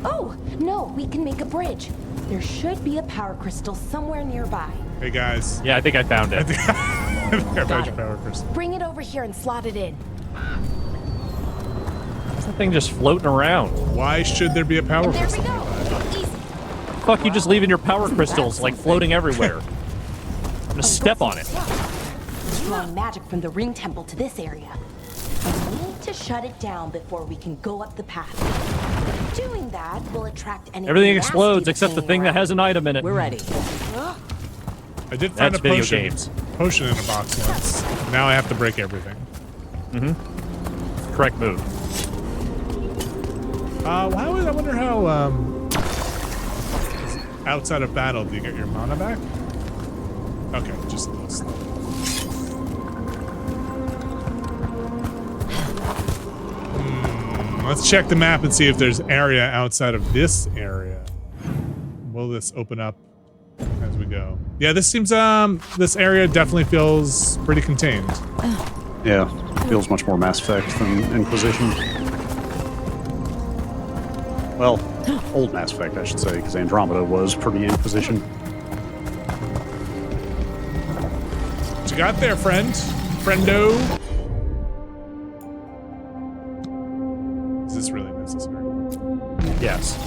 Oh, no, we can make a bridge. There should be a power crystal somewhere nearby. Hey, guys. Yeah, I think I found it. I found your power crystal. Bring it over here and slot it in. What's that thing just floating around? Why should there be a power There we crystal? go. Easy. Fuck, you just leaving your power crystals like floating everywhere. I'm gonna step on it. Drawing magic from the ring temple to this area. We need to shut it down before we can go up the path. Doing that will attract any. Everything explodes except the thing that has an item in it. We're ready. I did find That's a video potion, games. potion in a box once. Now I have to break everything. Correct move. I wonder how, outside of battle, do you get your mana back? Okay, just a little slow. Let's check the map and see if there's area outside of this area. Will this open up as we go? Yeah, this seems, this area definitely feels pretty contained. Yeah, feels much more Mass Effect than Inquisition. Well, old Mass Effect, I should say, because Andromeda was pretty Inquisition. What you got there, friend? Friendo? Is this really necessary? Yes.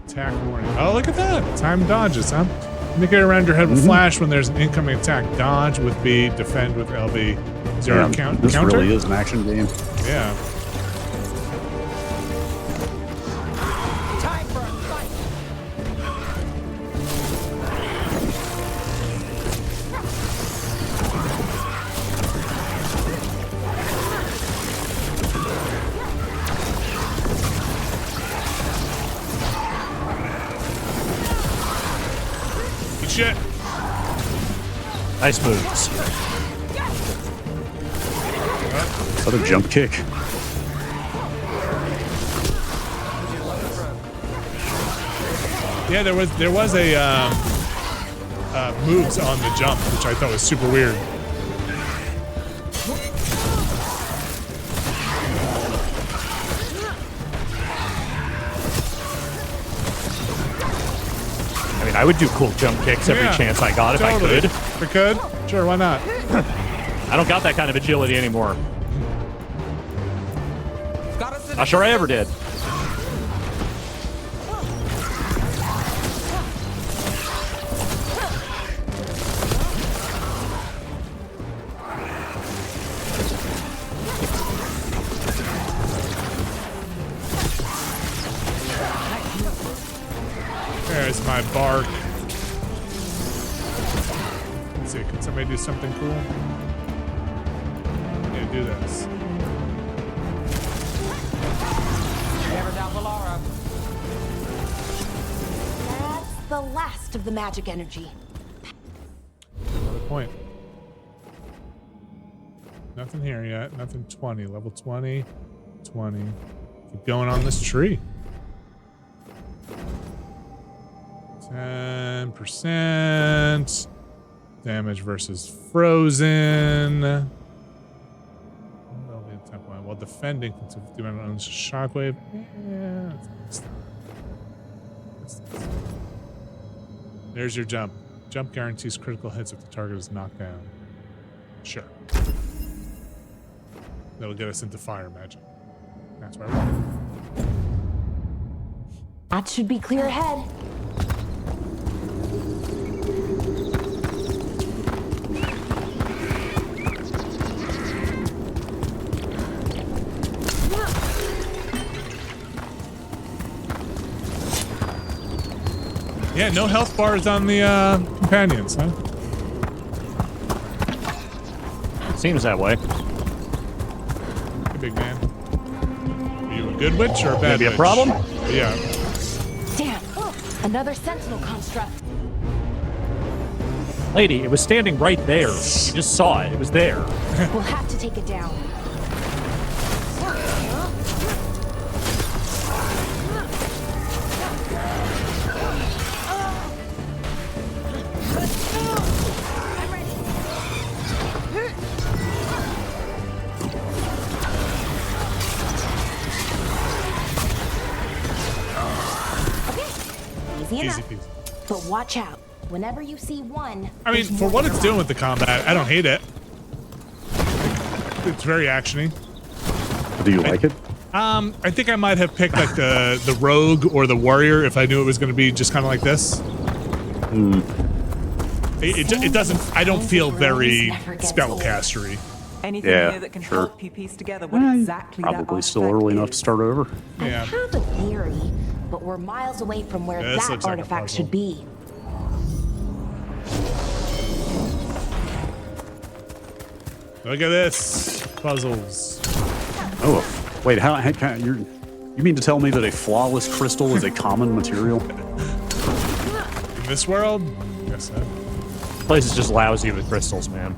Attack warning. Oh, look at that. Time dodges, huh? Indicate around your head will flash when there's an incoming attack. Dodge with B, defend with LB. Zero count. This counter? really is an action game. Yeah. Time for a fight. Good shit. Nice moves. Is that a jump kick? Yeah, there was a moves on the jump, which I thought was super weird. I mean, I would do cool jump kicks every Yeah, chance I got totally. if I could. If we could? Sure, why not? I don't got that kind of agility anymore. Got us in Not sure I ever did. There's my bark. see. Can somebody do something cool? Yeah, do this. Never doubt the Laura. That's the last of the magic energy. Another point. Nothing here yet. Nothing 20. Level 20. 20. Keep going on this tree. 10%. Damage versus frozen. While defending, doing on shockwave. Yeah. There's your jump. Jump guarantees critical hits if the target is knocked down. Sure. That'll get us into fire magic. That's where I want it. That should be clear ahead. Yeah, no health bars on the companions, huh? Seems that way. Hey, big man. Are you a good witch or a bad Maybe a witch? problem? Yeah. Damn, another sentinel construct. Lady, it was standing right there. You just saw it. It was there. We'll have to take it down. Easy peasy. But watch out. Whenever you see one, I mean, for what it's doing with the combat, I don't hate it. It's very actiony. Do you like it? I think I might have picked like the rogue or the warrior if I knew it was going to be just kind of like this. It doesn't. I don't feel very spellcastery. Anything here that can help you piece together what exactly probably still early enough to start over. I have a theory, but we're miles away from where that artifact should be. Look at this. Puzzles. Oh, wait, you mean to tell me that a flawless crystal is a common material? In this world? Yes, so. This place is just lousy with crystals, man.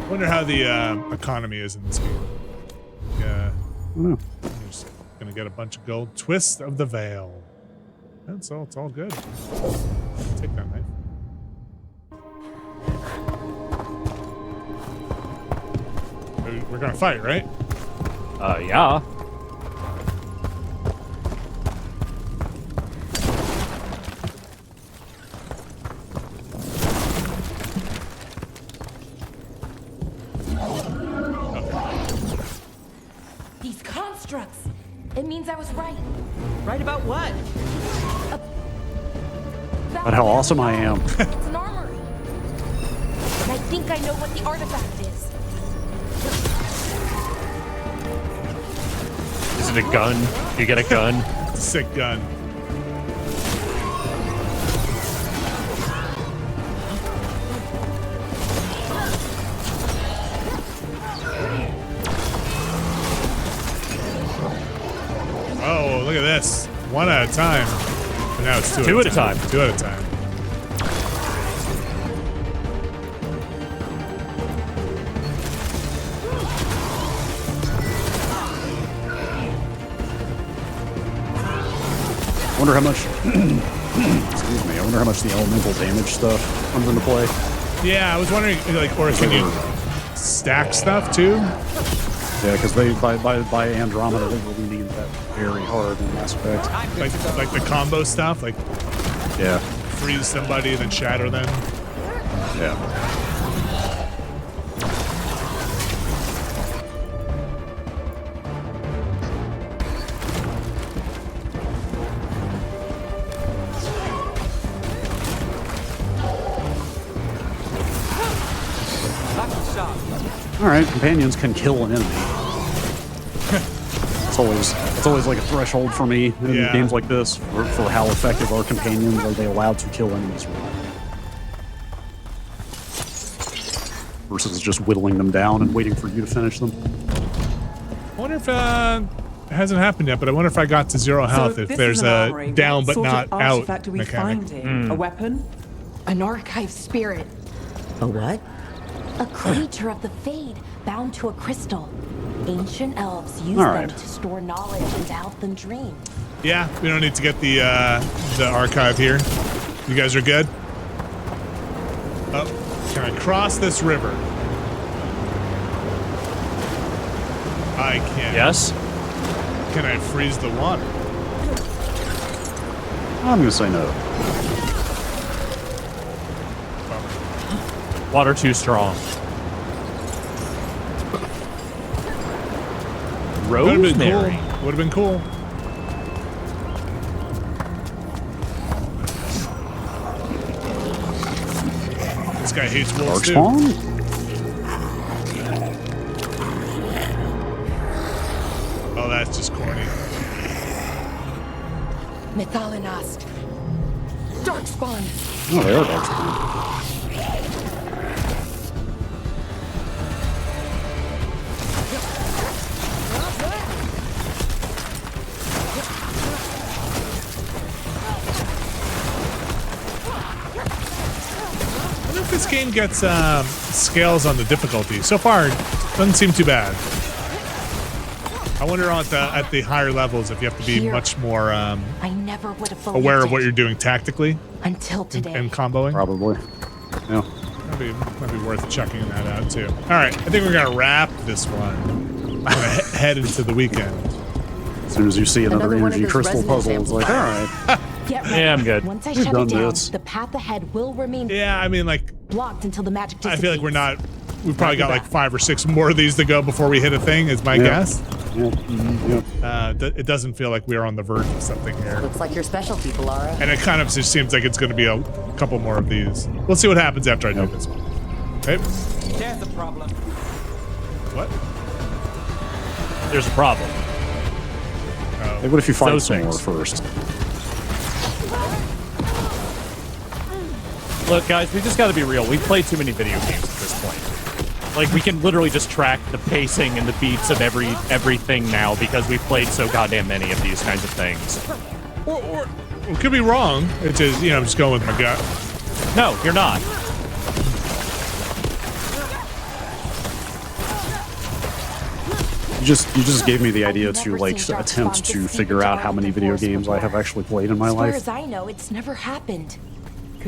Wonder how the economy is in this game. Yeah. I'm just gonna get a bunch of gold. Twist of the Veil. That's all. It's all good. Take that knife. We're gonna fight, right? Yeah. These constructs. It means I was right. Right about what? But how awesome I am. It's an armory. And I think I know what the artifact is. Is it a gun? You get a gun? It's a sick gun. Oh, look at this. One at a time. But now it's two at a time. Two at a time. I wonder how much excuse me, I wonder how much the elemental damage stuff comes into play. Yeah, I was wondering, like, or can you stack stuff too? Yeah, because they by Andromeda they really need that very hard in Mass Effect. Like the combo stuff, like freeze somebody then shatter them. Yeah. right, companions can kill an enemy. It's always like a threshold for me in games like this for how effective are companions. Are they allowed to kill enemies? Versus just whittling them down and waiting for you to finish them. I wonder if it hasn't happened yet, but I wonder if I got to 0 health if there's a down but not out mechanic. A weapon? An archive spirit. A what? A creature of the Fade, bound to a crystal. Ancient elves use All them right. to store knowledge and to help them dream. Yeah, we don't need to get the archive here. You guys are good? Oh, can I cross this river? I can. Yes. Can I freeze the water? I'm gonna say no. Water too strong. Rosemary. Would have been cool. This guy hates wolves too. Darkspawn? Oh, that's just corny. Methalinast. Darkspawn. Oh, they are Darkspawn. I wonder if this game gets scales on the difficulty. So far, it doesn't seem too bad. I wonder at the higher levels if you have to be much more I never would have believed aware of what it you're doing tactically until today. and comboing. Probably. Yeah. Might be worth checking that out too. All right, I think we're gonna wrap this one. I'm gonna head into the weekend. As soon as you see another one of energy those crystal resonance puzzle, it's like, all right. Get ready. Yeah, I'm good. Once I We've shut done it down, this. the path ahead will remain Yeah, I mean, like, blocked until the magic I dissipates. feel like we've probably got like 5 or 6 more of these to go before we hit a thing, is my guess. Yeah. Mm-hmm. It doesn't feel like we're on the verge of something here. Looks like your specialty, Polara. And it kind of just seems like it's going to be a couple more of these. We'll see what happens after I do this one. Okay? There's a problem. What? There's a problem. Hey, what if you find Those some more things. first? Look, guys, we just got to be real. We've played too many video games at this point. Like, we can literally just track the pacing and the beats of everything now because we've played so goddamn many of these kinds of things. Or we could be wrong. It's just, I'm just going with my gut. No, you're not. You just gave me the idea to like attempt to figure out how many video games I have actually played in my As far life. as I know, it's never happened.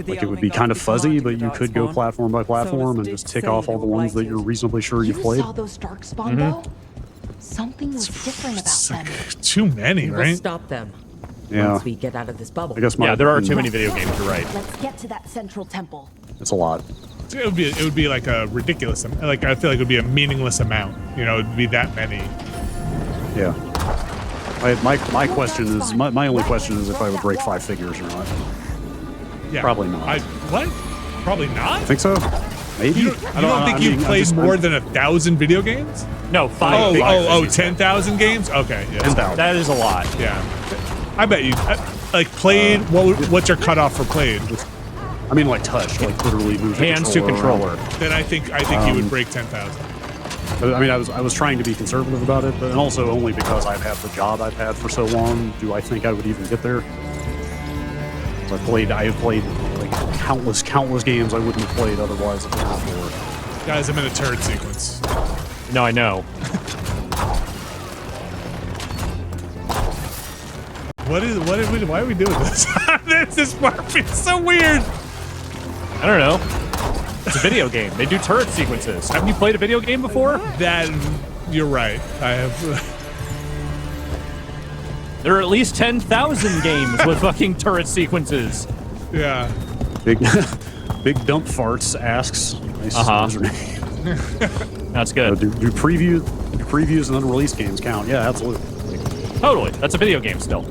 Like, it would be kind of fuzzy, but you could go platform by platform and just tick off all the ones that you're reasonably sure you've You played. saw those Darkspawn though? Something was different about them. Too many, We'll right? stop them Yeah. once we get out of this bubble. I guess Yeah, there are too many video games, you're right. Let's get to that central temple. It's a lot. It would be like a ridiculous, like I feel like it would be a meaningless amount. It'd be that many. Yeah. My question is, my only question is if I would break 5 figures or not. Yeah. Probably not. What? Probably not? Think so? Maybe? You don't think you've played more than 1,000 video games? No, 5 figures. 10,000 games? Okay. Yeah. 10,000. That is a lot. Yeah. I bet you, played, what's your cutoff for played? I mean, like touch, like literally move the Hands to controller. Then I think you would break 10,000. I mean, I was trying to be conservative about it, but and also only because I've had the job I've had for so long, do I think I would even get there? I have played like countless games I wouldn't have played otherwise if it weren't for. Guys, I'm in a turret sequence. No, I know. Why are we doing this? This part feels so weird. I don't know. It's a video game. They do turret sequences. Haven't you played a video game before? That, you're right. I have. There are at least 10,000 games with fucking turret sequences. Yeah. Big Dump Farts asks. Nice username. That's good. Do previews and unreleased games count? Yeah, absolutely. Totally. That's a video game still.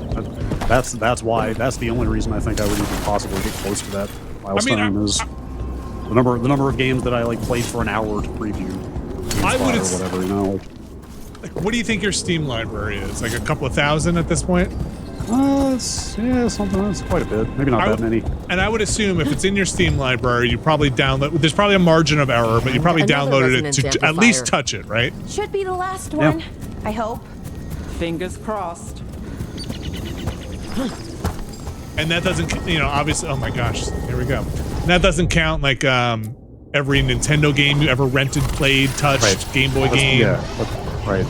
That's the only reason I think I would even possibly get close to that milestone is the number of games that I played for an hour to preview. I would or whatever, you know. Like, what do you think your Steam library is? Like a couple of thousand at this point? Yeah, something. That's quite a bit. Maybe not that many. And I would assume if it's in your Steam library, you probably download. There's probably a margin of error, but you probably downloaded it to at least touch it, right? Should be the last one, I hope. Fingers crossed. And that doesn't, obviously. Oh my gosh, here we go. And that doesn't count like every Nintendo game you ever rented, played, touched, Game Boy game. Yeah, right.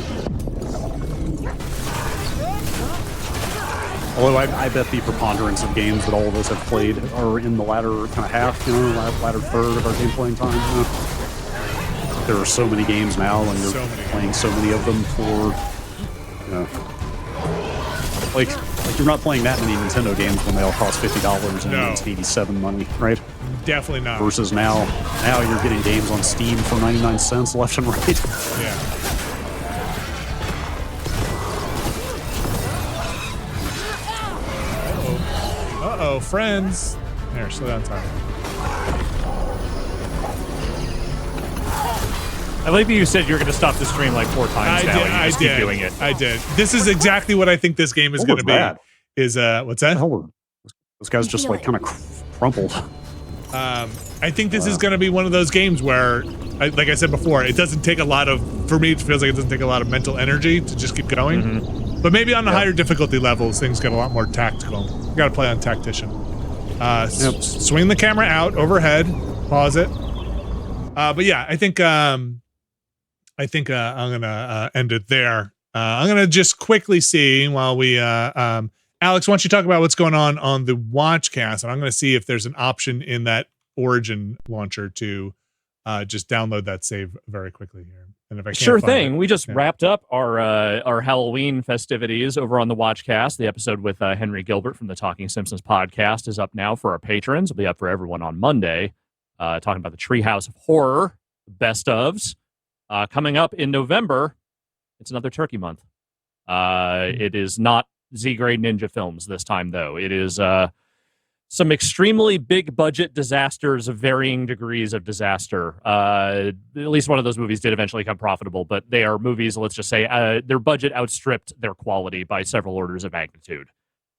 Although I bet the preponderance of games that all of us have played are in the latter kind of half, latter third of our game playing time. There are so many games now, and you're playing so many of them for, like you're not playing that many Nintendo games when they all cost $50 and it's 87 money, right? Definitely not. Versus now you're getting games on Steam for 99 cents left and right. Yeah. Uh-oh, friends. Here, slow down time. I like that you said you were going to stop the stream like 4 times now, and you just keep doing it. I did. This is exactly what I think this game is going to be. Is what's that? This guy's just like kind of crumpled. I think this is going to be one of those games where, like I said before, it doesn't take a lot of. For me, it feels like it doesn't take a lot of mental energy to just keep going. Mm-hmm. But maybe on the higher difficulty levels, things get a lot more tactical. You got to play on tactician. Swing the camera out overhead. Pause it. But yeah, I think I'm gonna end it there. I'm gonna just quickly see while we Alex, why don't you talk about what's going on the Watchcast, and I'm gonna see if there's an option in that Origin launcher to just download that save very quickly here. And if I can't sure find thing. it, We just wrapped up our Halloween festivities over on the Watchcast. The episode with Henry Gilbert from the Talking Simpsons podcast is up now for our patrons. It'll be up for everyone on Monday. Talking about the Treehouse of Horror, best ofs. Coming up in November, it's another turkey month. It is not Z-grade ninja films this time, though. It is some extremely big budget disasters of varying degrees of disaster. At least one of those movies did eventually become profitable, but they are movies, let's just say, their budget outstripped their quality by several orders of magnitude.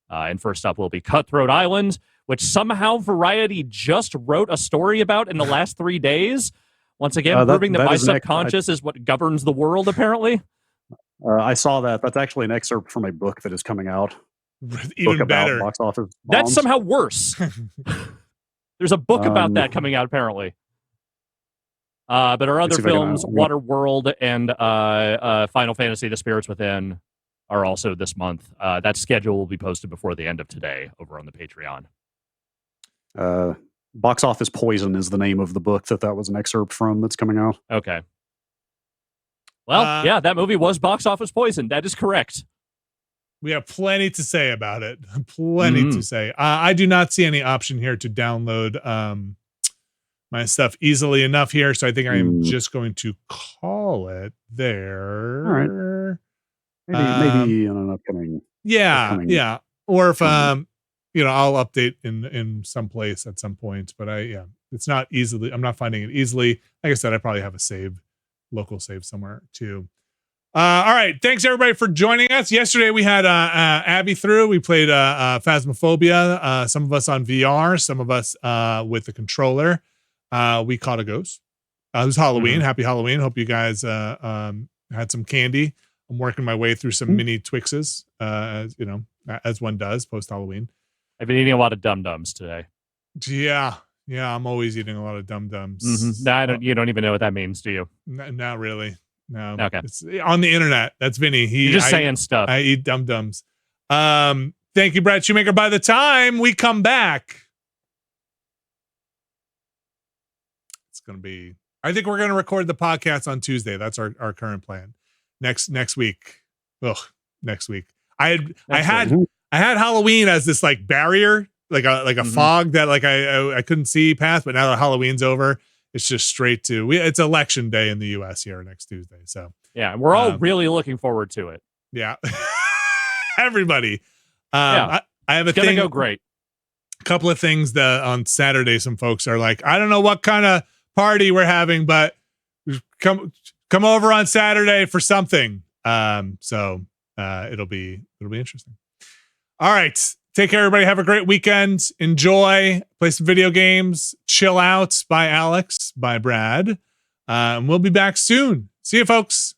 And first up will be Cutthroat Island, which somehow Variety just wrote a story about in the last 3 days. Once again, proving that my subconscious is what governs the world, apparently. I saw that. That's actually an excerpt from a book that is coming out. Even book better. About box office bombs. That's somehow worse. There's a book about that coming out, apparently. But our other films, Waterworld and Final Fantasy, The Spirits Within, are also this month. That schedule will be posted before the end of today over on the Patreon. Box Office Poison is the name of the book that was an excerpt from that's coming out. Okay. Well, yeah, that movie was Box Office Poison. That is correct. We have plenty to say about it. Plenty to say. I do not see any option here to download my stuff easily enough here, so I think I am just going to call it there. All right. Maybe in an upcoming. Yeah. Or if I'll update in some place at some point. But it's not easily. I'm not finding it easily. Like I said, I probably have a local save somewhere too. All right. Thanks everybody for joining us. Yesterday we had Abby through. We played Phasmophobia. Some of us on VR, some of us with the controller. We caught a ghost. It was Halloween. Happy Halloween. Hope you guys had some candy. I'm working my way through some mini Twixes, as one does post Halloween. I've been eating a lot of Dum-Dums today. Yeah. I'm always eating a lot of Dum-Dums. No, you don't even know what that means, do you? Not really. No. Okay. It's on the internet. That's Vinny. You're just saying stuff. I eat Dum-Dums. Thank you, Brad Shoemaker. By the time we come back, it's going to be, I think we're going to record the podcast on Tuesday. That's our current plan. Next week. Next week. I had Halloween as this like barrier, like a fog that like I couldn't see past, but now that Halloween's over, it's just straight to it's election day in the US here next Tuesday. So yeah, we're all really looking forward to it. Yeah. Everybody. I have a thing. thing. Go great. A couple of things that on Saturday, some folks are like, I don't know what kind of party we're having, but come come over on Saturday for something. So it'll be interesting. All right. Take care, everybody. Have a great weekend. Enjoy. Play some video games. Chill out. By Alex. By Brad. And we'll be back soon. See you, folks.